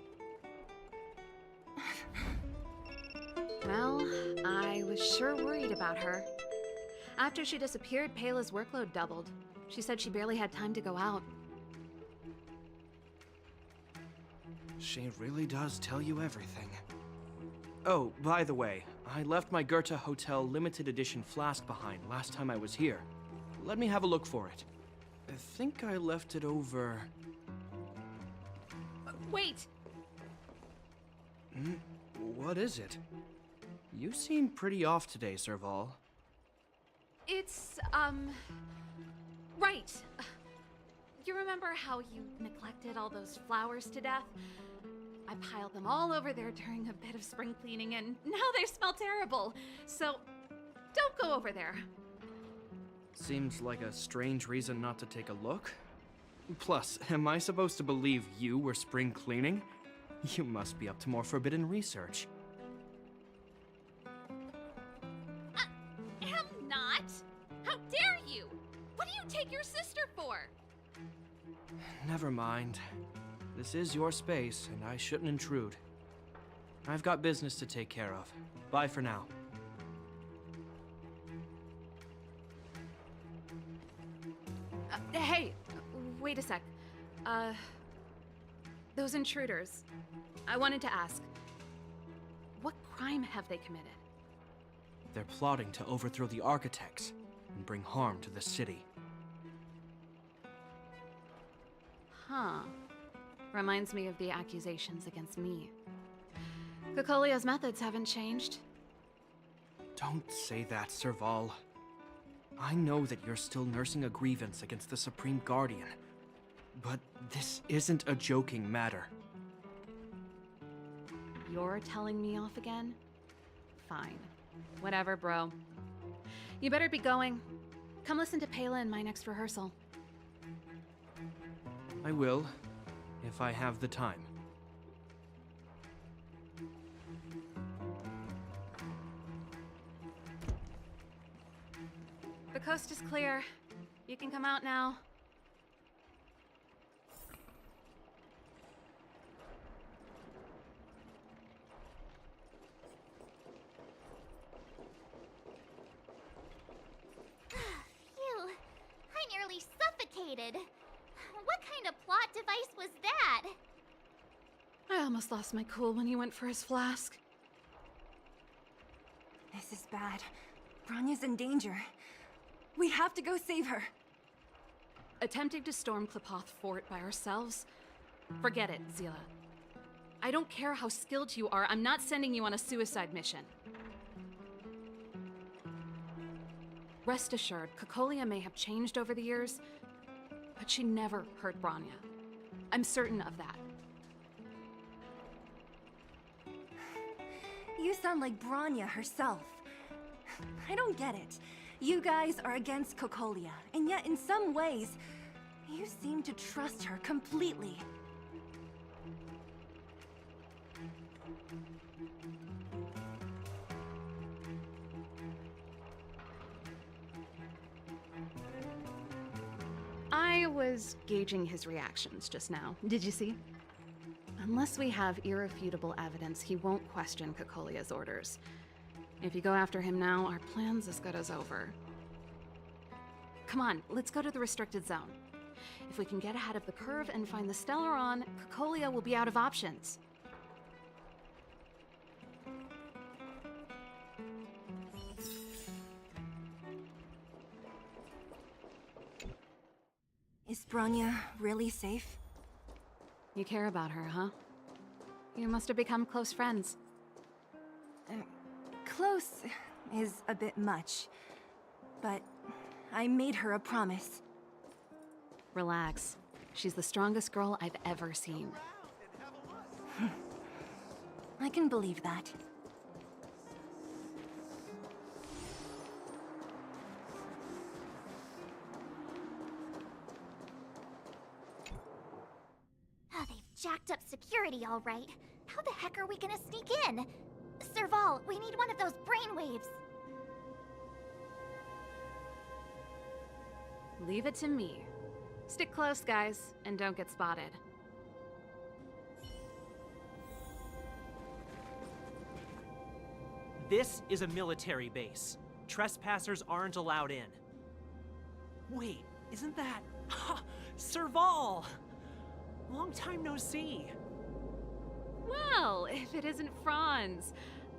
Well, I was sure worried about her. After she disappeared, Pela's workload doubled. She said she barely had time to go out. She really does tell you everything. Oh, by the way, I left my Goethe Hotel limited edition flask behind last time I was here. Let me have a look for it. I think I left it over... Wait! What is it? You seem pretty off today, Serval. It's, right. You remember how you neglected all those flowers to death? I piled them all over there during a bit of spring cleaning, and now they smell terrible. So, don't go over there. Seems like a strange reason not to take a look. Plus, am I supposed to believe you were spring cleaning? You must be up to more forbidden research. Am not! How dare you! What do you take your sister for? Never mind. This is your space, and I shouldn't intrude. I've got business to take care of. Bye for now. Hey, wait a sec. Those intruders. I wanted to ask, what crime have they committed? They're plotting to overthrow the architects and bring harm to the city. Huh. Reminds me of the accusations against me. Kokolia's methods haven't changed. Don't say that, Serval. I know that you're still nursing a grievance against the Supreme Guardian, but this isn't a joking matter. You're telling me off again? Fine. Whatever, bro. You better be going. Come listen to Pela in my next rehearsal. I will, if I have the time. The coast is clear. You can come out now. Phew, I nearly suffocated. What kind of plot device was that? I almost lost my cool when he went for his flask. This is bad. Bronya's in danger. We have to go save her. Attempting to storm Klepoth Fort by ourselves? Forget it, Zila. I don't care how skilled you are, I'm not sending you on a suicide mission. Rest assured, Kokolia may have changed over the years, but she never hurt Bronya. I'm certain of that. You sound like Bronya herself. I don't get it. You guys are against Kokolia, and yet in some ways, you seem to trust her completely. I was gauging his reactions just now. Did you see? Unless we have irrefutable evidence, he won't question Cocolia's orders. If you go after him now, our plan's as good as over. Come on, let's go to the restricted zone. If we can get ahead of the curve and find the Stellaron, Cocolia will be out of options. Is Bronya really safe? You care about her, huh? You must have become close friends. Close is a bit much, but I made her a promise. Relax. She's the strongest girl I've ever seen. I can believe that. Oh, they've jacked up security, all right. How the heck are we gonna sneak in? Serval, we need one of those brainwaves. Leave it to me. Stick close, guys, and don't get spotted. This is a military base. Trespassers aren't allowed in. Wait, isn't that... Serval! Long time no see. Well, if it isn't Franz.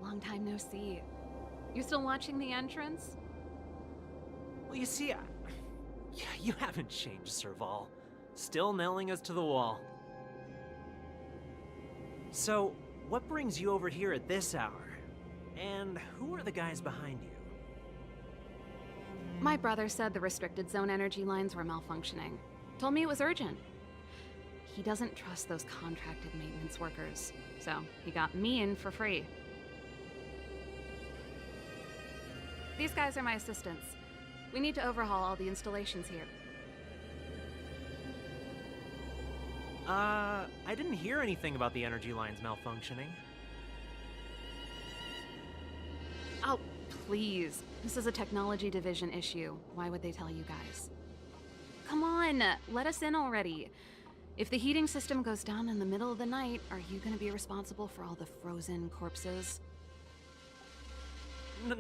Long time no see. You still watching the entrance? Well, you see, you haven't changed, Serval. Still nailing us to the wall. So, what brings you over here at this hour? And who are the guys behind you? My brother said the restricted zone energy lines were malfunctioning. Told me it was urgent. He doesn't trust those contracted maintenance workers, so he got me in for free. These guys are my assistants. We need to overhaul all the installations here. I didn't hear anything about the energy lines malfunctioning. Oh, please. This is a technology division issue. Why would they tell you guys? Come on, let us in already. If the heating system goes down in the middle of the night, are you gonna be responsible for all the frozen corpses?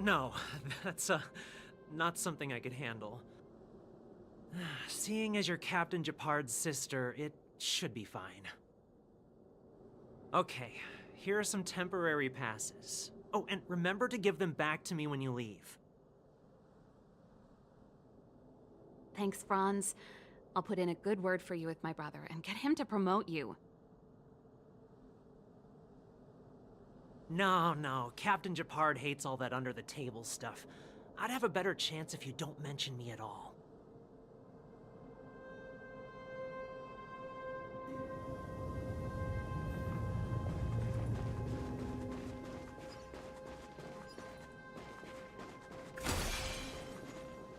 No, that's, not something I could handle. Seeing as you're Captain Japard's sister, it should be fine. Okay, here are some temporary passes. Oh, and remember to give them back to me when you leave. Thanks, Franz. I'll put in a good word for you with my brother and get him to promote you. No, Captain Japard hates all that under-the-table stuff. I'd have a better chance if you don't mention me at all.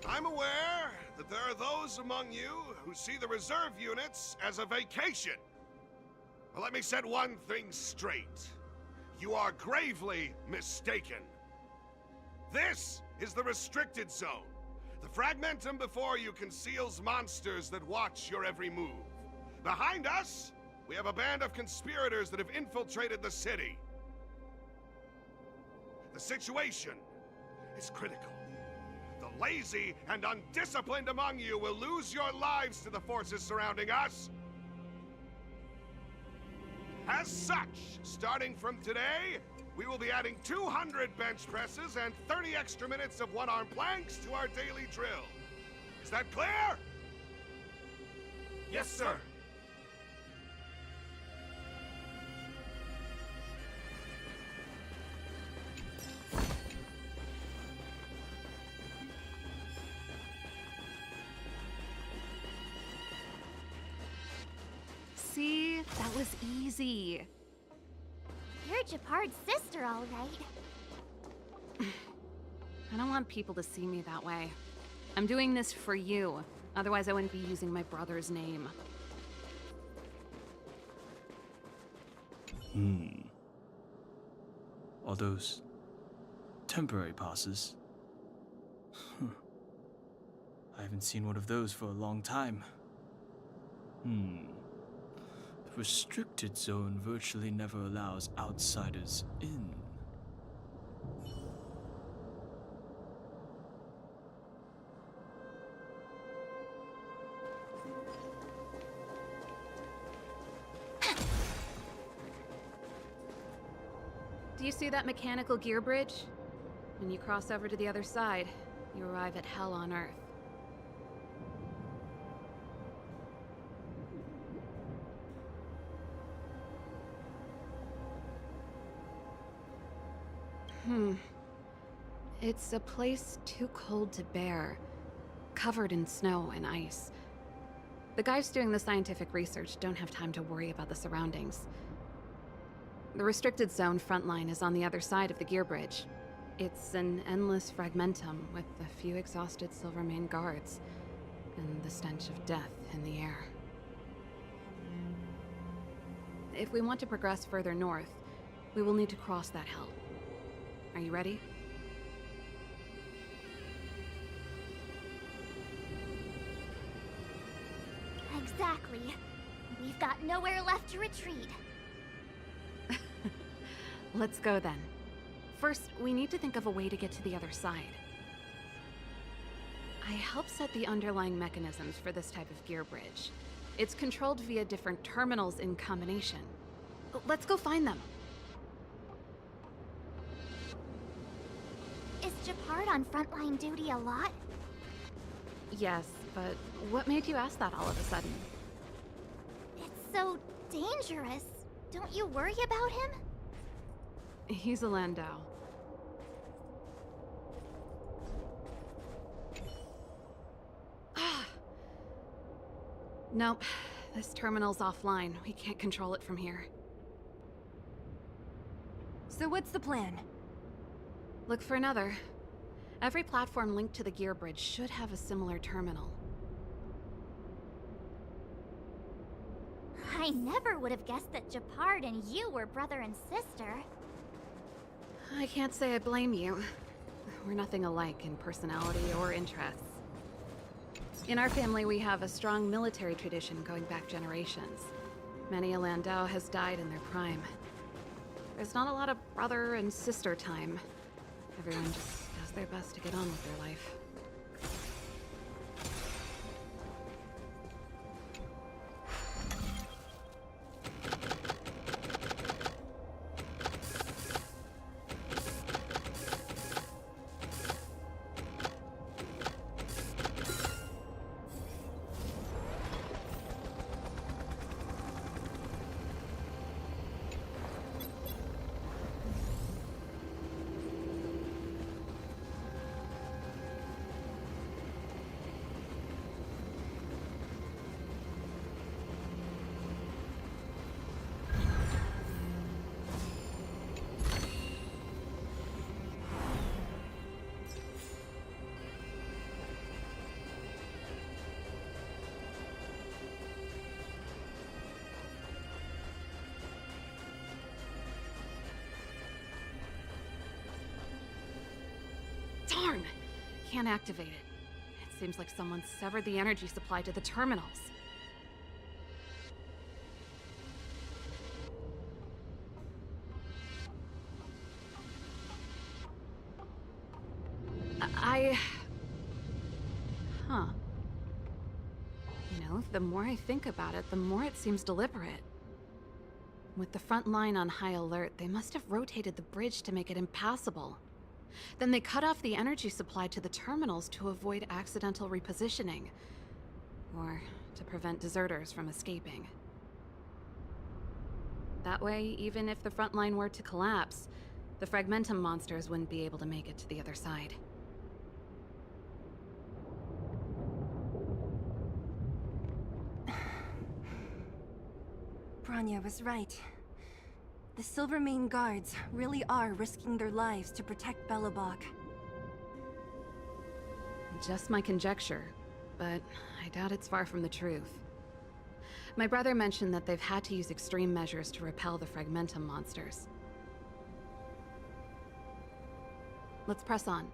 I'm aware that there are those among you who see the reserve units as a vacation. Well, let me set one thing straight. You are gravely mistaken. This is the restricted zone. The fragmentum before you conceals monsters that watch your every move. Behind us, we have a band of conspirators that have infiltrated the city. The situation is critical. The lazy and undisciplined among you will lose your lives to the forces surrounding us. As such, starting from today, we will be adding 200 bench presses and 30 extra minutes of one-arm planks to our daily drill. Is that clear? Yes, sir. See? That was easy. You're Japard's sister, all right. I don't want people to see me that way. I'm doing this for you. Otherwise, I wouldn't be using my brother's name. All those temporary passes. I haven't seen one of those for a long time. The restricted zone virtually never allows outsiders in. Do you see that mechanical gear bridge? When you cross over to the other side, you arrive at Hell on Earth. It's a place too cold to bear, covered in snow and ice. The guys doing the scientific research don't have time to worry about the surroundings. The restricted zone frontline is on the other side of the gear bridge. It's an endless fragmentum with a few exhausted Silvermane guards, and the stench of death in the air. If we want to progress further north, we will need to cross that hell. Are you ready? Exactly. We've got nowhere left to retreat. Let's go then. First, we need to think of a way to get to the other side. I helped set the underlying mechanisms for this type of gear bridge. It's controlled via different terminals in combination. Let's go find them. Is Japard on frontline duty a lot? Yes, but what made you ask that all of a sudden? It's so dangerous. Don't you worry about him? He's a Landau. Nope. This terminal's offline. We can't control it from here. So what's the plan? Look for another. Every platform linked to the gear bridge should have a similar terminal. I never would have guessed that Japard and you were brother and sister. I can't say I blame you. We're nothing alike in personality or interests. In our family, we have a strong military tradition going back generations. Many a Landau has died in their prime. There's not a lot of brother and sister time. Everyone just does their best to get on with their life. Darn! Can't activate it. It seems like someone severed the energy supply to the terminals. Huh. You know, the more I think about it, the more it seems deliberate. With the front line on high alert, they must have rotated the bridge to make it impassable. Then they cut off the energy supply to the terminals to avoid accidental repositioning. Or to prevent deserters from escaping. That way, even if the front line were to collapse, the Fragmentum monsters wouldn't be able to make it to the other side. Bronya was right. The Silvermane guards really are risking their lives to protect Belobog. Just my conjecture, but I doubt it's far from the truth. My brother mentioned that they've had to use extreme measures to repel the Fragmentum monsters. Let's press on.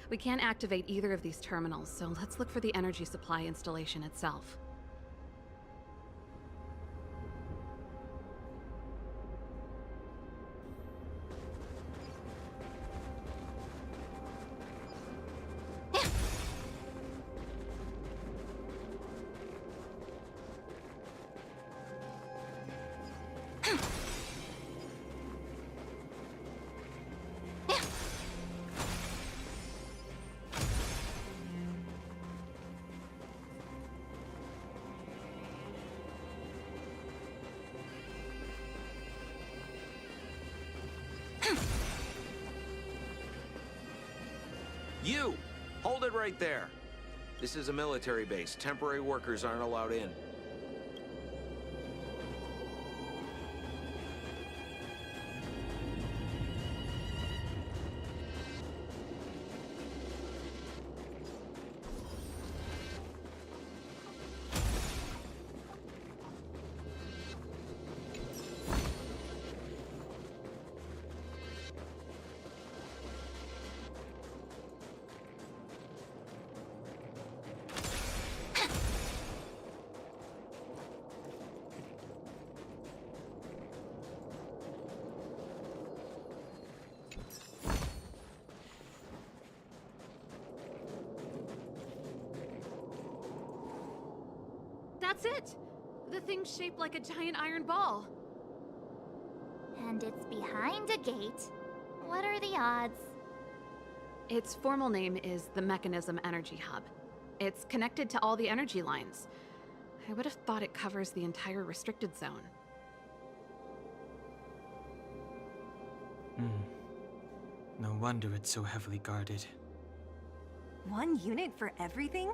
We can't activate either of these terminals, so let's look for the energy supply installation itself. You! Hold it right there. This is a military base. Temporary workers aren't allowed in. That's it! The thing's shaped like a giant iron ball. And it's behind a gate. What are the odds? Its formal name is the Mechanism Energy Hub. It's connected to all the energy lines. I would have thought it covers the entire restricted zone. No wonder it's so heavily guarded. One unit for everything?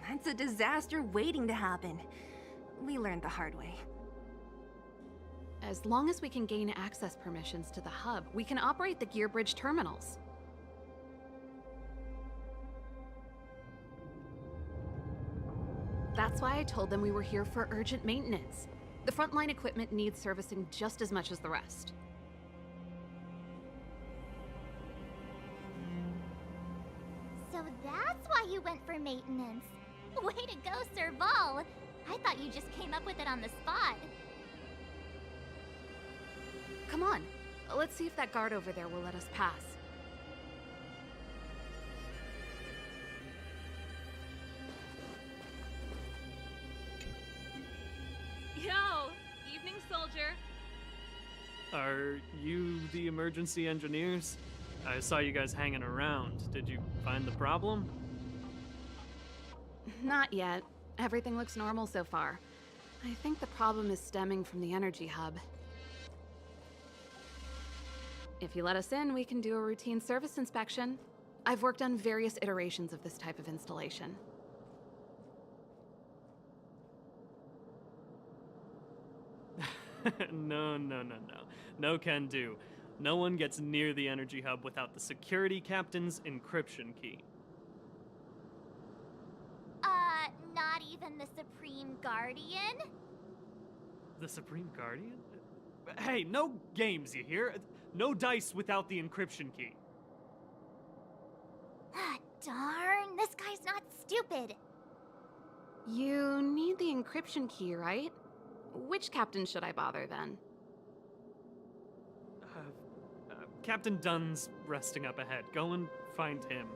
That's a disaster waiting to happen. We learned the hard way. As long as we can gain access permissions to the hub, we can operate the gear bridge terminals. That's why I told them we were here for urgent maintenance. The frontline equipment needs servicing just as much as the rest. So that's why you went for maintenance. Way to go, Serval! I thought you just came up with it on the spot. Come on, let's see if that guard over there will let us pass. Yo! Evening, soldier. Are you the emergency engineers? I saw you guys hanging around. Did you find the problem? Not yet. Everything looks normal so far. I think the problem is stemming from the energy hub. If you let us in, we can do a routine service inspection. I've worked on various iterations of this type of installation. No. No can do. No one gets near the energy hub without the security captain's encryption key. Not even the Supreme Guardian? The Supreme Guardian? Hey, no games, you hear? No dice without the encryption key. Ah, darn, this guy's not stupid. You need the encryption key, right? Which captain should I bother then? Captain Dunn's resting up ahead. Go and find him.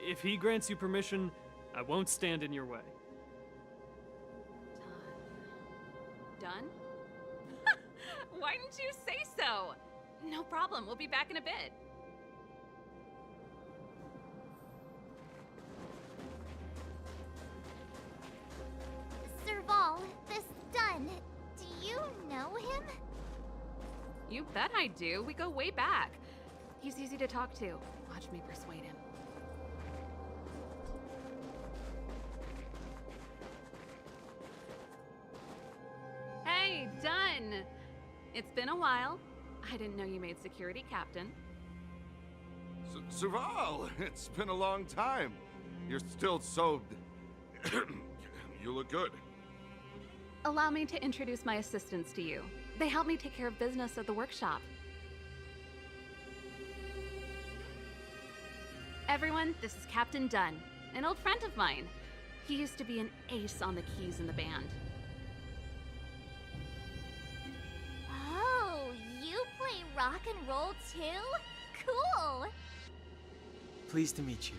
If he grants you permission, I won't stand in your way. Done? Why didn't you say so? No problem, we'll be back in a bit. Serval, this Dunn, do you know him? You bet I do. We go way back. He's easy to talk to. Watch me persuade him. Hey, Dunn! It's been a while. I didn't know you made security captain. Serval, it's been a long time. You're still so... You look good. Allow me to introduce my assistants to you. They help me take care of business at the workshop. Everyone, this is Captain Dunn, an old friend of mine. He used to be an ace on the keys in the band. Oh, you play rock and roll too? Cool! Pleased to meet you.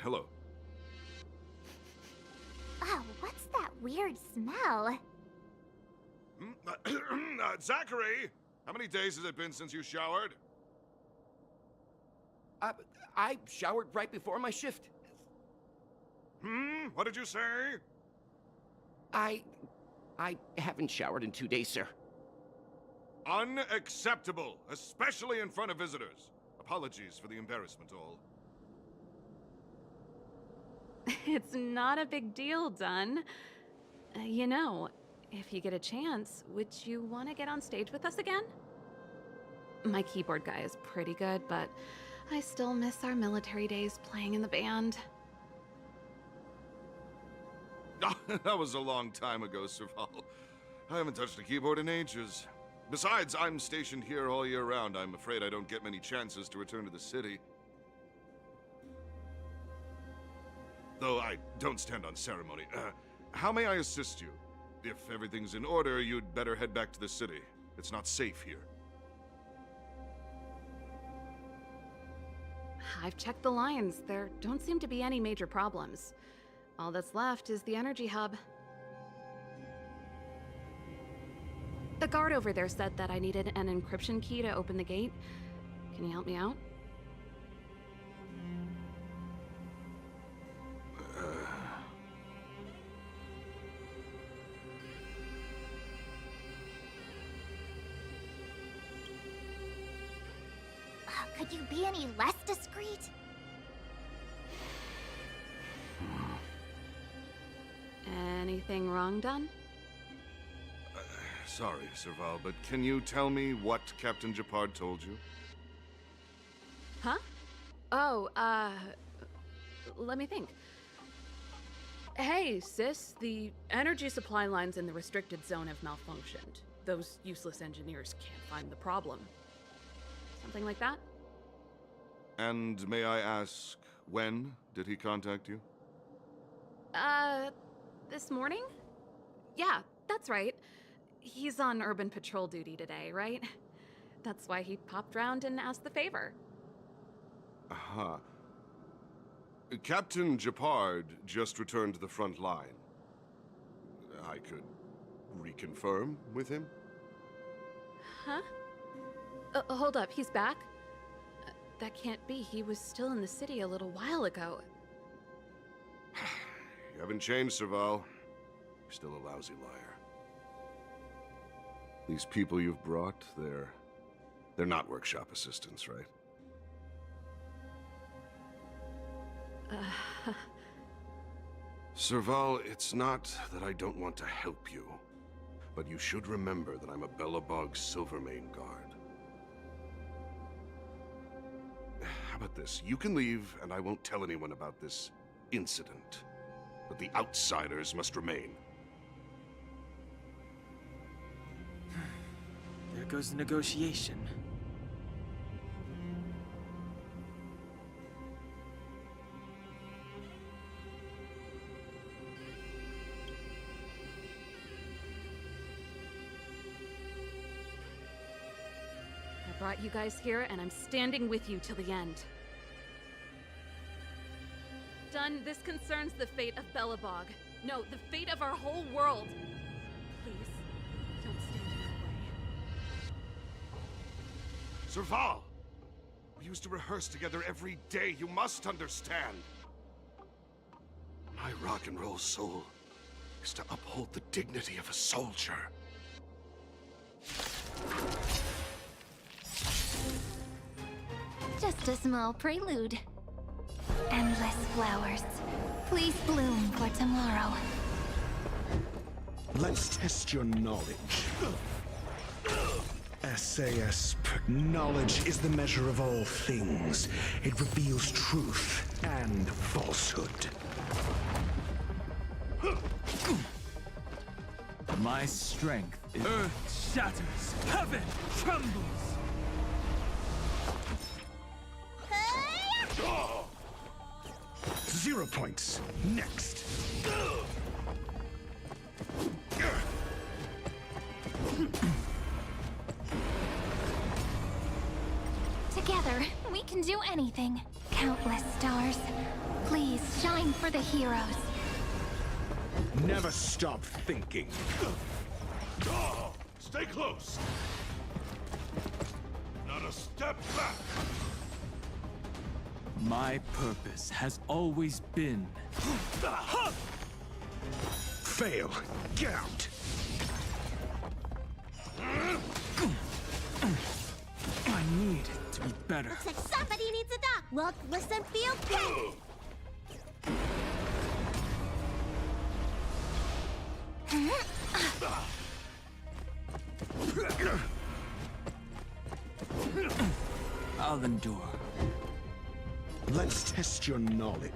Hello. Oh, what's that weird smell? Zachary! How many days has it been since you showered? I showered right before my shift. What did you say? I haven't showered in 2 days, sir. Unacceptable, especially in front of visitors. Apologies for the embarrassment, all. It's not a big deal, Dunn. You know, if you get a chance, would you want to get on stage with us again? My keyboard guy is pretty good, but I still miss our military days playing in the band. That was a long time ago, Serval. I haven't touched a keyboard in ages. Besides, I'm stationed here all year round. I'm afraid I don't get many chances to return to the city. Though I don't stand on ceremony. How may I assist you? If everything's in order, you'd better head back to the city. It's not safe here. I've checked the lines. There don't seem to be any major problems. All that's left is the energy hub. The guard over there said that I needed an encryption key to open the gate. Can you help me out? Could you be any less discreet? Anything wrong done? Sorry, Serval, but can you tell me what Captain Japard told you? Huh? Oh, let me think. Hey, sis, the energy supply lines in the restricted zone have malfunctioned. Those useless engineers can't find the problem. Something like that? And may I ask, when did he contact you? This morning? Yeah, that's right. He's on urban patrol duty today, right? That's why he popped round and asked the favor. Aha. Captain Japard just returned to the front line. I could reconfirm with him? Huh? Hold up, he's back? That can't be. He was still in the city a little while ago. You haven't changed, Serval. You're still a lousy liar. These people you've brought, they're not workshop assistants, right? Serval, it's not that I don't want to help you, but you should remember that I'm a Belobog Silvermane guard. How about this? You can leave, and I won't tell anyone about this incident. But the outsiders must remain. There goes the negotiation. I brought you guys here, and I'm standing with you till the end. Dunn, this concerns the fate of Belobog. No, the fate of our whole world. Please, don't stand in our way. Serval! We used to rehearse together every day, you must understand. My rock and roll soul is to uphold the dignity of a soldier. Just a small prelude. Endless flowers. Please bloom for tomorrow. Let's test your knowledge. SAS. Knowledge is the measure of all things. It reveals truth and falsehood. My strength is... Earth shatters, heaven trembles! 0 points. Next. Together, we can do anything. Countless stars. Please shine for the heroes. Never stop thinking. Stay close. Not a step back. My purpose has always been... fail. Get out! I need to be better. Looks like somebody needs a doc. Look, listen, feel good. I'll endure. Let's test your knowledge.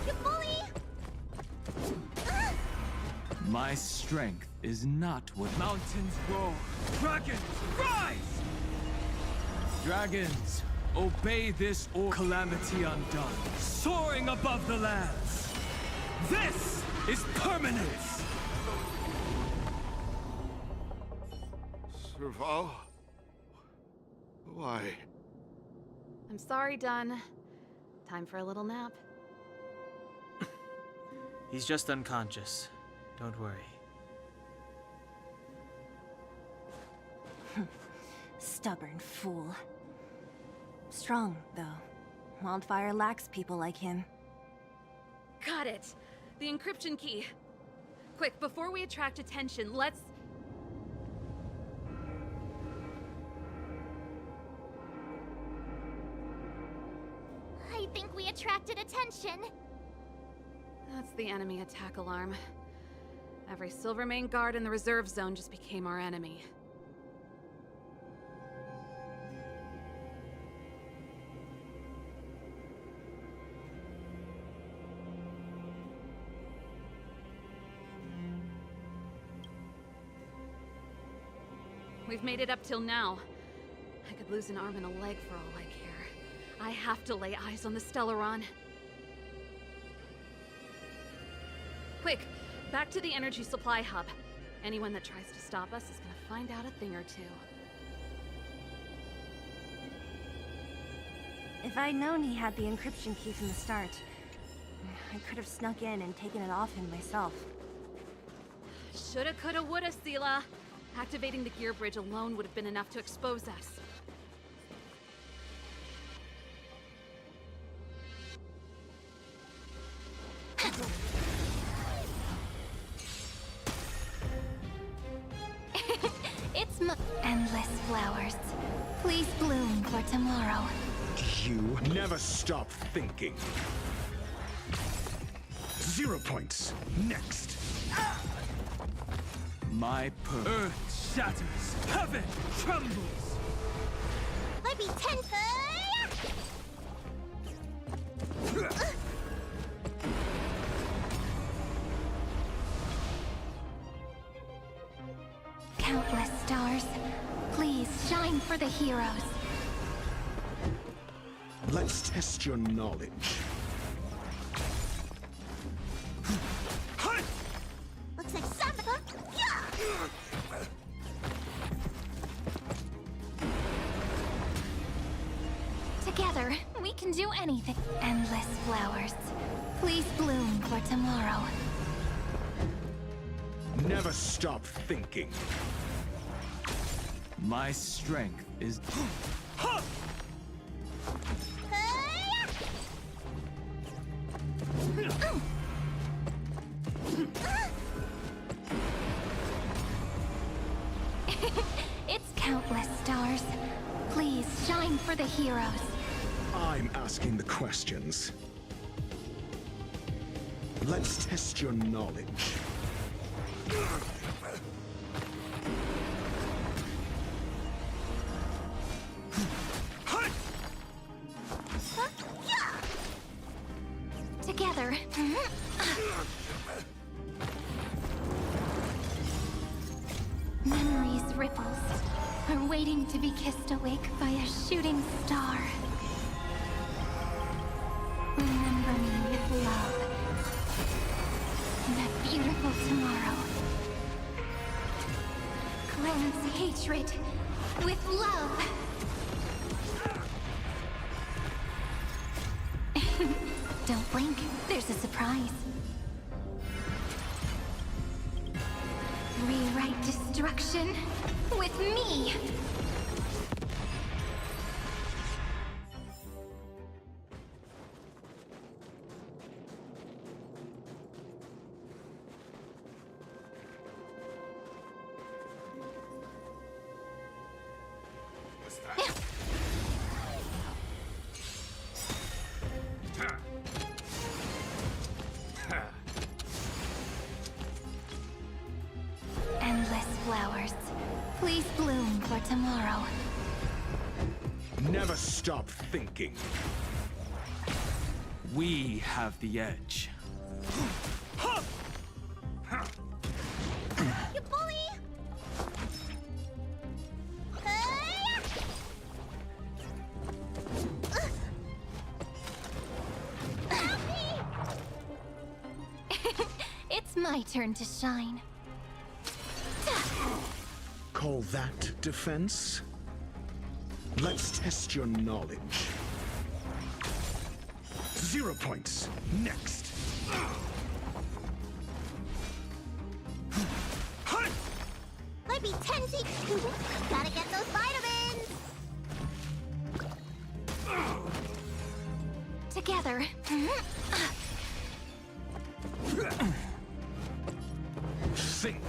You bully! My strength is not what mountains roar. Dragons, rise! Dragons, obey this or calamity undone. Soaring above the lands. This is permanence! Serval? Why? I'm sorry, Dunn. Time for a little nap. He's just unconscious. Don't worry. Stubborn fool. Strong, though. Wildfire lacks people like him. Got it! The encryption key. Quick, before we attract attention, let's... I think we attracted attention. That's the enemy attack alarm. Every Silvermane guard in the reserve zone just became our enemy. We've made it up till now. I could lose an arm and a leg for all I care. I have to lay eyes on the Stellaron. Quick, back to the energy supply hub. Anyone that tries to stop us is gonna find out a thing or two. If I'd known he had the encryption key from the start, I could have snuck in and taken it off him myself. Shoulda, coulda, woulda, Sela. Activating the gear bridge alone would have been enough to expose us. It's endless flowers. Please bloom for tomorrow. You never stop thinking. 0 points. Next. My earth shatters, heaven trembles. Let me Countless stars, please shine for the heroes. Let's test your knowledge. Looks like somebody. Together, we can do anything. Endless flowers. Please bloom for tomorrow. Never stop thinking. My strength is... It's countless stars. Please shine for the heroes. I'm asking the questions. Let's test your knowledge. Together. Memories ripples are waiting to be kissed awake by a shooting star. Remember me with love. That beautiful tomorrow. Cleanse hatred with love. Don't blink, there's a surprise. Rewrite destruction with me. Please bloom for tomorrow. Never stop thinking. We have the edge. You bully! It's my turn to shine. Call that defense? Let's test your knowledge. 0 points. Next. Might be 10 feet. Gotta get those vitamins. Together. Think.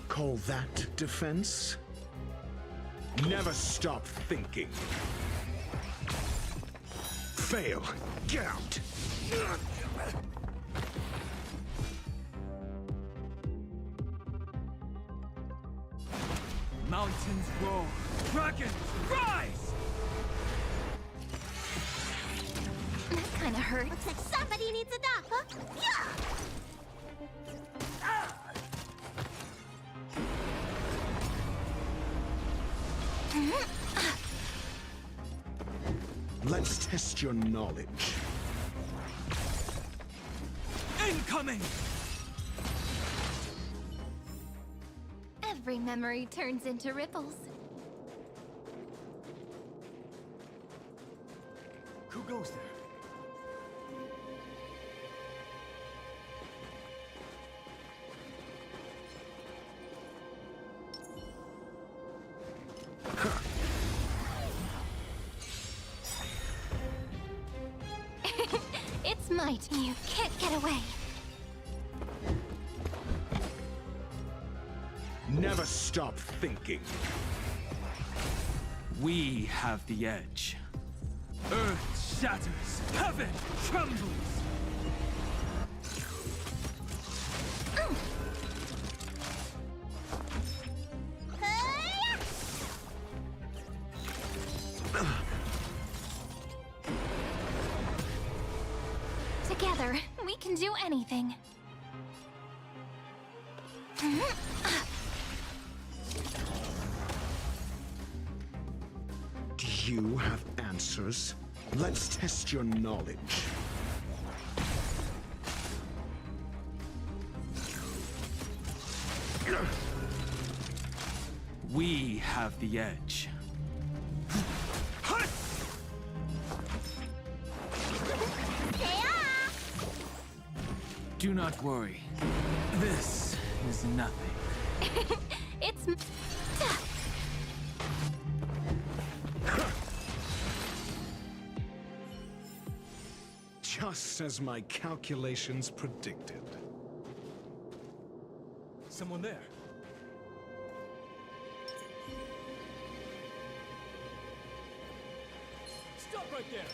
Call that defense? Never stop thinking. Fail. Get out. Mountains roar, dragons rise! That kinda hurt. Looks like somebody needs a doc, huh? Yeah! Let's test your knowledge. Incoming! Every memory turns into ripples. Who goes there? It's might. You can't get away. Never stop thinking. We have the edge. Earth shatters, heaven trembles! Together, we can do anything. Do you have answers? Let's test your knowledge. We have the edge. Do not worry. This is nothing. It's... Just as my calculations predicted. Someone there. Stop right there!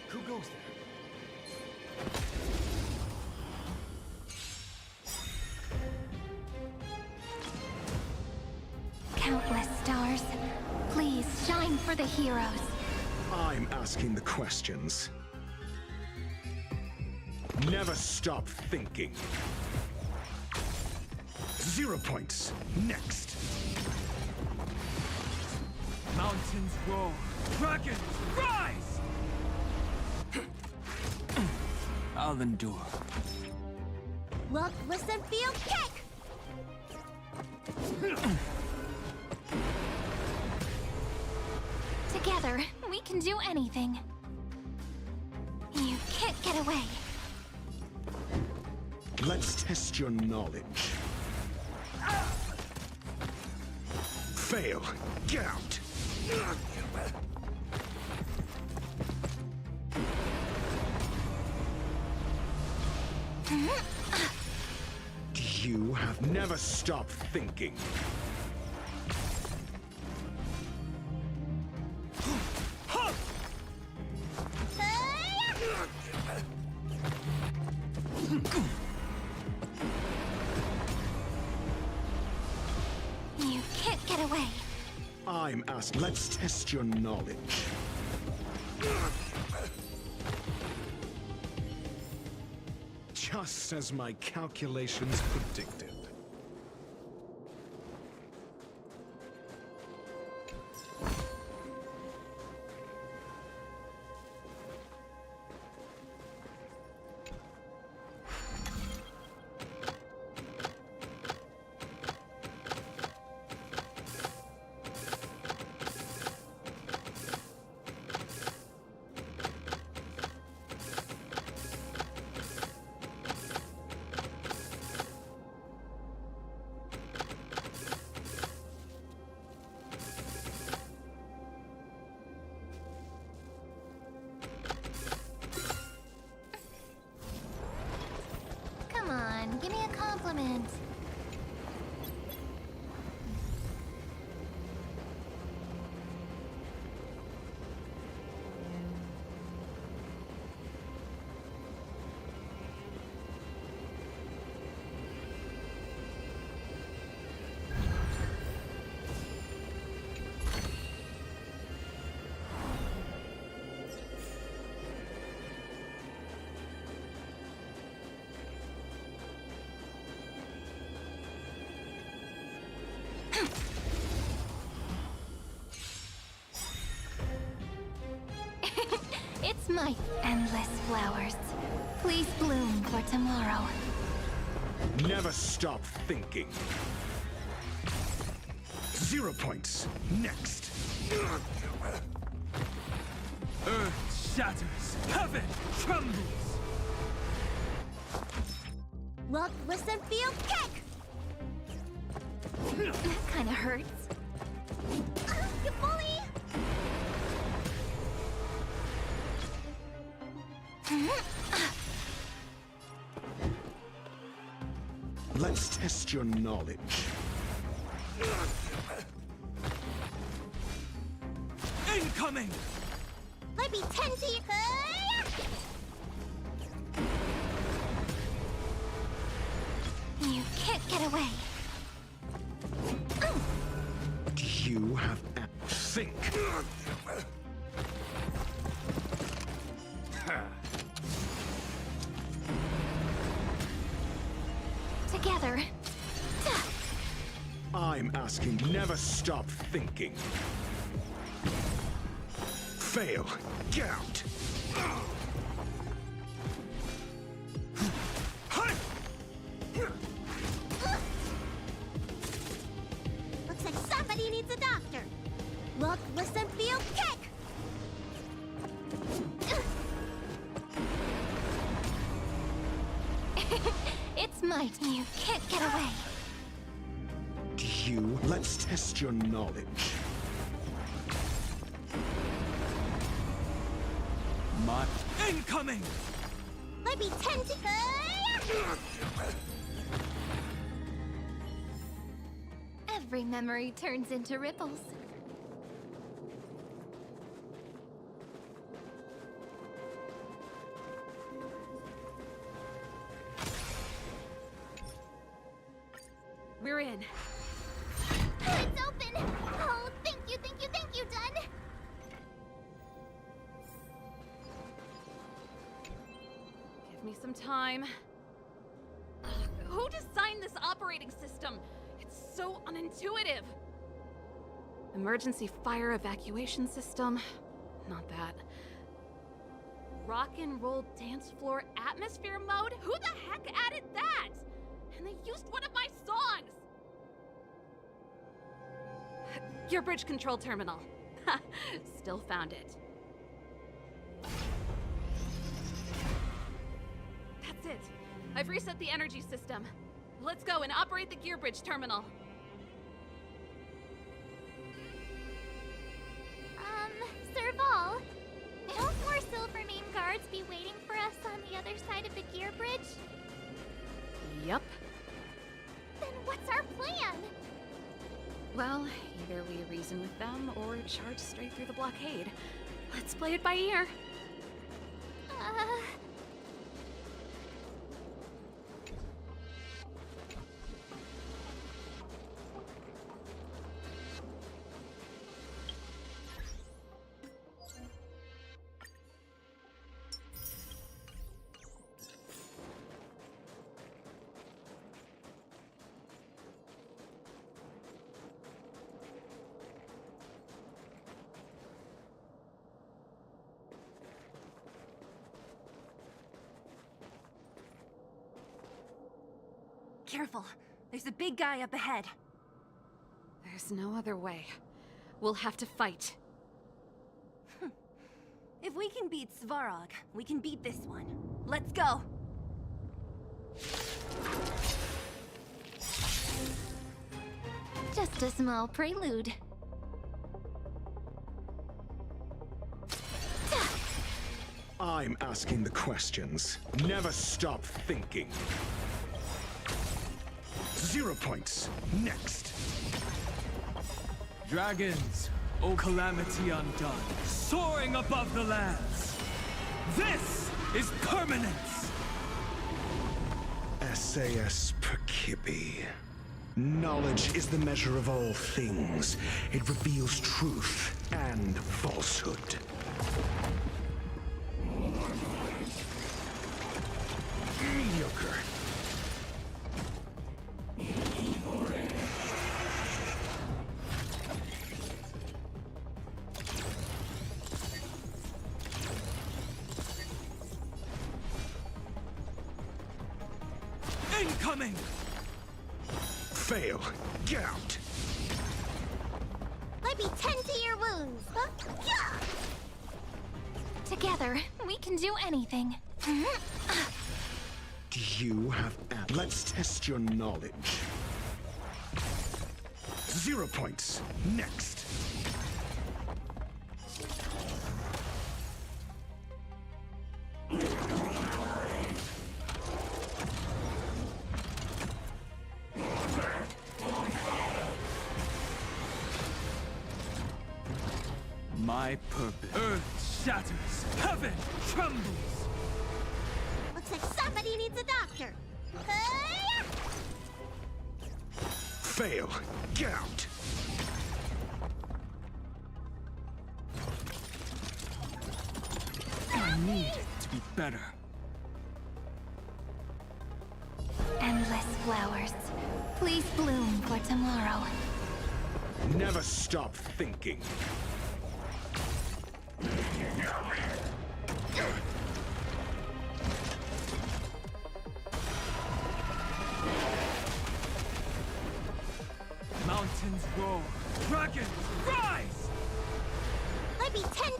Who goes there? Countless stars. Please shine for the heroes. I'm asking the questions. Never stop thinking. 0 points. Next. Mountains roar, dragons rise! I'll endure. Look, listen, feel, kick! Together, we can do anything. You can't get away. Let's test your knowledge. Fail. Get out. Do You have never stopped thinking. You can't get away. I'm asked. Let's test your knowledge. Just as my calculations predicted. Come on, give me a compliment. It's my endless flowers. Please bloom for tomorrow. Never stop thinking. 0 points. Next. Earth shatters, heaven trembles. Look, listen, feel, kick! That kinda hurts. You bully! Let's test your knowledge. Incoming! Let me tend to you. You can't get away. You have think. Together. I'm asking, never stop thinking. Fail. Get out. Looks like somebody needs a doctor. Look, listen, feel, kick! It's might. You can't get away. Let's test your knowledge. My incoming! Let me tend to Every memory turns into ripples. We're in. It's open! Oh, thank you, Dun! Give me some time. Ugh, who designed this operating system? It's so unintuitive. Emergency fire evacuation system? Not that. Rock and roll dance floor atmosphere mode? Who the heck added that? And they used one of my songs! Gear bridge control terminal. Ha! Still found it. That's it. I've reset the energy system. Let's go and operate the gear bridge terminal. Serval, won't more Silvermane guards be waiting for us on the other side of the gear bridge? Yup. plan? Well, either we reason with them or charge straight through the blockade. Let's play it by ear. Careful. There's a big guy up ahead. There's no other way. We'll have to fight. If we can beat Svarog, we can beat this one. Let's go! Just a small prelude. I'm asking the questions. Never stop thinking. 0 points. Next. Dragons, O calamity undone, soaring above the lands. This is permanence! SAS Perkibi. Knowledge is the measure of all things. It reveals truth and falsehood. Mediocre. Incoming! Fail. Get out. Let me tend to your wounds. Together, we can do anything. Do you have Let's test your knowledge. 0 points. Next. My purpose. Earth shatters. Heaven trembles. Looks like somebody needs a doctor. Fail. Get out. I need to be better. Endless flowers. Please bloom for tomorrow. Never stop thinking. Mountains roar. Dragons rise! Let me tend.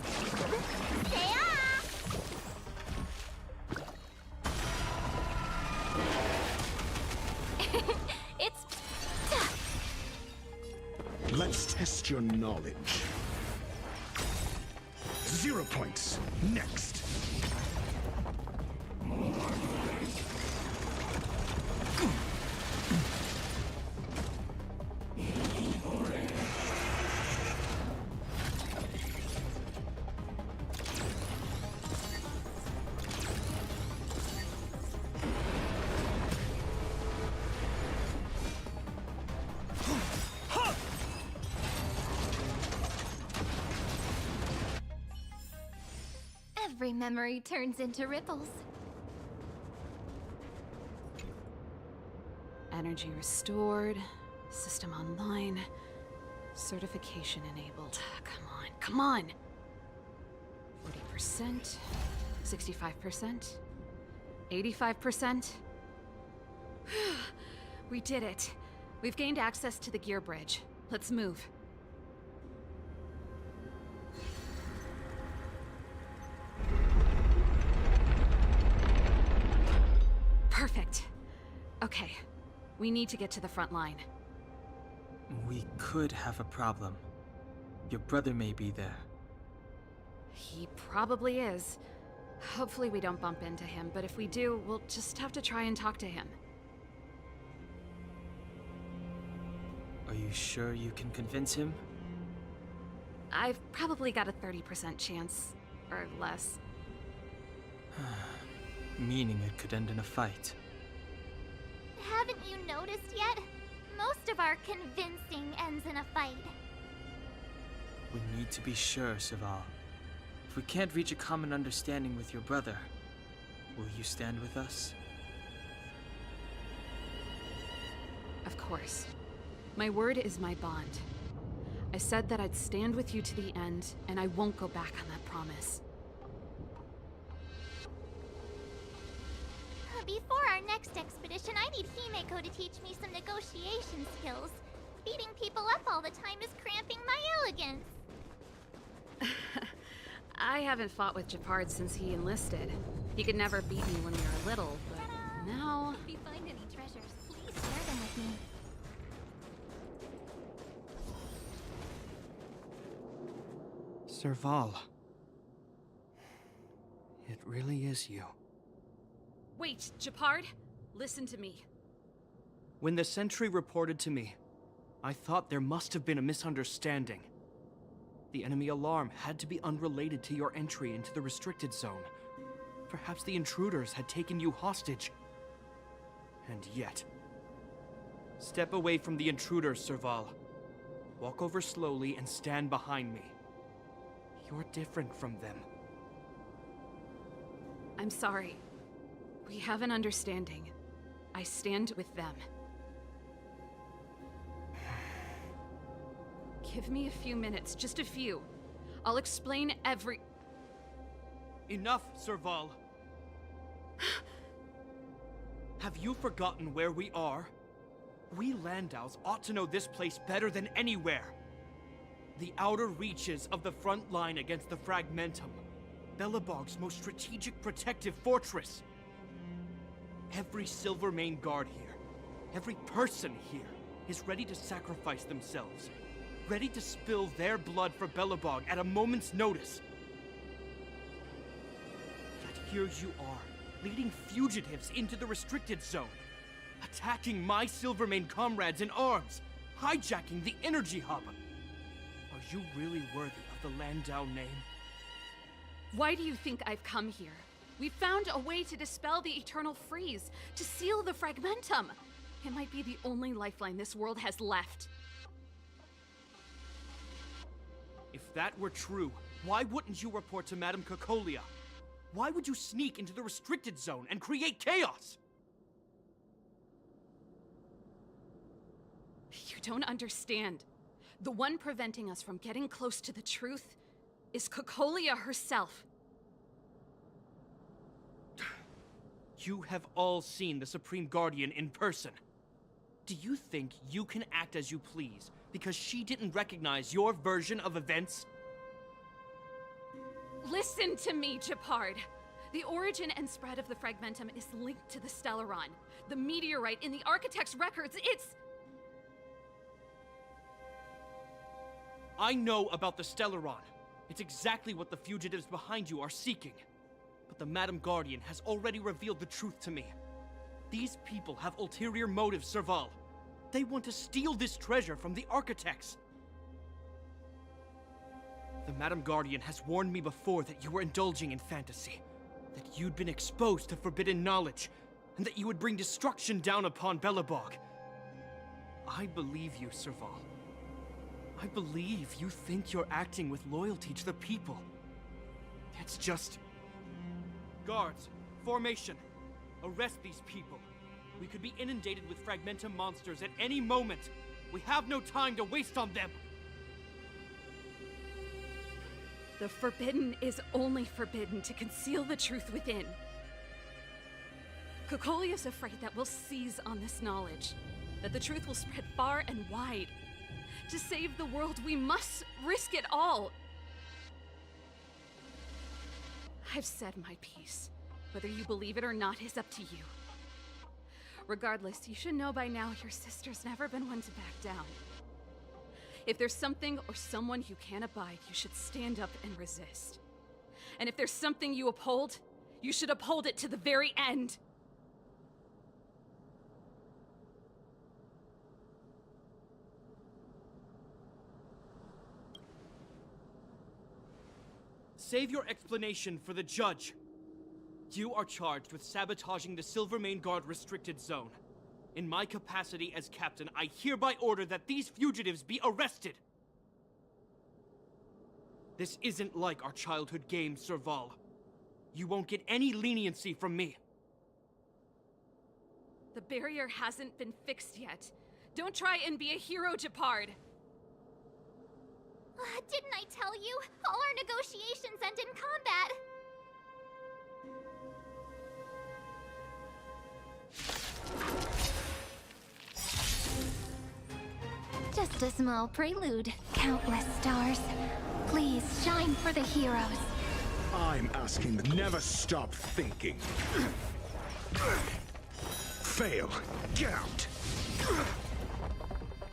It's... Let's test your knowledge. 0 points. Next. Every memory turns into ripples. Energy restored. System online. Certification enabled. Come on, come on! 40%. 65%. 85%. We did it. We've gained access to the gear bridge. Let's move. Perfect. Okay. We need to get to the front line. We could have a problem. Your brother may be there. He probably is. Hopefully we don't bump into him, but if we do, we'll just have to try and talk to him. sure you can convince him? I've probably got a 30% chance, or less. Meaning it could end in a fight. Haven't you noticed yet? Most of our convincing ends in a fight. We need to be sure, Serval. If we can't reach a common understanding with your brother, will you stand with us? Of course. My word is my bond. I said that I'd stand with you to the end, and I won't go back on that promise. Before our next expedition, I need Himeko to teach me some negotiation skills. Beating people up all the time is cramping my elegance. I haven't fought with Japard since he enlisted. He could never beat me when we were little, but now... If you find any treasures, please share them with me. Serval. It really is you. Wait, Japard, listen to me. When the sentry reported to me, I thought there must have been a misunderstanding. The enemy alarm had to be unrelated to your entry into the restricted zone. Perhaps the intruders had taken you hostage. And yet... Step away from the intruders, Serval. Walk over slowly and stand behind me. You're different from them. I'm sorry. We have an understanding. I stand with them. Give me a few minutes, just a few. I'll explain every... Enough, Serval. Have you forgotten where we are? We Landaus ought to know this place better than anywhere. The outer reaches of the front line against the Fragmentum. Belobog's most strategic protective fortress. Every Silvermane guard here, every person here, is ready to sacrifice themselves. Ready to spill their blood for Belobog at a moment's notice. Yet here you are, leading fugitives into the restricted zone. Attacking my Silvermane comrades in arms. Hijacking the energy hub. Are you really worthy of the Landau name? Why do you think I've come here? We found a way to dispel the eternal freeze, to seal the Fragmentum. It might be the only lifeline this world has left. If that were true, why wouldn't you report to Madame Cocolia? Why would you sneak into the restricted zone and create chaos? You don't understand. The one preventing us from getting close to the truth is Cocolia herself. You have all seen the Supreme Guardian in person. Do you think you can act as you please because she didn't recognize your version of events? Listen to me, Japard. The origin and spread of the Fragmentum is linked to the Stellaron. The meteorite in the Architect's records, it's... I know about the Stellaron. It's exactly what the fugitives behind you are seeking. But the Madam Guardian has already revealed the truth to me. These people have ulterior motives, Serval. They want to steal this treasure from the Architects. The Madam Guardian has warned me before that you were indulging in fantasy. That you'd been exposed to forbidden knowledge. And that you would bring destruction down upon Belobog. I believe you, Serval. I believe you think you're acting with loyalty to the people. It's just... Guards, formation. Arrest these people. We could be inundated with Fragmentum monsters at any moment. We have no time to waste on them. The forbidden is only forbidden to conceal the truth within. Cocolia's afraid that we'll seize on this knowledge, that the truth will spread far and wide. To save the world, we must risk it all. I've said my piece. Whether you believe it or not is up to you. Regardless, you should know by now your sister's never been one to back down. If there's something or someone you can't abide, you should stand up and resist. And if there's something you uphold, you should uphold it to the very end. save your explanation for the judge. You are charged with sabotaging the Silvermane Guard restricted zone. In my capacity as captain, I hereby order that these fugitives be arrested. This isn't like our childhood game, Serval. You won't get any leniency from me. The barrier hasn't been fixed yet. Don't try and be a hero, Japard. Didn't I tell you? All our negotiations end in combat. Just a small prelude. Countless stars. Please shine for the heroes. I'm asking them never stop thinking. Fail. Get out.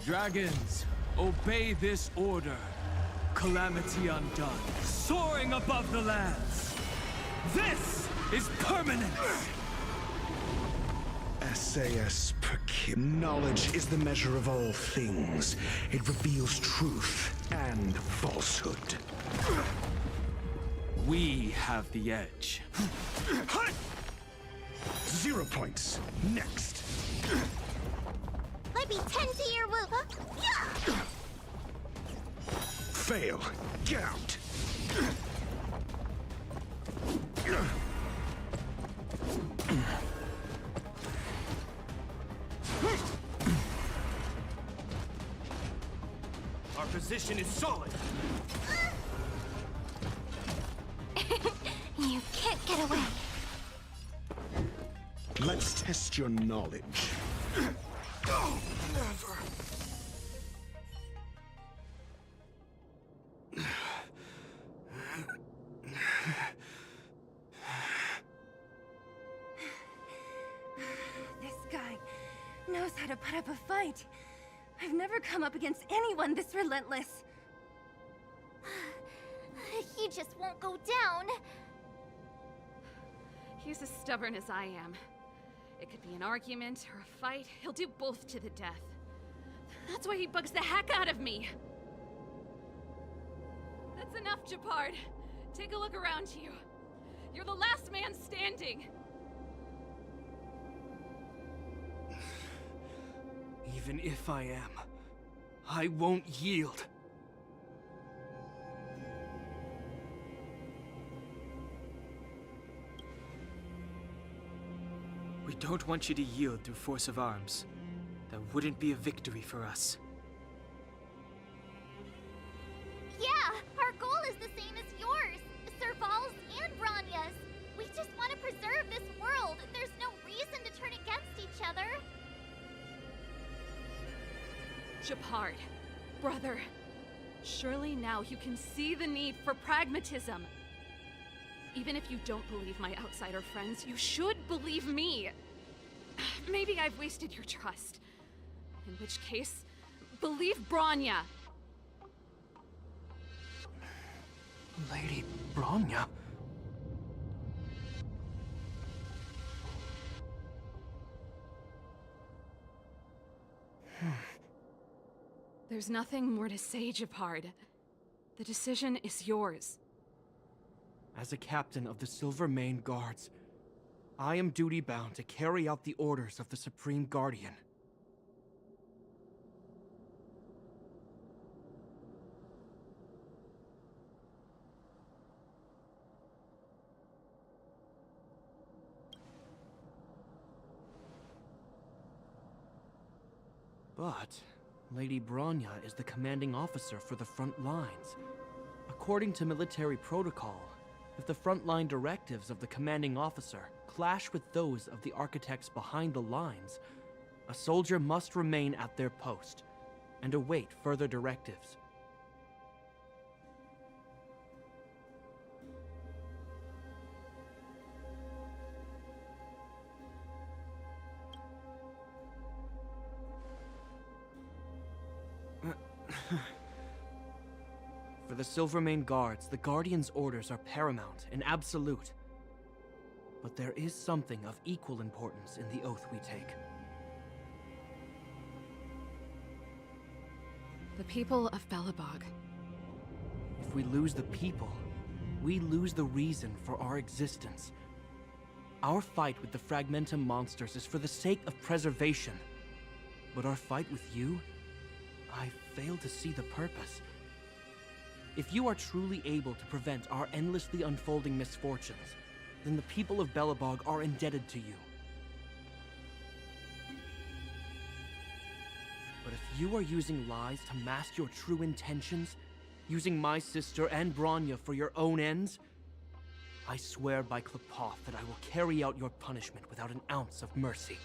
Dragons, obey this order. Calamity undone, soaring above the lands. This is permanence! SAS per kip. Knowledge is the measure of all things. It reveals truth and falsehood. We have the edge. 0 points. Next. Let me tend to your wound. Fail. Get out. Our position is solid. You can't get away. Let's test your knowledge. Never. This guy knows how to put up a fight. I've never come up against anyone this relentless. He just won't go down. He's as stubborn as I am. It could be an argument or a fight. He'll do both to the death. That's why he bugs the heck out of me. That's enough, Japard. Take a look around you. You're the last man standing. Even if I am, I won't yield. We don't want you to yield through force of arms. That wouldn't be a victory for us. Yeah, our goal is the same as yours. Serval's and Branya's. We just want to preserve this world. There's no reason to turn against each other. Japard, brother, surely now you can see the need for pragmatism. Even if you don't believe my outsider friends, you should believe me. Maybe I've wasted your trust. In which case, believe Branya. Lady Branya? There's nothing more to say, Japard. The decision is yours. As a captain of the Silvermane Guards, I am duty-bound to carry out the orders of the Supreme Guardian. But Lady Branya is the commanding officer for the front lines. According to military protocol, if the frontline directives of the commanding officer clash with those of the architects behind the lines, a soldier must remain at their post and await further directives. For the Silvermane Guards, the Guardian's orders are paramount and absolute. But there is something of equal importance in the oath we take. The people of Belobog. If we lose the people, we lose the reason for our existence. Our fight with the Fragmentum monsters is for the sake of preservation. But our fight with you? I fail to see the purpose. If you are truly able to prevent our endlessly unfolding misfortunes, then the people of Belobog are indebted to you. But if you are using lies to mask your true intentions, using my sister and Bronya for your own ends, I swear by Klepoth that I will carry out your punishment without an ounce of mercy.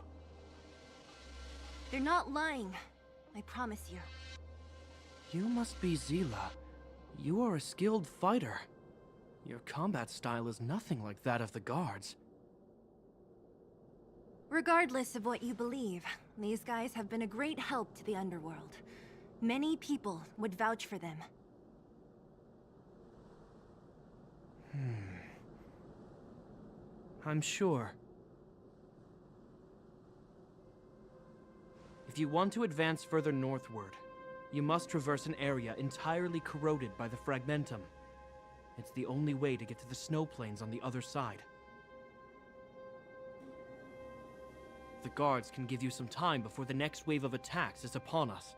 They're not lying. I promise you. You must be Zila. You are a skilled fighter. Your combat style is nothing like that of the guards. Regardless of what you believe, these guys have been a great help to the underworld. Many people would vouch for them. I'm sure. If you want to advance further northward, you must traverse an area entirely corroded by the Fragmentum. It's the only way to get to the snow plains on the other side. The guards can give you some time before the next wave of attacks is upon us.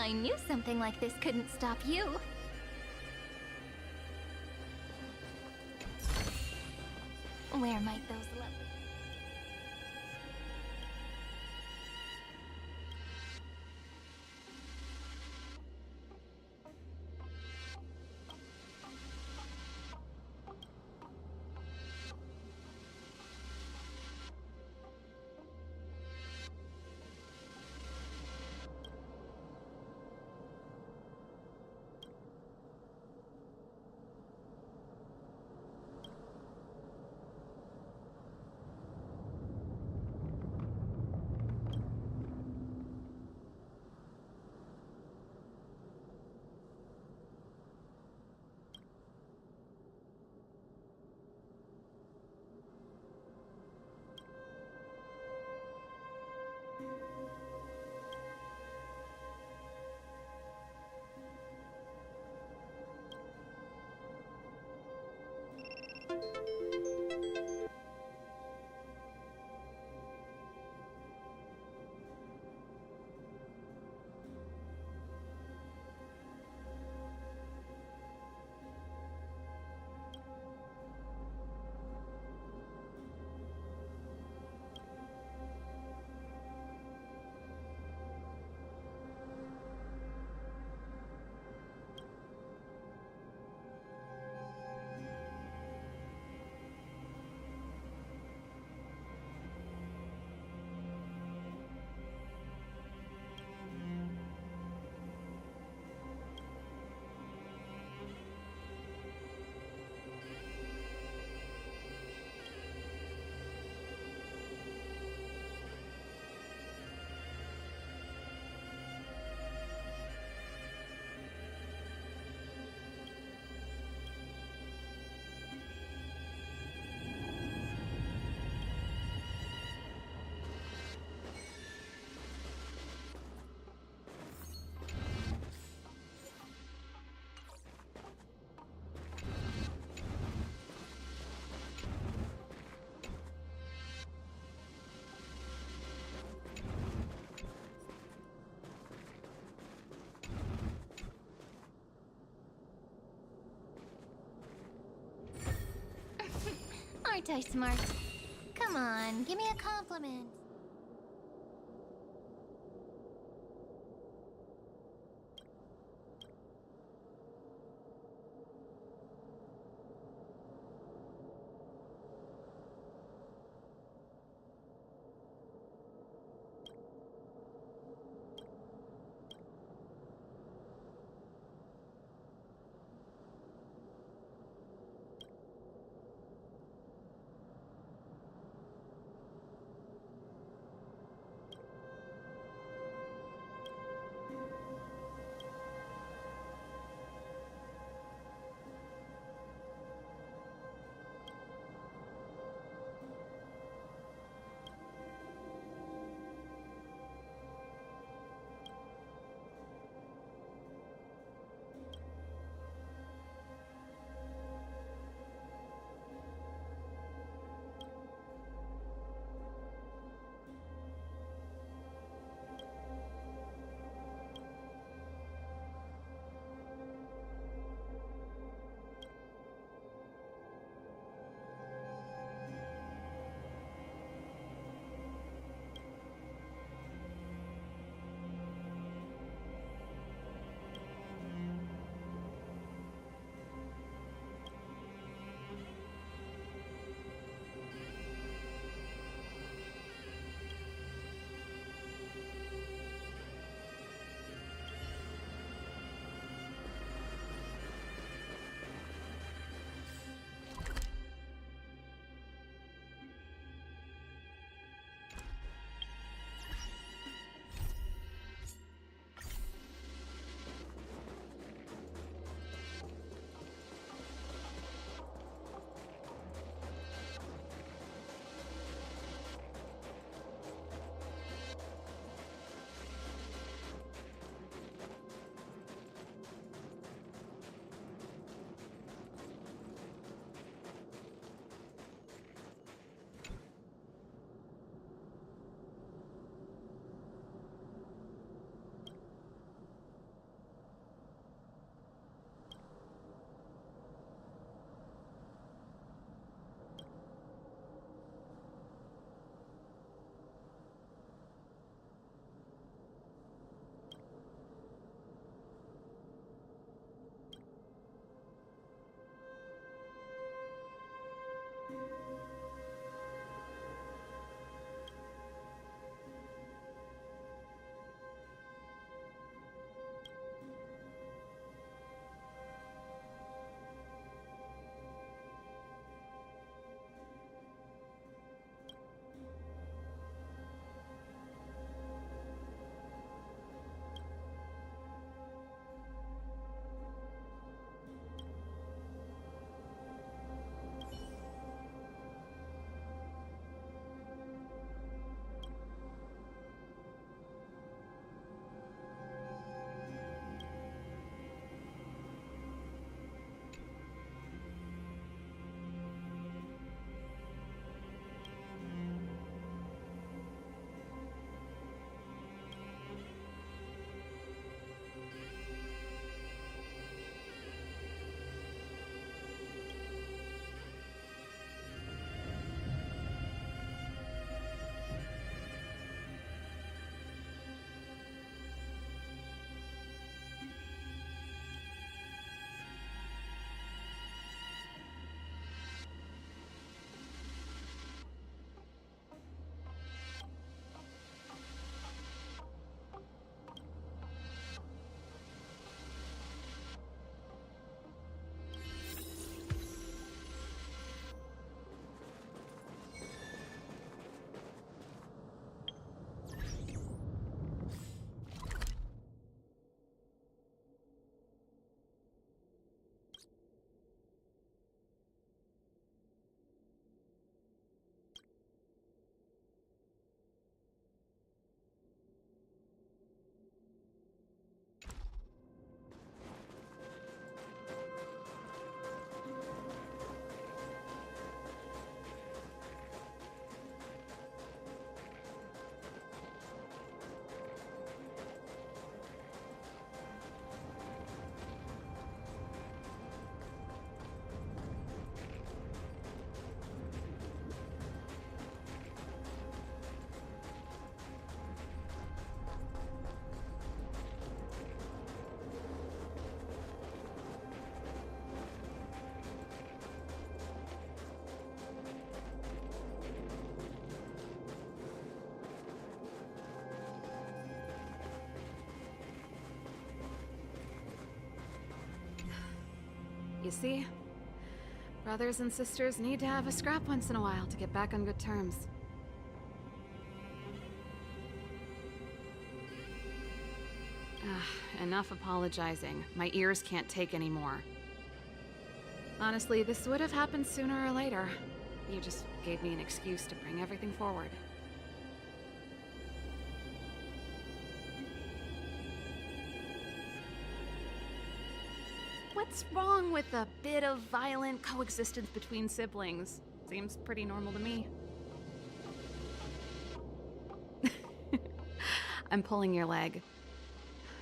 I knew something like this couldn't stop you. Where might those lovely... Aren't I smart? Come on, give me a compliment. You see? Brothers and sisters need to have a scrap once in a while to get back on good terms. Enough apologizing. My ears can't take any more. Honestly, this would have happened sooner or later. You just gave me an excuse to bring everything forward. What's wrong with a bit of violent coexistence between siblings? Seems pretty normal to me. I'm pulling your leg.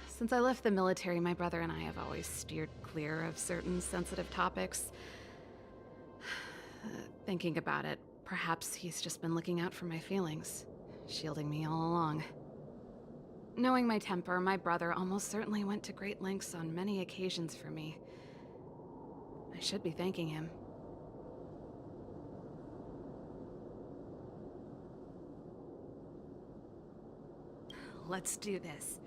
Since I left the military, my brother and I have always steered clear of certain sensitive topics. Thinking about it, perhaps he's just been looking out for my feelings, shielding me all along. Knowing my temper, my brother almost certainly went to great lengths on many occasions for me. I should be thanking him. Let's do this.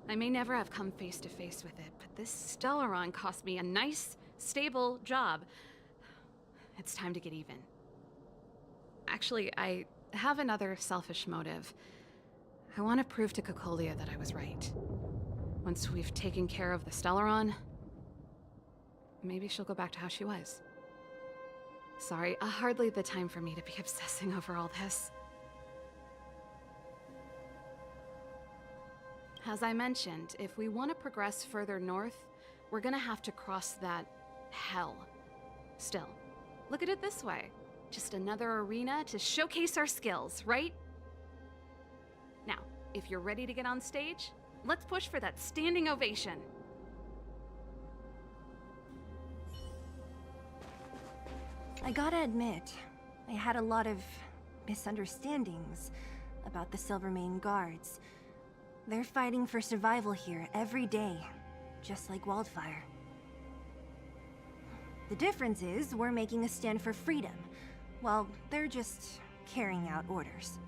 I may never have come face to face with it, but this Stellaron cost me a nice, stable job. It's time to get even. Actually, I have another selfish motive. I want to prove to Cocolia that I was right. Once we've taken care of the Stellaron, maybe she'll go back to how she was. Sorry, hardly the time for me to be obsessing over all this. As I mentioned, if we want to progress further north, we're gonna have to cross that hell. Still, look at it this way. Just another arena to showcase our skills, right? Now, if you're ready to get on stage, let's push for that standing ovation. I gotta admit, I had a lot of misunderstandings about the Silvermane Guards. They're fighting for survival here every day, just like Wildfire. The difference is, we're making a stand for freedom, while they're just carrying out orders.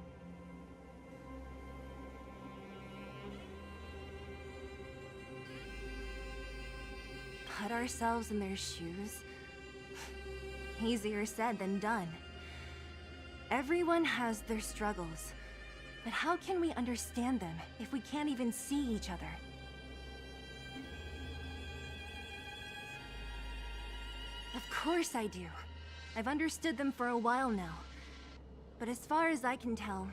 Put ourselves in their shoes? Easier said than done. Everyone has their struggles. But how can we understand them if we can't even see each other? Of course I do. I've understood them for a while now. But as far as I can tell,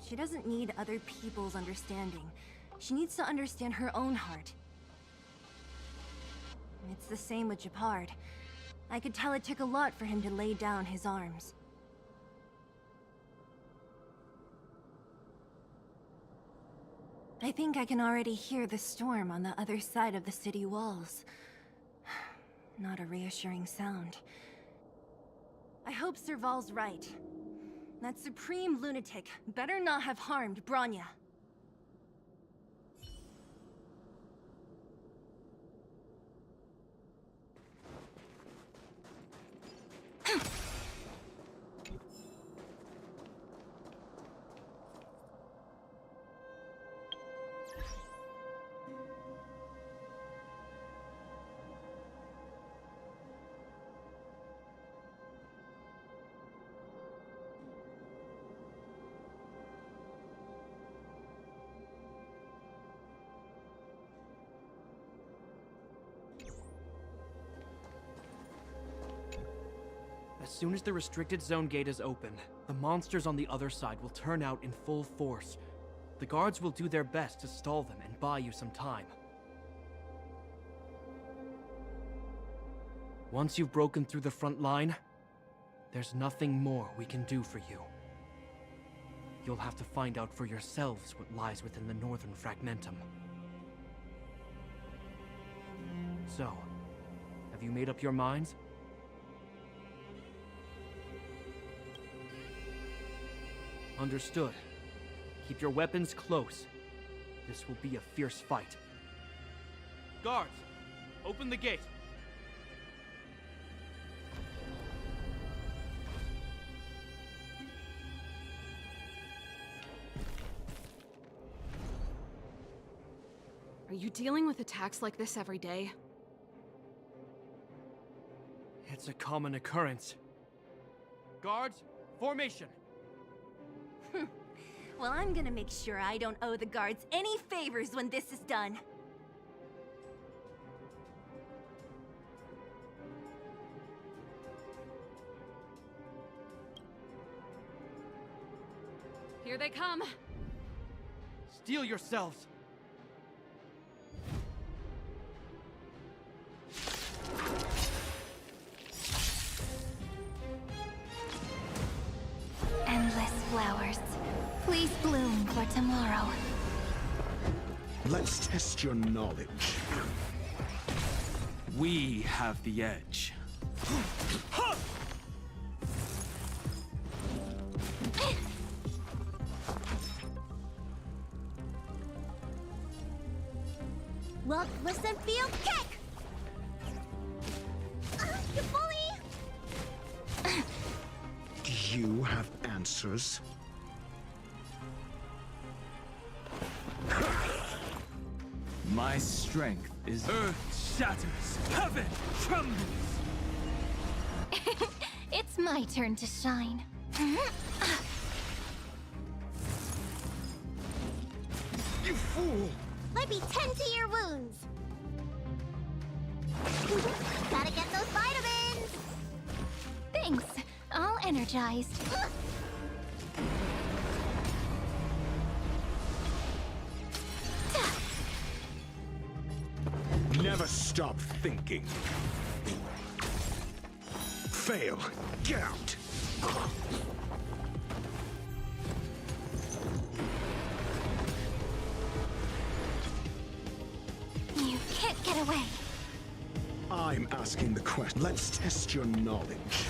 she doesn't need other people's understanding. She needs to understand her own heart. It's the same with Japard. I could tell it took a lot for him to lay down his arms. I think I can already hear the storm on the other side of the city walls. Not a reassuring sound. I hope Serval's right. That supreme lunatic better not have harmed Bronya. As soon as the restricted zone gate is open, the monsters on the other side will turn out in full force. The guards will do their best to stall them and buy you some time. Once you've broken through the front line, there's nothing more we can do for you. You'll have to find out for yourselves what lies within the northern fragmentum. So, have you made up your minds? Understood. Keep your weapons close. This will be a fierce fight. Guards, open the gate. Are you dealing with attacks like this every day? It's a common occurrence. Guards, formation! Well, I'm gonna make sure I don't owe the guards any favors when this is done. Here they come. Steel yourselves! Endless flowers. Please bloom for tomorrow. Let's test your knowledge. We have the edge. Look, listen, feel, kick! You bully! Do you have answers? My strength is earth shatters, heaven trembles. It's my turn to shine. You fool! Let me tend to your wounds. Gotta get those vitamins! Thanks. All energized. Never stop thinking. Fail. Get out. You can't get away. I'm asking the question. Let's test your knowledge.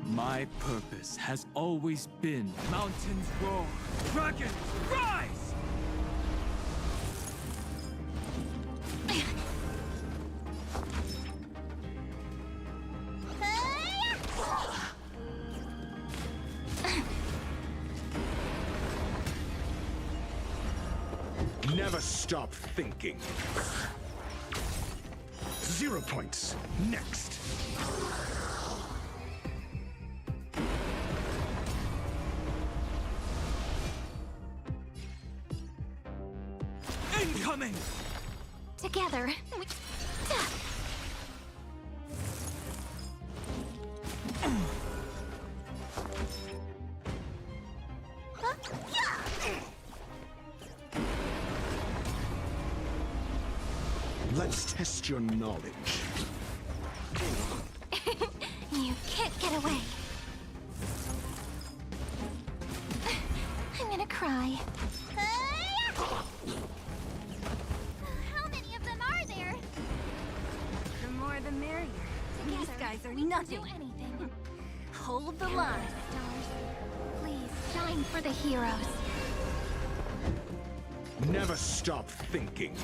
My purpose has always been mountains roar, dragons rise! Never stop thinking. 0 points. Next. Incoming! Together, we... Let's test your knowledge. You can't get away. I'm gonna cry. How many of them are there? The more the merrier. These guys are we can nothing. do anything. Hold the line. Stars, please shine for the heroes. Never stop thinking.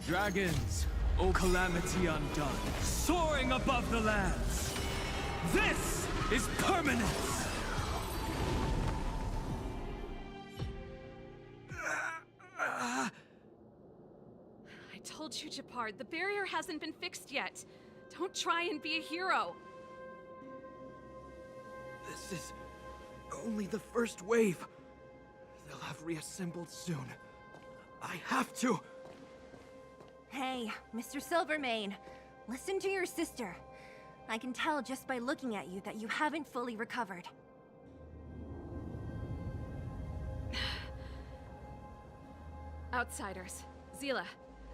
Dragons, O calamity undone, soaring above the lands. This is permanence! I told you, Japard, the barrier hasn't been fixed yet. Don't try and be a hero. This is only the first wave. They'll have reassembled soon. I have to. Hey, Mr. Silvermane, listen to your sister. I can tell just by looking at you that you haven't fully recovered. Outsiders. Zila,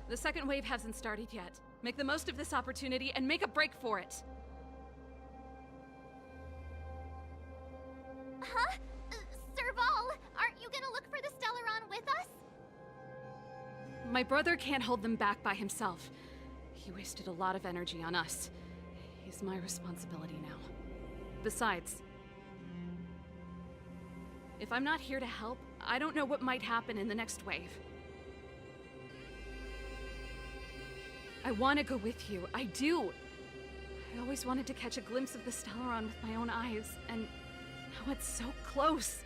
the second wave hasn't started yet. Make the most of this opportunity and make a break for it. Huh? Serval, aren't you gonna look for the Stellaron with us? My brother can't hold them back by himself. He wasted a lot of energy on us. He's my responsibility now. Besides, if I'm not here to help, I don't know what might happen in the next wave. I want to go with you. I do. I always wanted to catch a glimpse of the Stellaron with my own eyes, and now it's so close.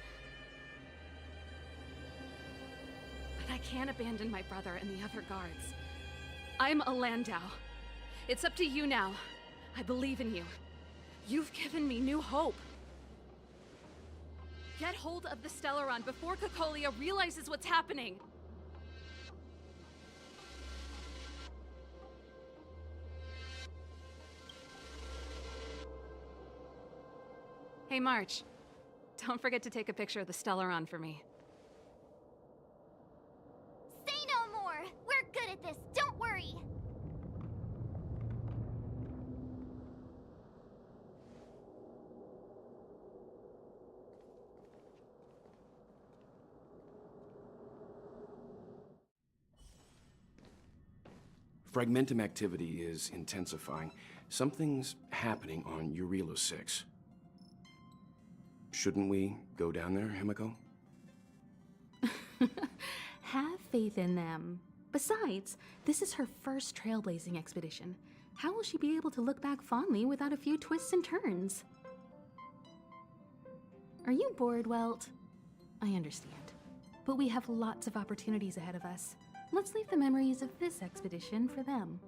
But I I can't abandon my brother and the other guards. I'm a Landau. It's up to you now. I believe in you. You've given me new hope. Get hold of the Stellaron before Cocolia realizes what's happening. Hey, March. Don't forget to take a picture of the Stellaron for me. Say no more! We're good at this, don't worry! Fragmentum activity is intensifying. Something's happening on Urilo 6. Shouldn't we go down there, Himiko? Have faith in them. Besides, this is her first trailblazing expedition. How will she be able to look back fondly without a few twists and turns? Are you bored, Welt? I understand. But we have lots of opportunities ahead of us. Let's leave the memories of this expedition for them.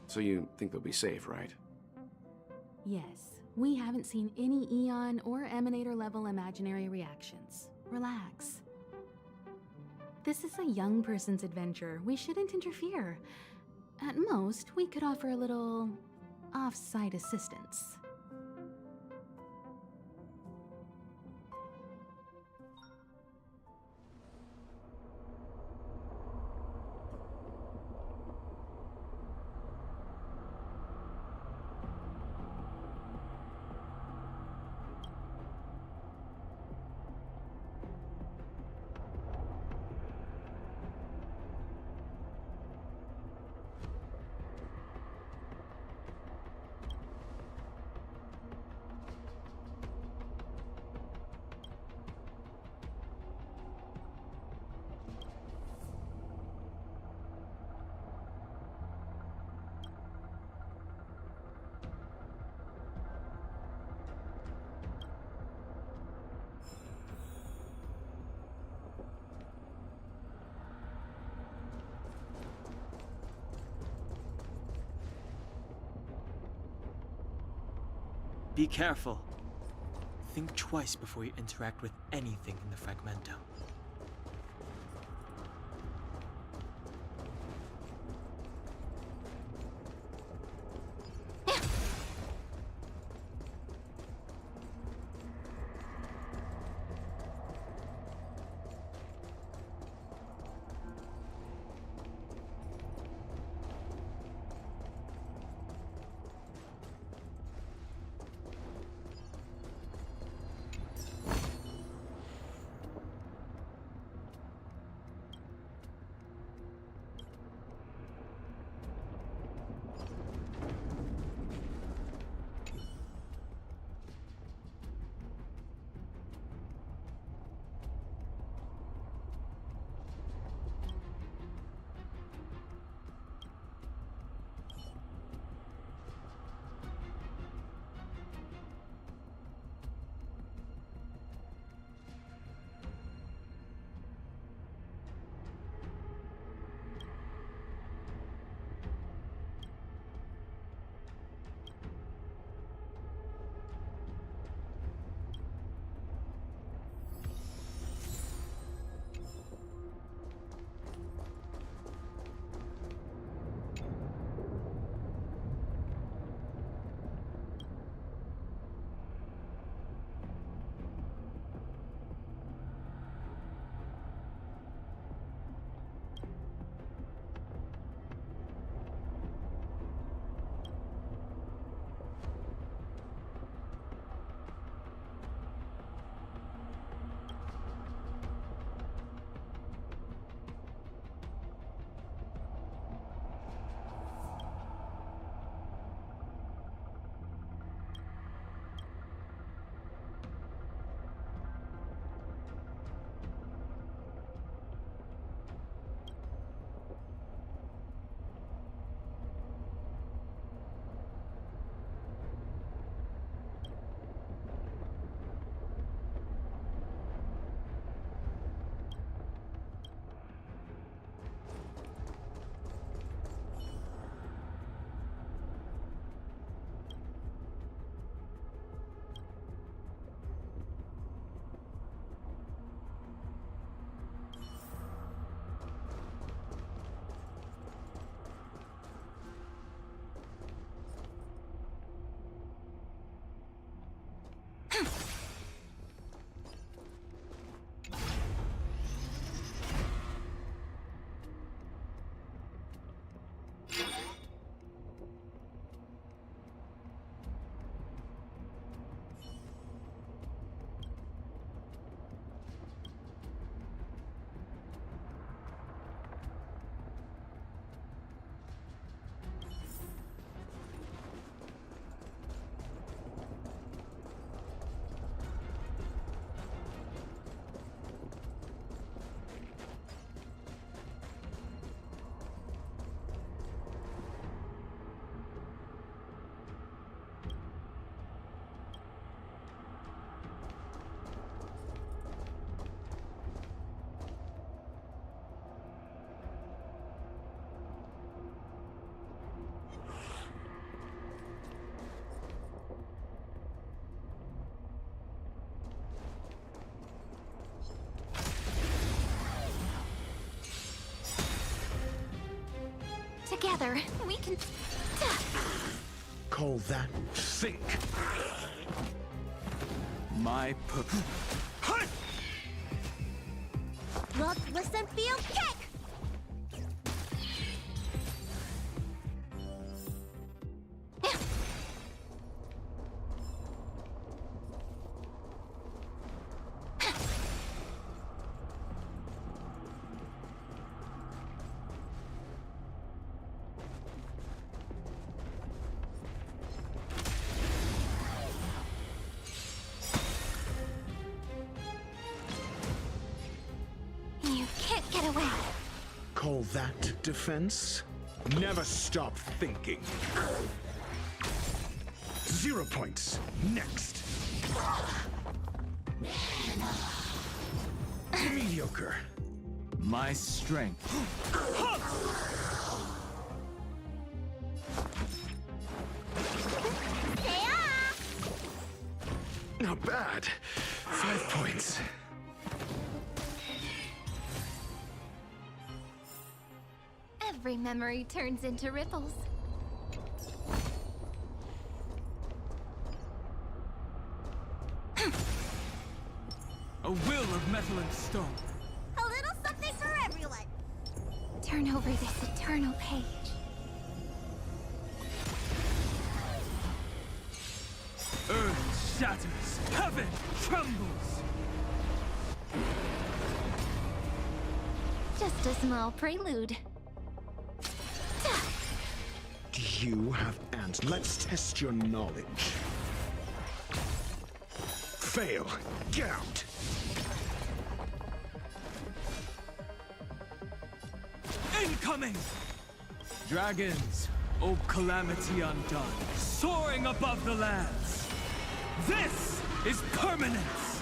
So you think they'll be safe, right? Yes, we haven't seen any Eon or Emanator level imaginary reactions. Relax. This is a young person's adventure. We shouldn't interfere. At most, we could offer a little off-site assistance. Be careful. Think twice before you interact with anything in the Fragmento. Together, we can... Call that think. My Look, listen, feel, kick! You can't get away. Call that defense? Never stop thinking. 0 points. Next. Mediocre. My strength. Not bad. 5 points. Every memory turns into ripples. A will of metal and stone. A little something for everyone. Turn over this eternal page. Earth shatters. Heaven trembles. Just a small prelude. Do you have ants? Let's test your knowledge. Fail. Get out. Incoming! Dragons, O calamity undone, soaring above the lands. This is permanence!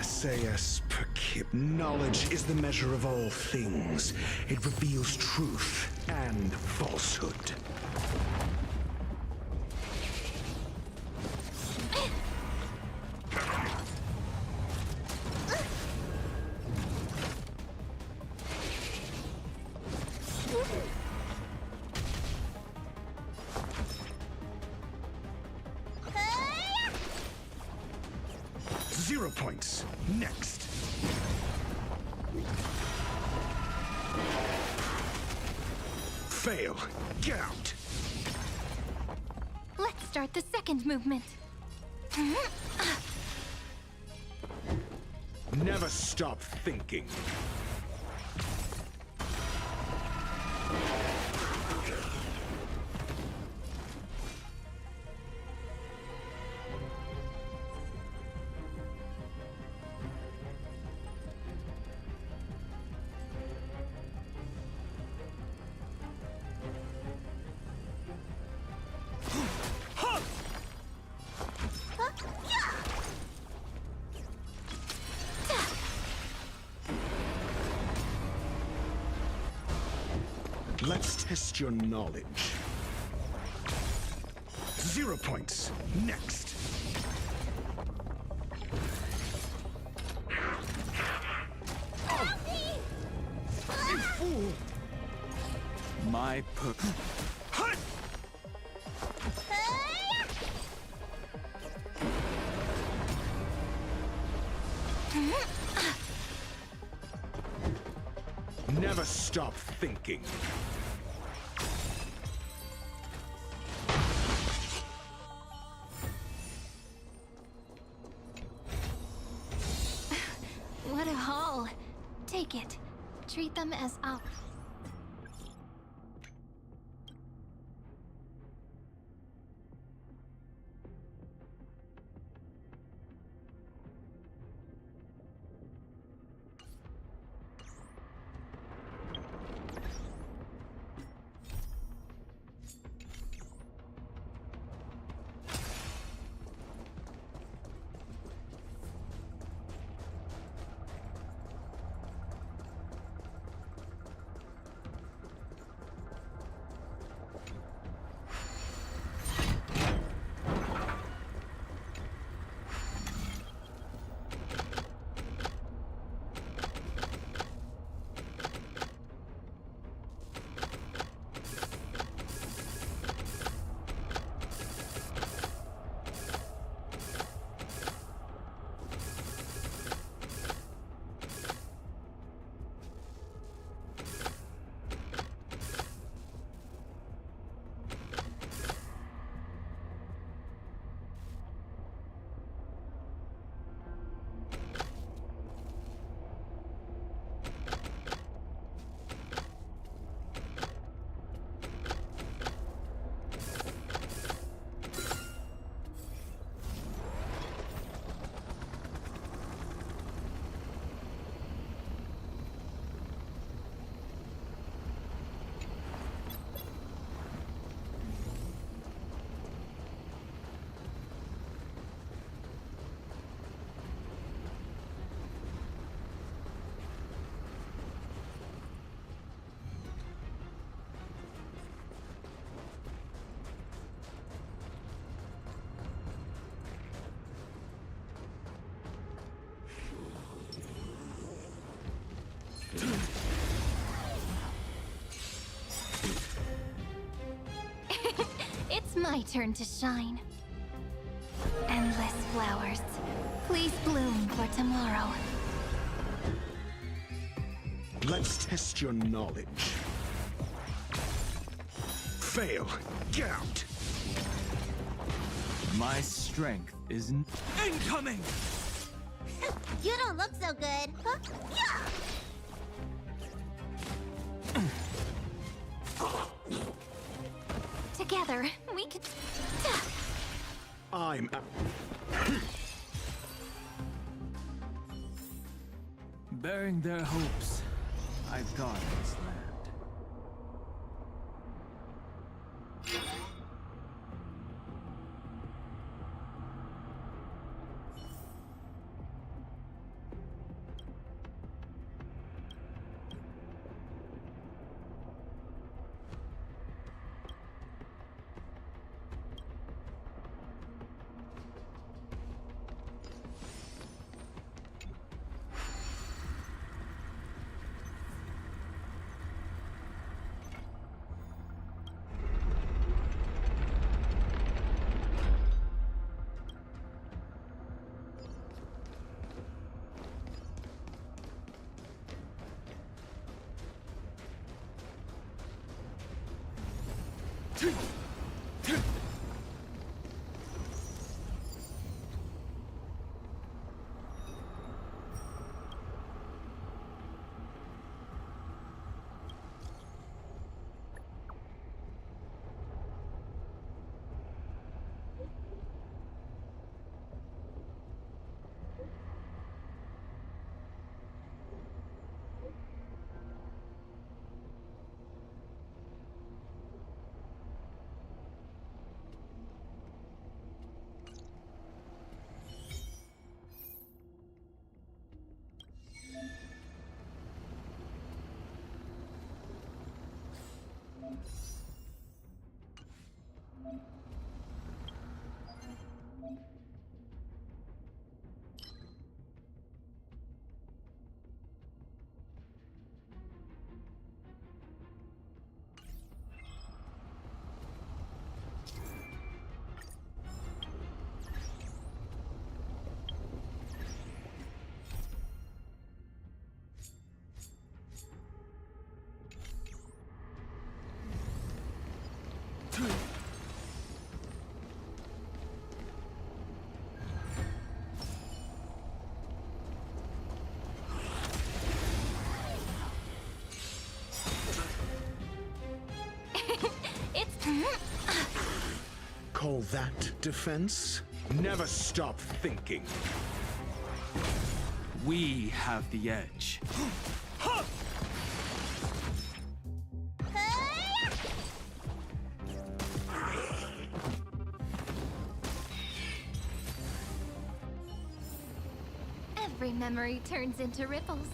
SAS per kip. Knowledge is the measure of all things. It reveals truth and falsehood. Zero points. Next. Fail. Get out. Let's start the second movement. Never stop thinking. Let's test your knowledge. 0 points. Next. You fool! My Never stop thinking. What a haul. Take it. Treat them as our... my turn to shine. Endless flowers, please bloom for tomorrow. Let's test your knowledge. Fail. Get out. My strength isn't incoming. You don't look so good. Huh? Yeah! Together, we can... I'm... Bearing their hopes, I guard this land. Call that defense? Never stop thinking. We have the edge. Every memory turns into ripples.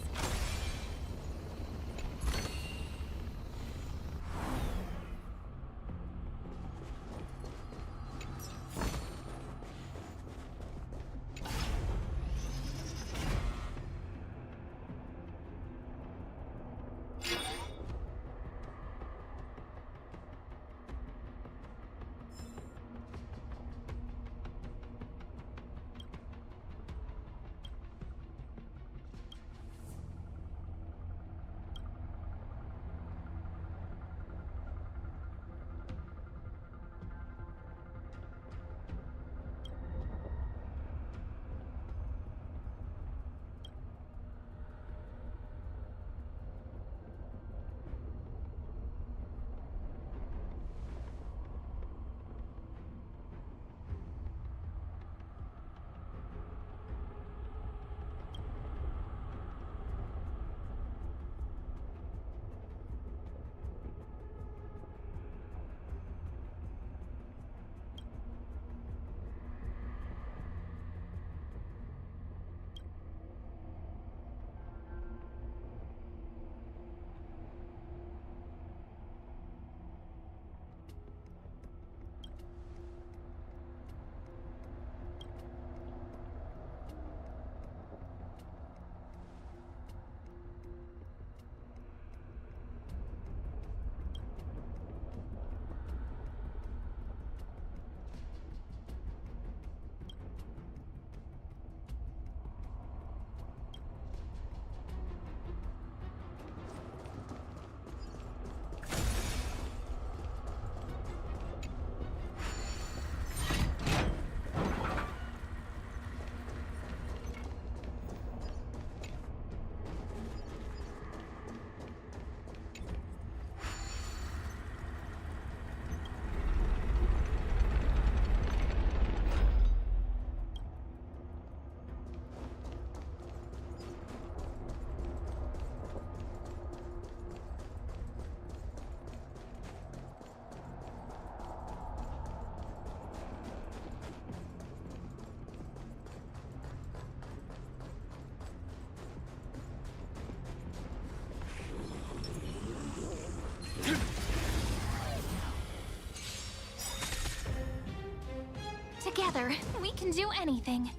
we can do anything.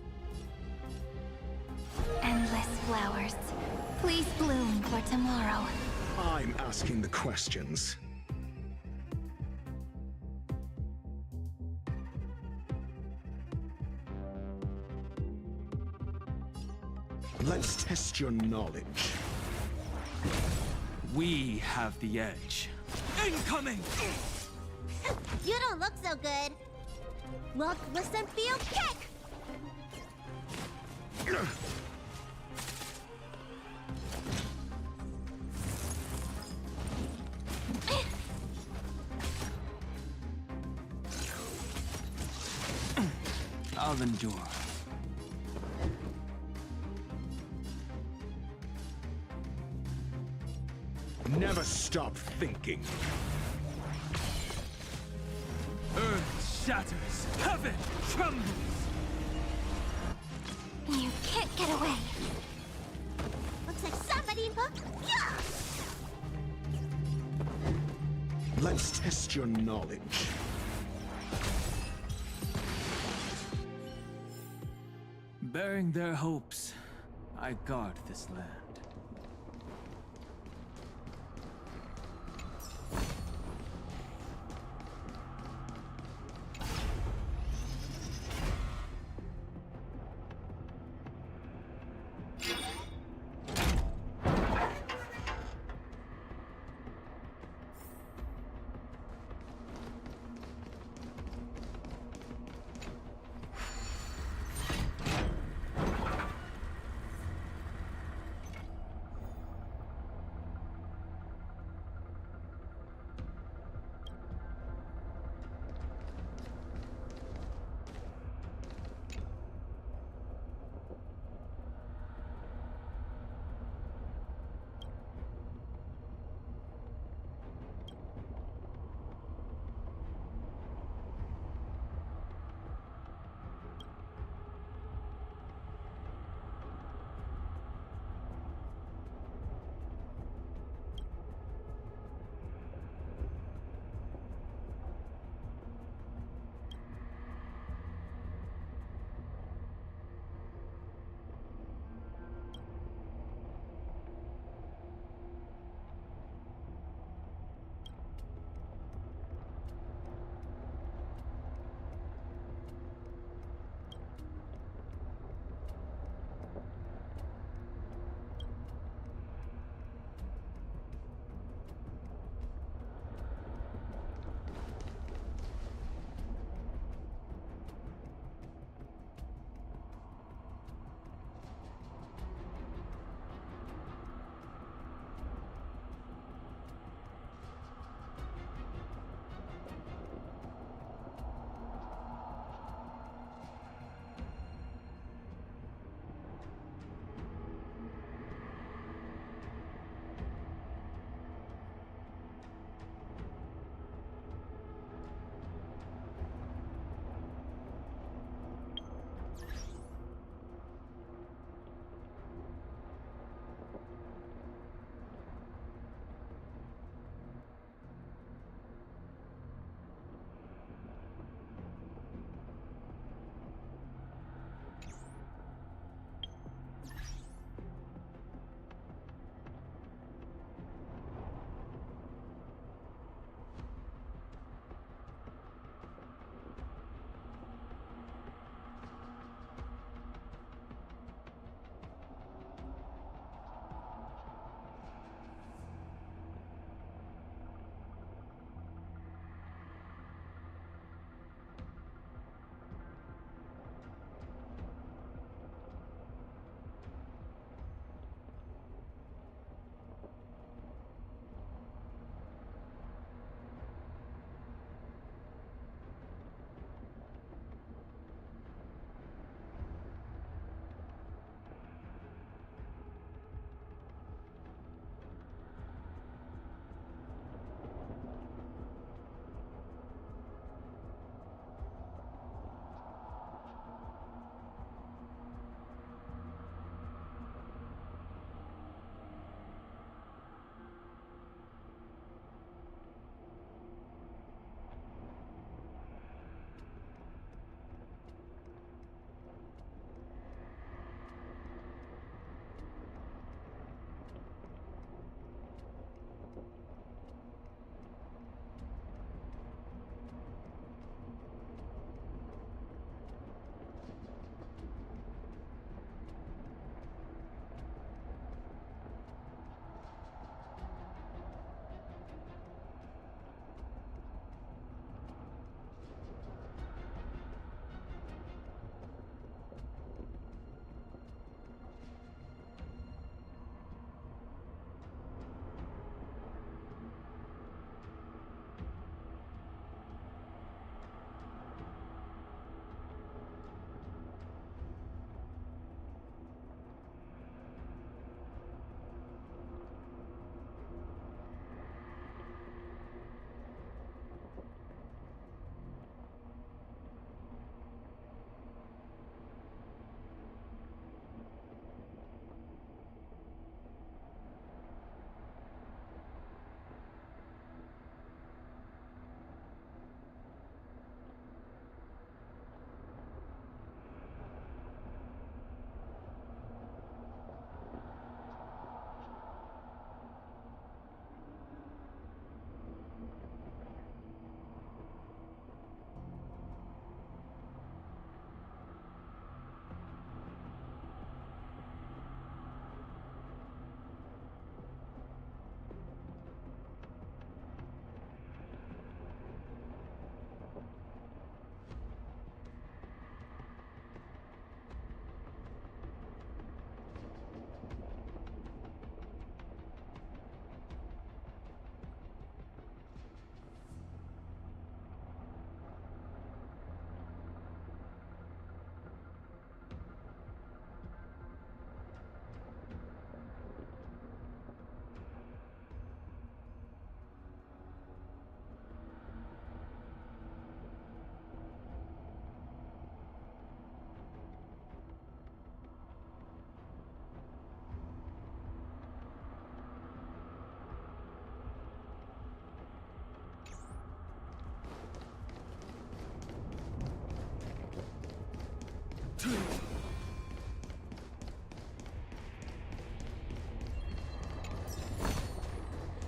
Endless flowers. Please bloom for tomorrow. I'm asking the questions. Let's test your knowledge. We have the edge. Incoming! You don't look so good. Look, listen, feel, kick! I'll endure. Never stop thinking. Earth shatters, heaven trembles. You can't get away. Looks like somebody booked. Yeah! Let's test your knowledge. Bearing their hopes, I guard this land.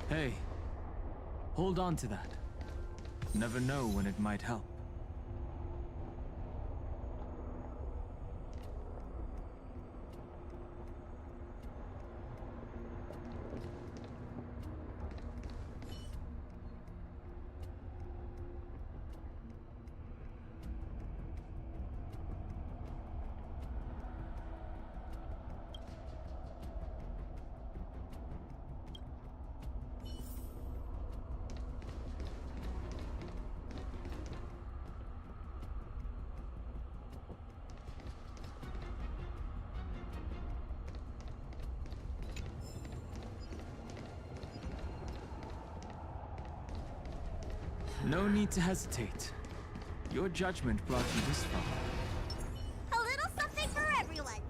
Hey, hold on to that. Never know when it might help. No need to hesitate. Your judgment brought you this far. A little something for everyone.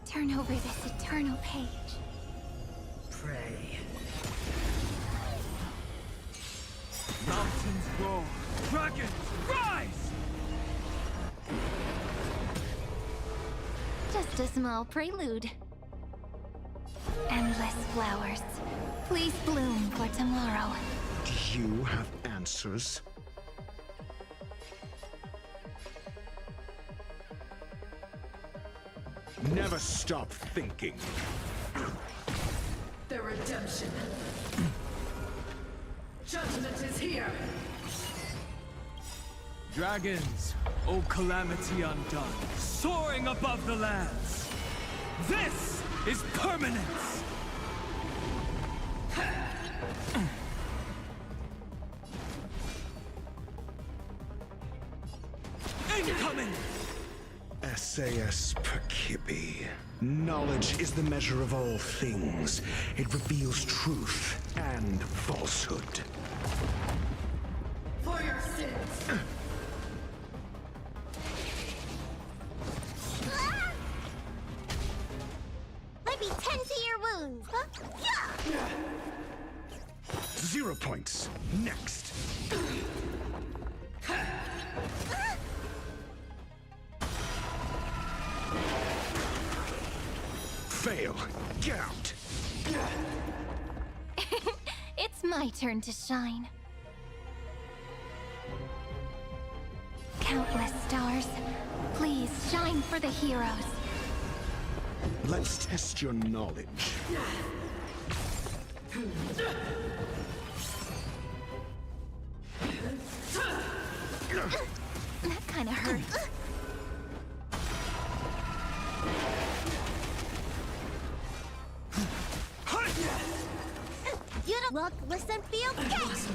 Turn over this eternal page. Pray. Mountains roar. Dragons rise! Just a small prelude. Endless flowers. Please bloom for tomorrow. Do you have answers? Never stop thinking. The redemption. Judgment is here. Dragons, O calamity undone, soaring above the lands. This is permanence! Incoming! SAS Perkibi. Knowledge is the measure of all things. It reveals truth and falsehood. For your sins. Let me tend to your wounds. Huh? Yeah. 0 points. Next. Fail. Get out. It's my turn to shine. Countless stars, please shine for the heroes. Let's test your knowledge. That kind of hurt. You don't look, listen, feel, catch!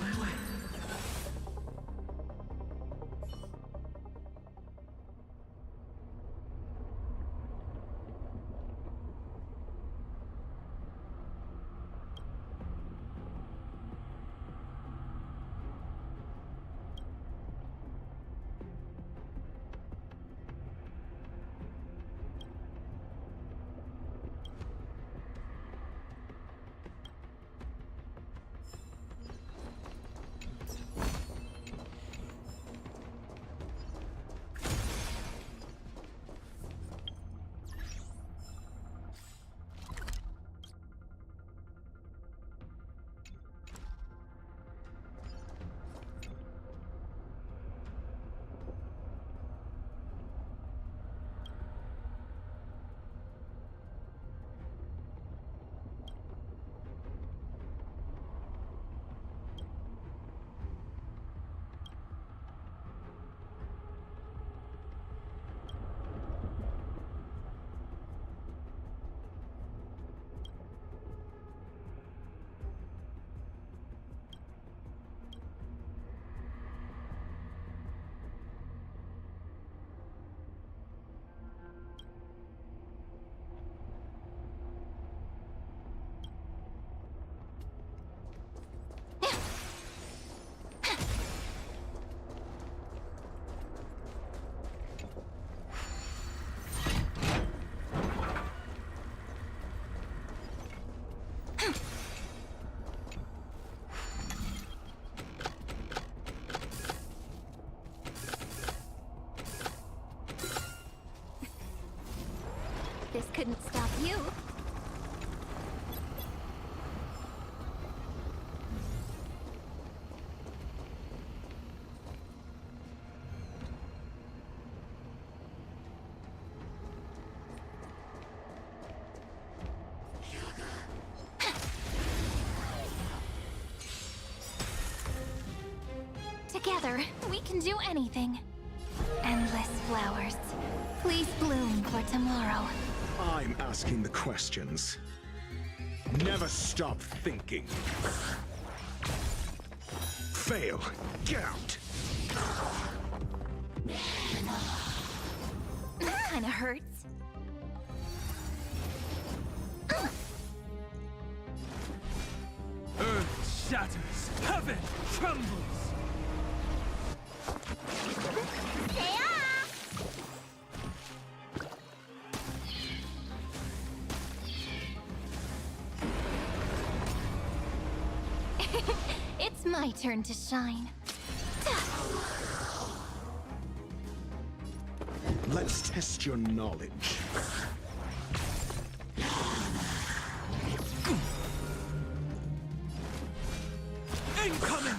Together, we can do anything. Endless flowers. Please bloom for tomorrow. I'm asking the questions. Never stop thinking. Fail. Get out. That kinda hurts. Earth shatters, heaven trembles. It's my turn to shine. Let's test your knowledge. Incoming!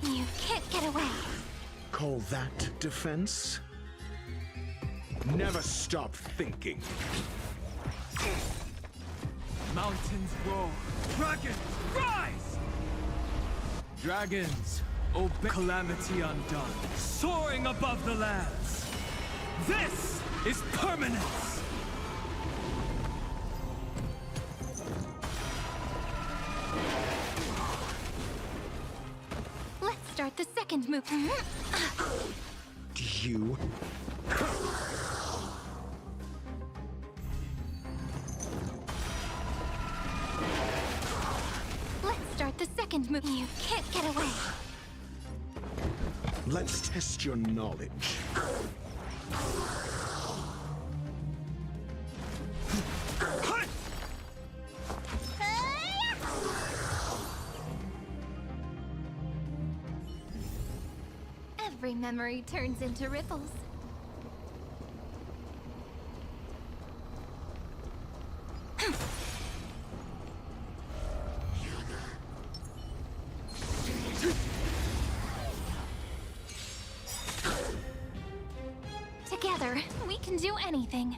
You can't get away. Call that defense? Never stop thinking. Mountains roar, dragons rise! Dragons obey calamity undone, soaring above the lands. This is permanence! Let's start the second move. Do you? Let's start the second move. You can't get away. Let's test your knowledge. Every memory turns into ripples. Together, we can do anything.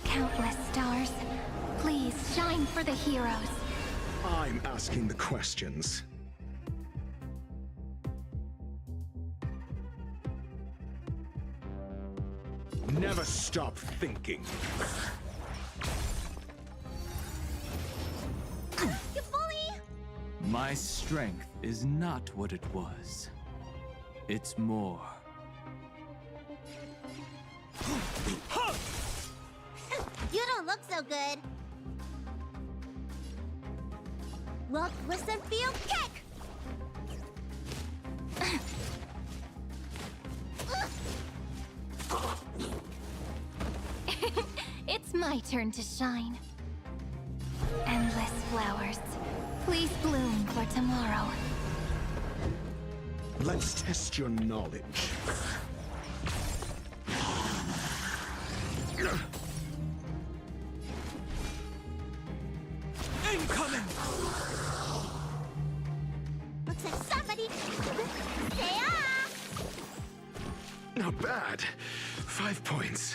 Countless stars, please shine for the heroes. I'm asking the questions. Never stop thinking. My strength is not what it was. It's more. You don't look so good. Look, listen, feel, kick! It's my turn to shine. Endless flowers. Please bloom for tomorrow. Let's test your knowledge. Incoming! Looks like somebody... Stay off! Not bad. 5 points.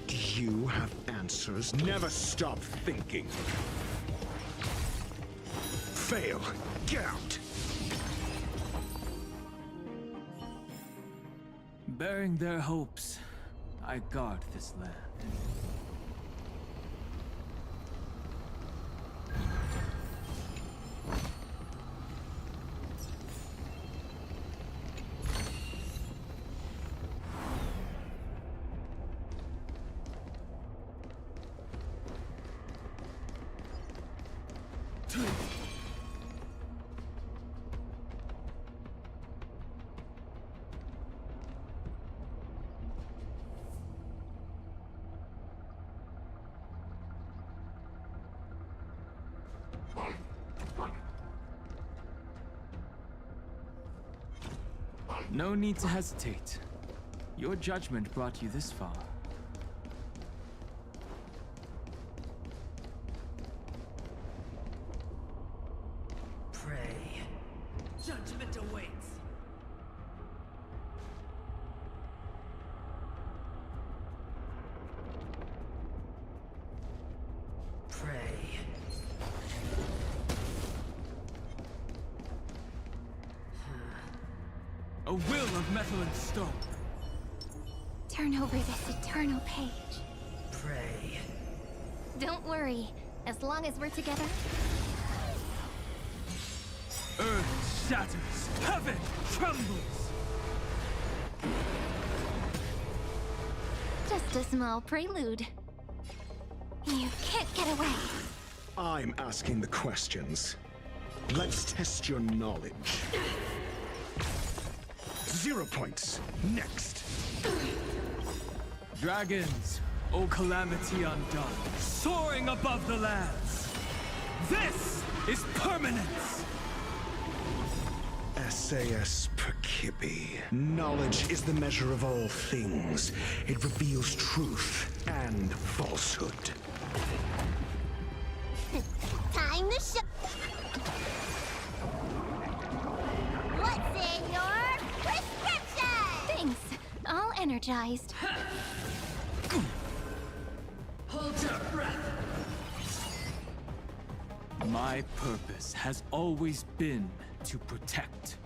Do you have answers? Never stop thinking. Fail. Get out. Bearing their hopes, I guard this land. No need to hesitate. Your judgment brought you this far. Pray. Judgment awaits. Pray. A will of metal and stone. Turn over this eternal page. Pray. Don't worry. As long as we're together, Earth shatters, heaven trembles. just a small prelude. You can't get away. I'm asking the questions. Let's test your knowledge. 0 points. Next. Dragons, O calamity undone, soaring above the lands. This is permanence. SAS Perkibi. Knowledge is the measure of all things. It reveals truth and falsehood. Time to show. What's in your prescription? Thanks. All energized. Hold your breath. My purpose has always been to protect.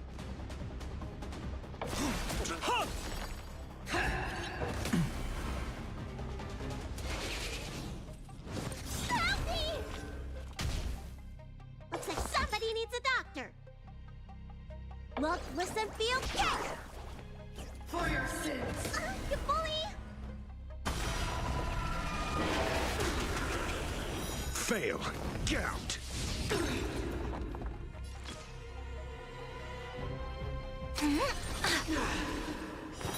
Looks like somebody needs a doctor. Look, listen, feel, kick! For your sins. You bully! Fail. Get out.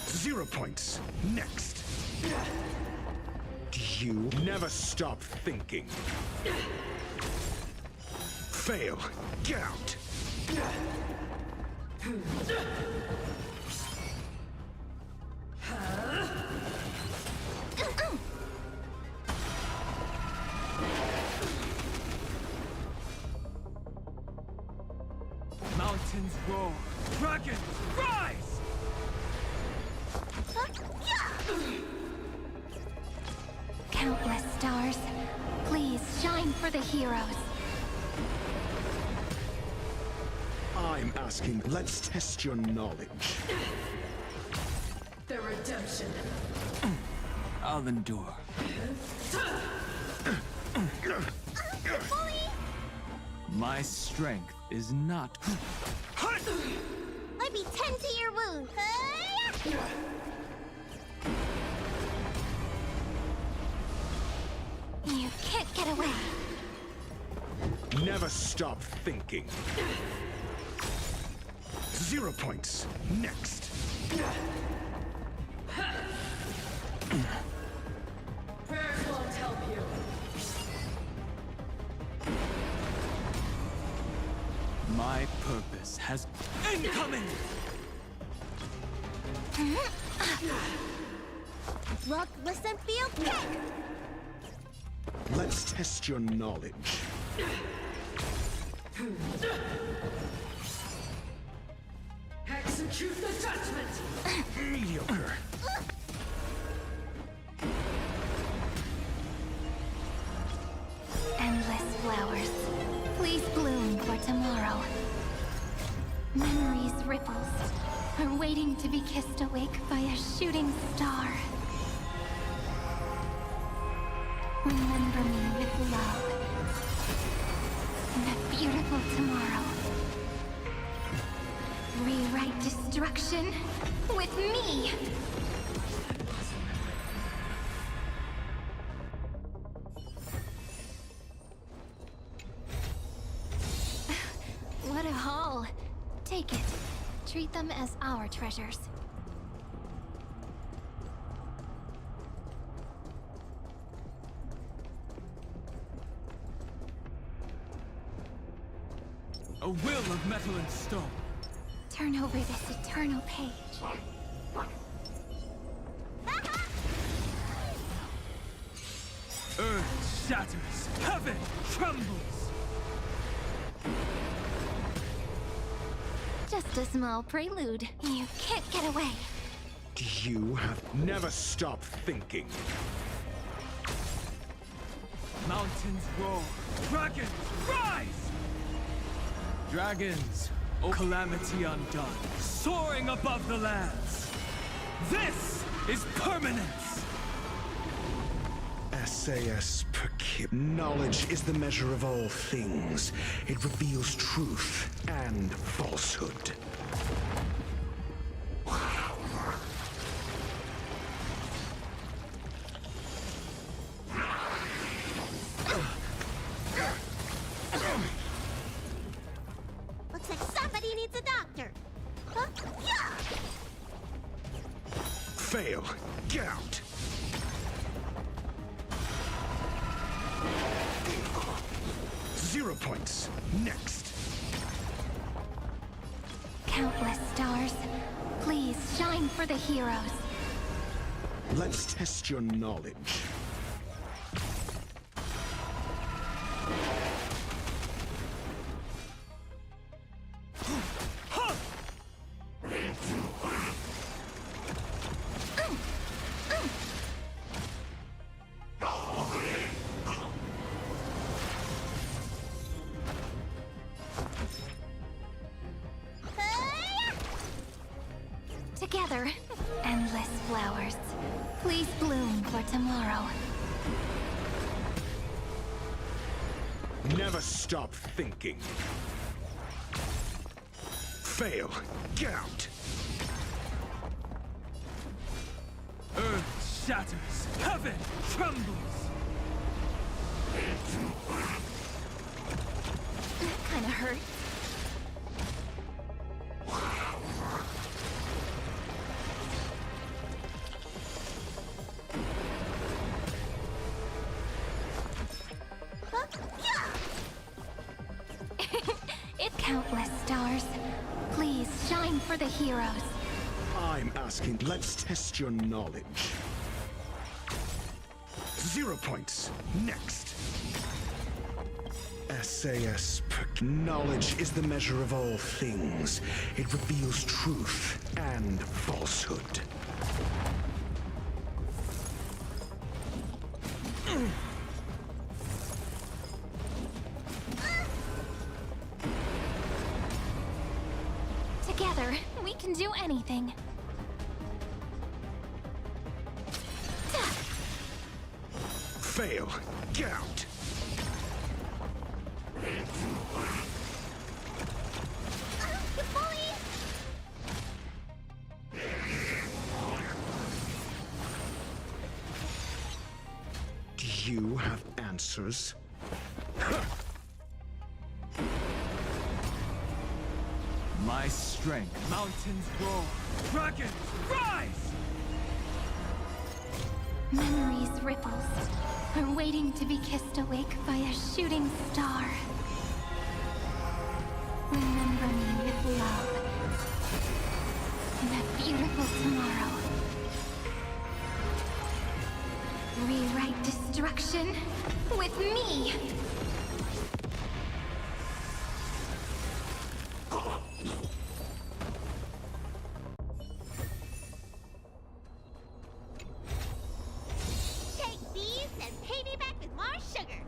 Zero points. Next. You never stop thinking. Fail. Get out. Mountains roar, dragons rise! Countless stars, please shine for the heroes. I'm asking, let's test your knowledge. The redemption. I'll endure. My strength is not... Let me tend to your wound. You can't get away. Never stop thinking. 0 points. Next. Prayers won't help you. My purpose has... Incoming! Look, listen, feel, kick! Let's test your knowledge. Execute the judgment. Mediocre. Endless flowers, please bloom for tomorrow. Memories' ripples are waiting to be kissed awake by a shooting star. Remember me with love. In a beautiful tomorrow. Rewrite destruction with me! What a haul. Take it. Treat them as our treasures. A will of metal and stone. Turn over this eternal page. Earth shatters, heaven trembles. Just a small prelude. You can't get away. You have never stopped thinking. Mountains roar, dragons rise! Dragons, O calamity undone, soaring above the lands. This is permanence! SAS per kip. Knowledge is the measure of all things. It reveals truth and falsehood. Looks like somebody needs a doctor. Huh? Yeah! Fail. Get out. Zero points. Next. Countless stars, please shine for the heroes. Let's test your knowledge. Together, endless flowers. Please bloom for tomorrow. Never stop thinking. Fail. Get out. Earth shatters, heaven trembles. That kinda hurt. It's countless stars. Please shine for the heroes. I'm asking, let's test your knowledge. 0 points. Next. SAS per... Knowledge is the measure of all things. It reveals truth and falsehood. Together, we can do anything. Fail. Get out. You bully! Do you have answers? My strength. Mountains roar, dragons rise! Memories ripples are waiting to be kissed awake by a shooting star. Remember me with love in a beautiful tomorrow. Rewrite destruction with me! Take these and pay me back with more sugar.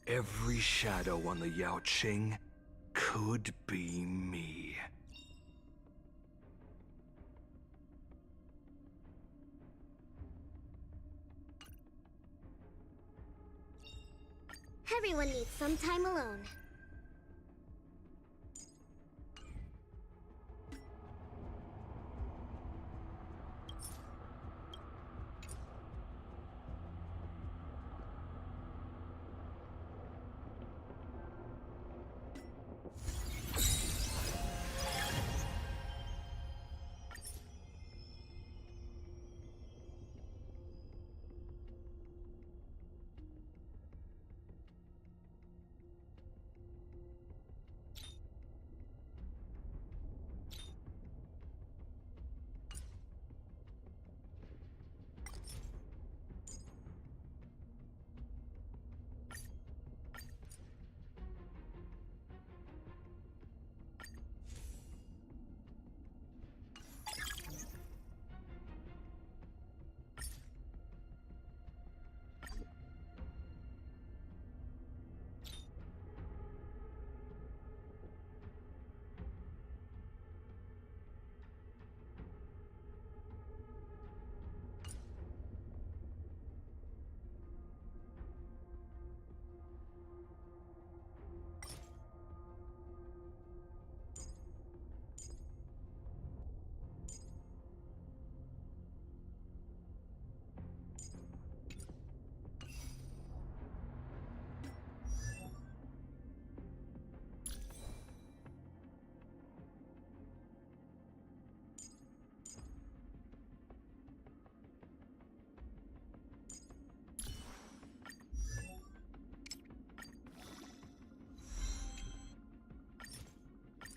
Every shadow on the Yaoqing could be me. Everyone needs some time alone.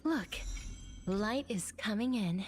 Look, light is coming in.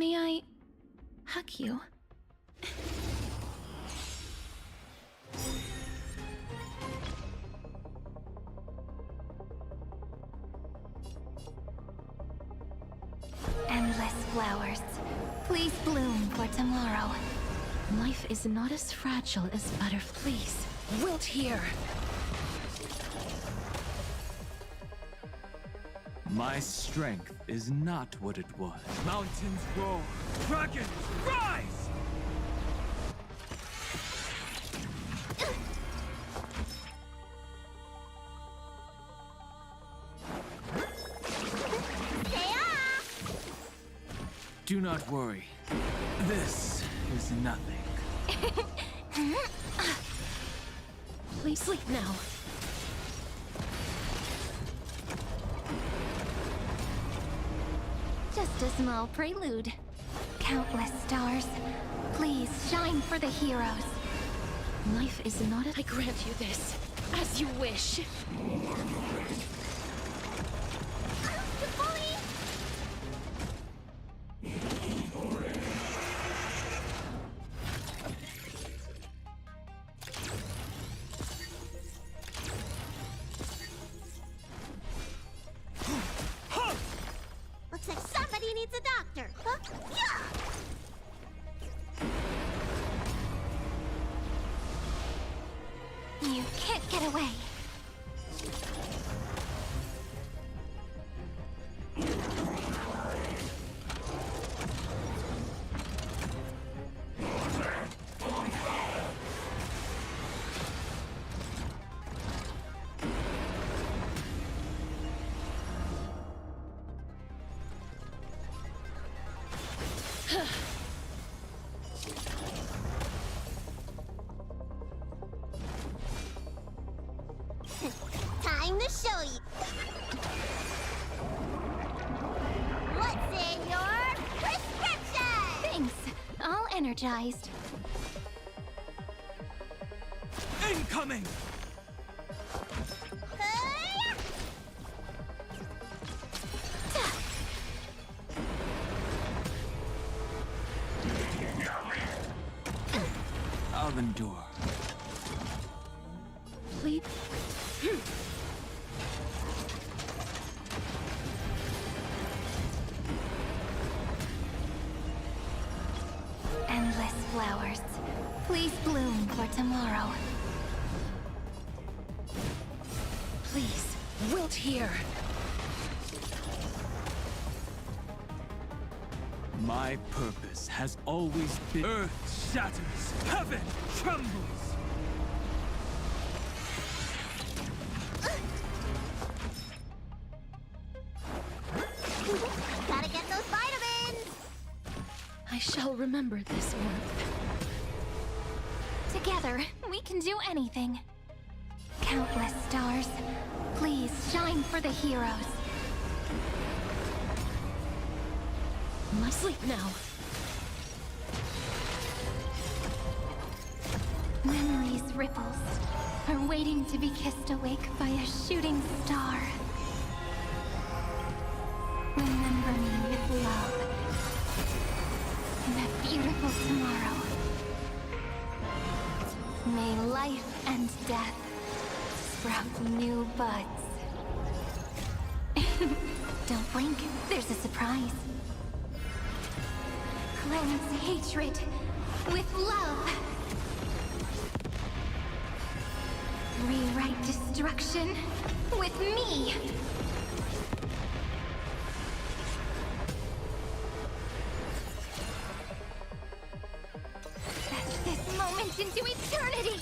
May I hug you? Endless flowers. Please bloom for tomorrow. Life is not as fragile as butterflies. Please, wilt here. My strength is not what it was. Mountains roar, dragons rise! Do not worry. This is nothing. Please sleep now. Just a small prelude. Countless stars. Please shine for the heroes. Life is not as I grant you this, as you wish. Looks like somebody needs a doctor. Huh? Yeah! You can't get away. Time to show you. What's in your prescription? Thanks. All energized. Incoming! I'll endure. Please. Endless flowers. Please bloom for tomorrow. Please, wilt here. My purpose has always been earth shatters, heaven trembles. Gotta get those vitamins! I shall remember this warmth. Together, we can do anything. Countless stars. Please shine for the heroes. Must sleep now. Memories' ripples are waiting to be kissed awake by a shooting star. Remember me with love. In a beautiful tomorrow. May life and death sprout new buds. Don't blink, there's a surprise. Cleanse hatred with love. Rewrite destruction with me. Set this moment into eternity.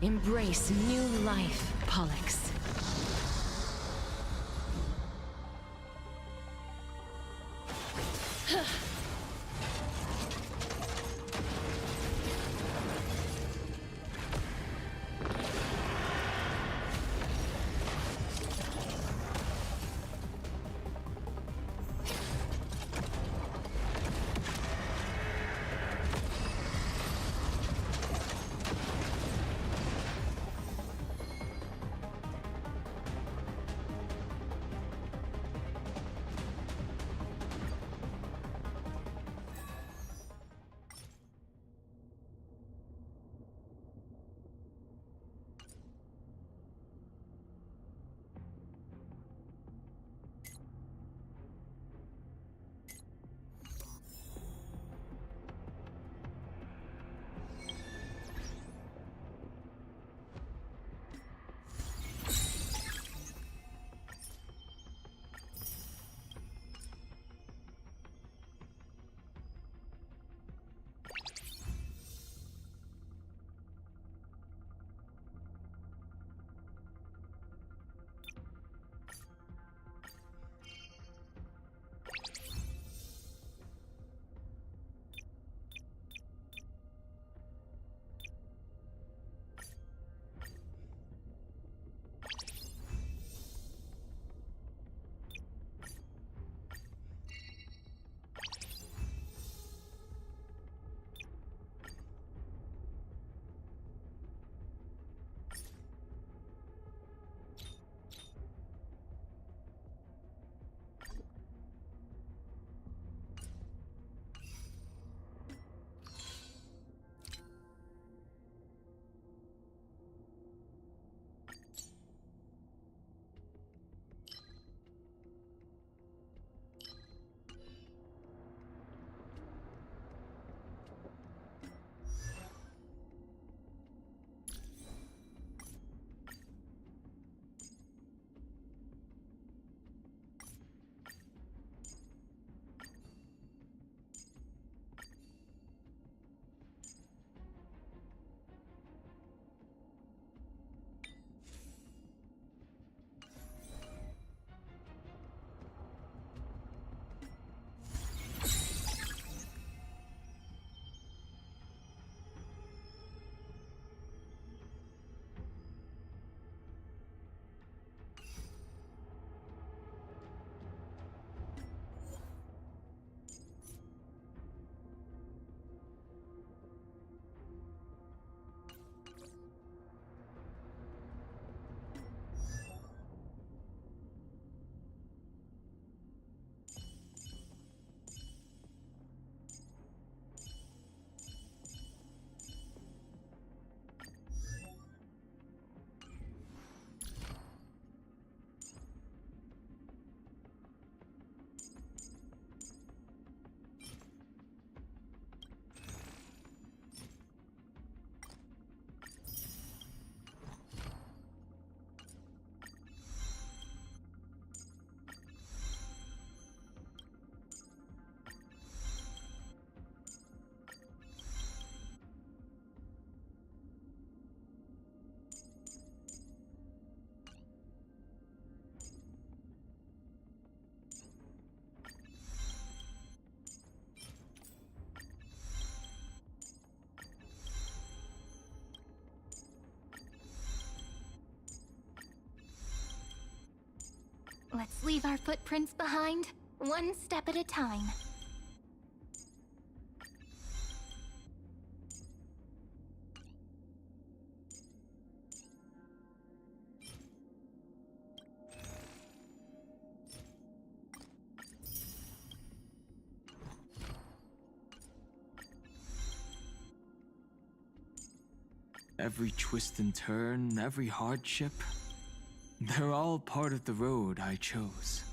Embrace new life, Pollux. Let's leave our footprints behind, one step at a time. Every twist and turn, every hardship, they're all part of the road I chose.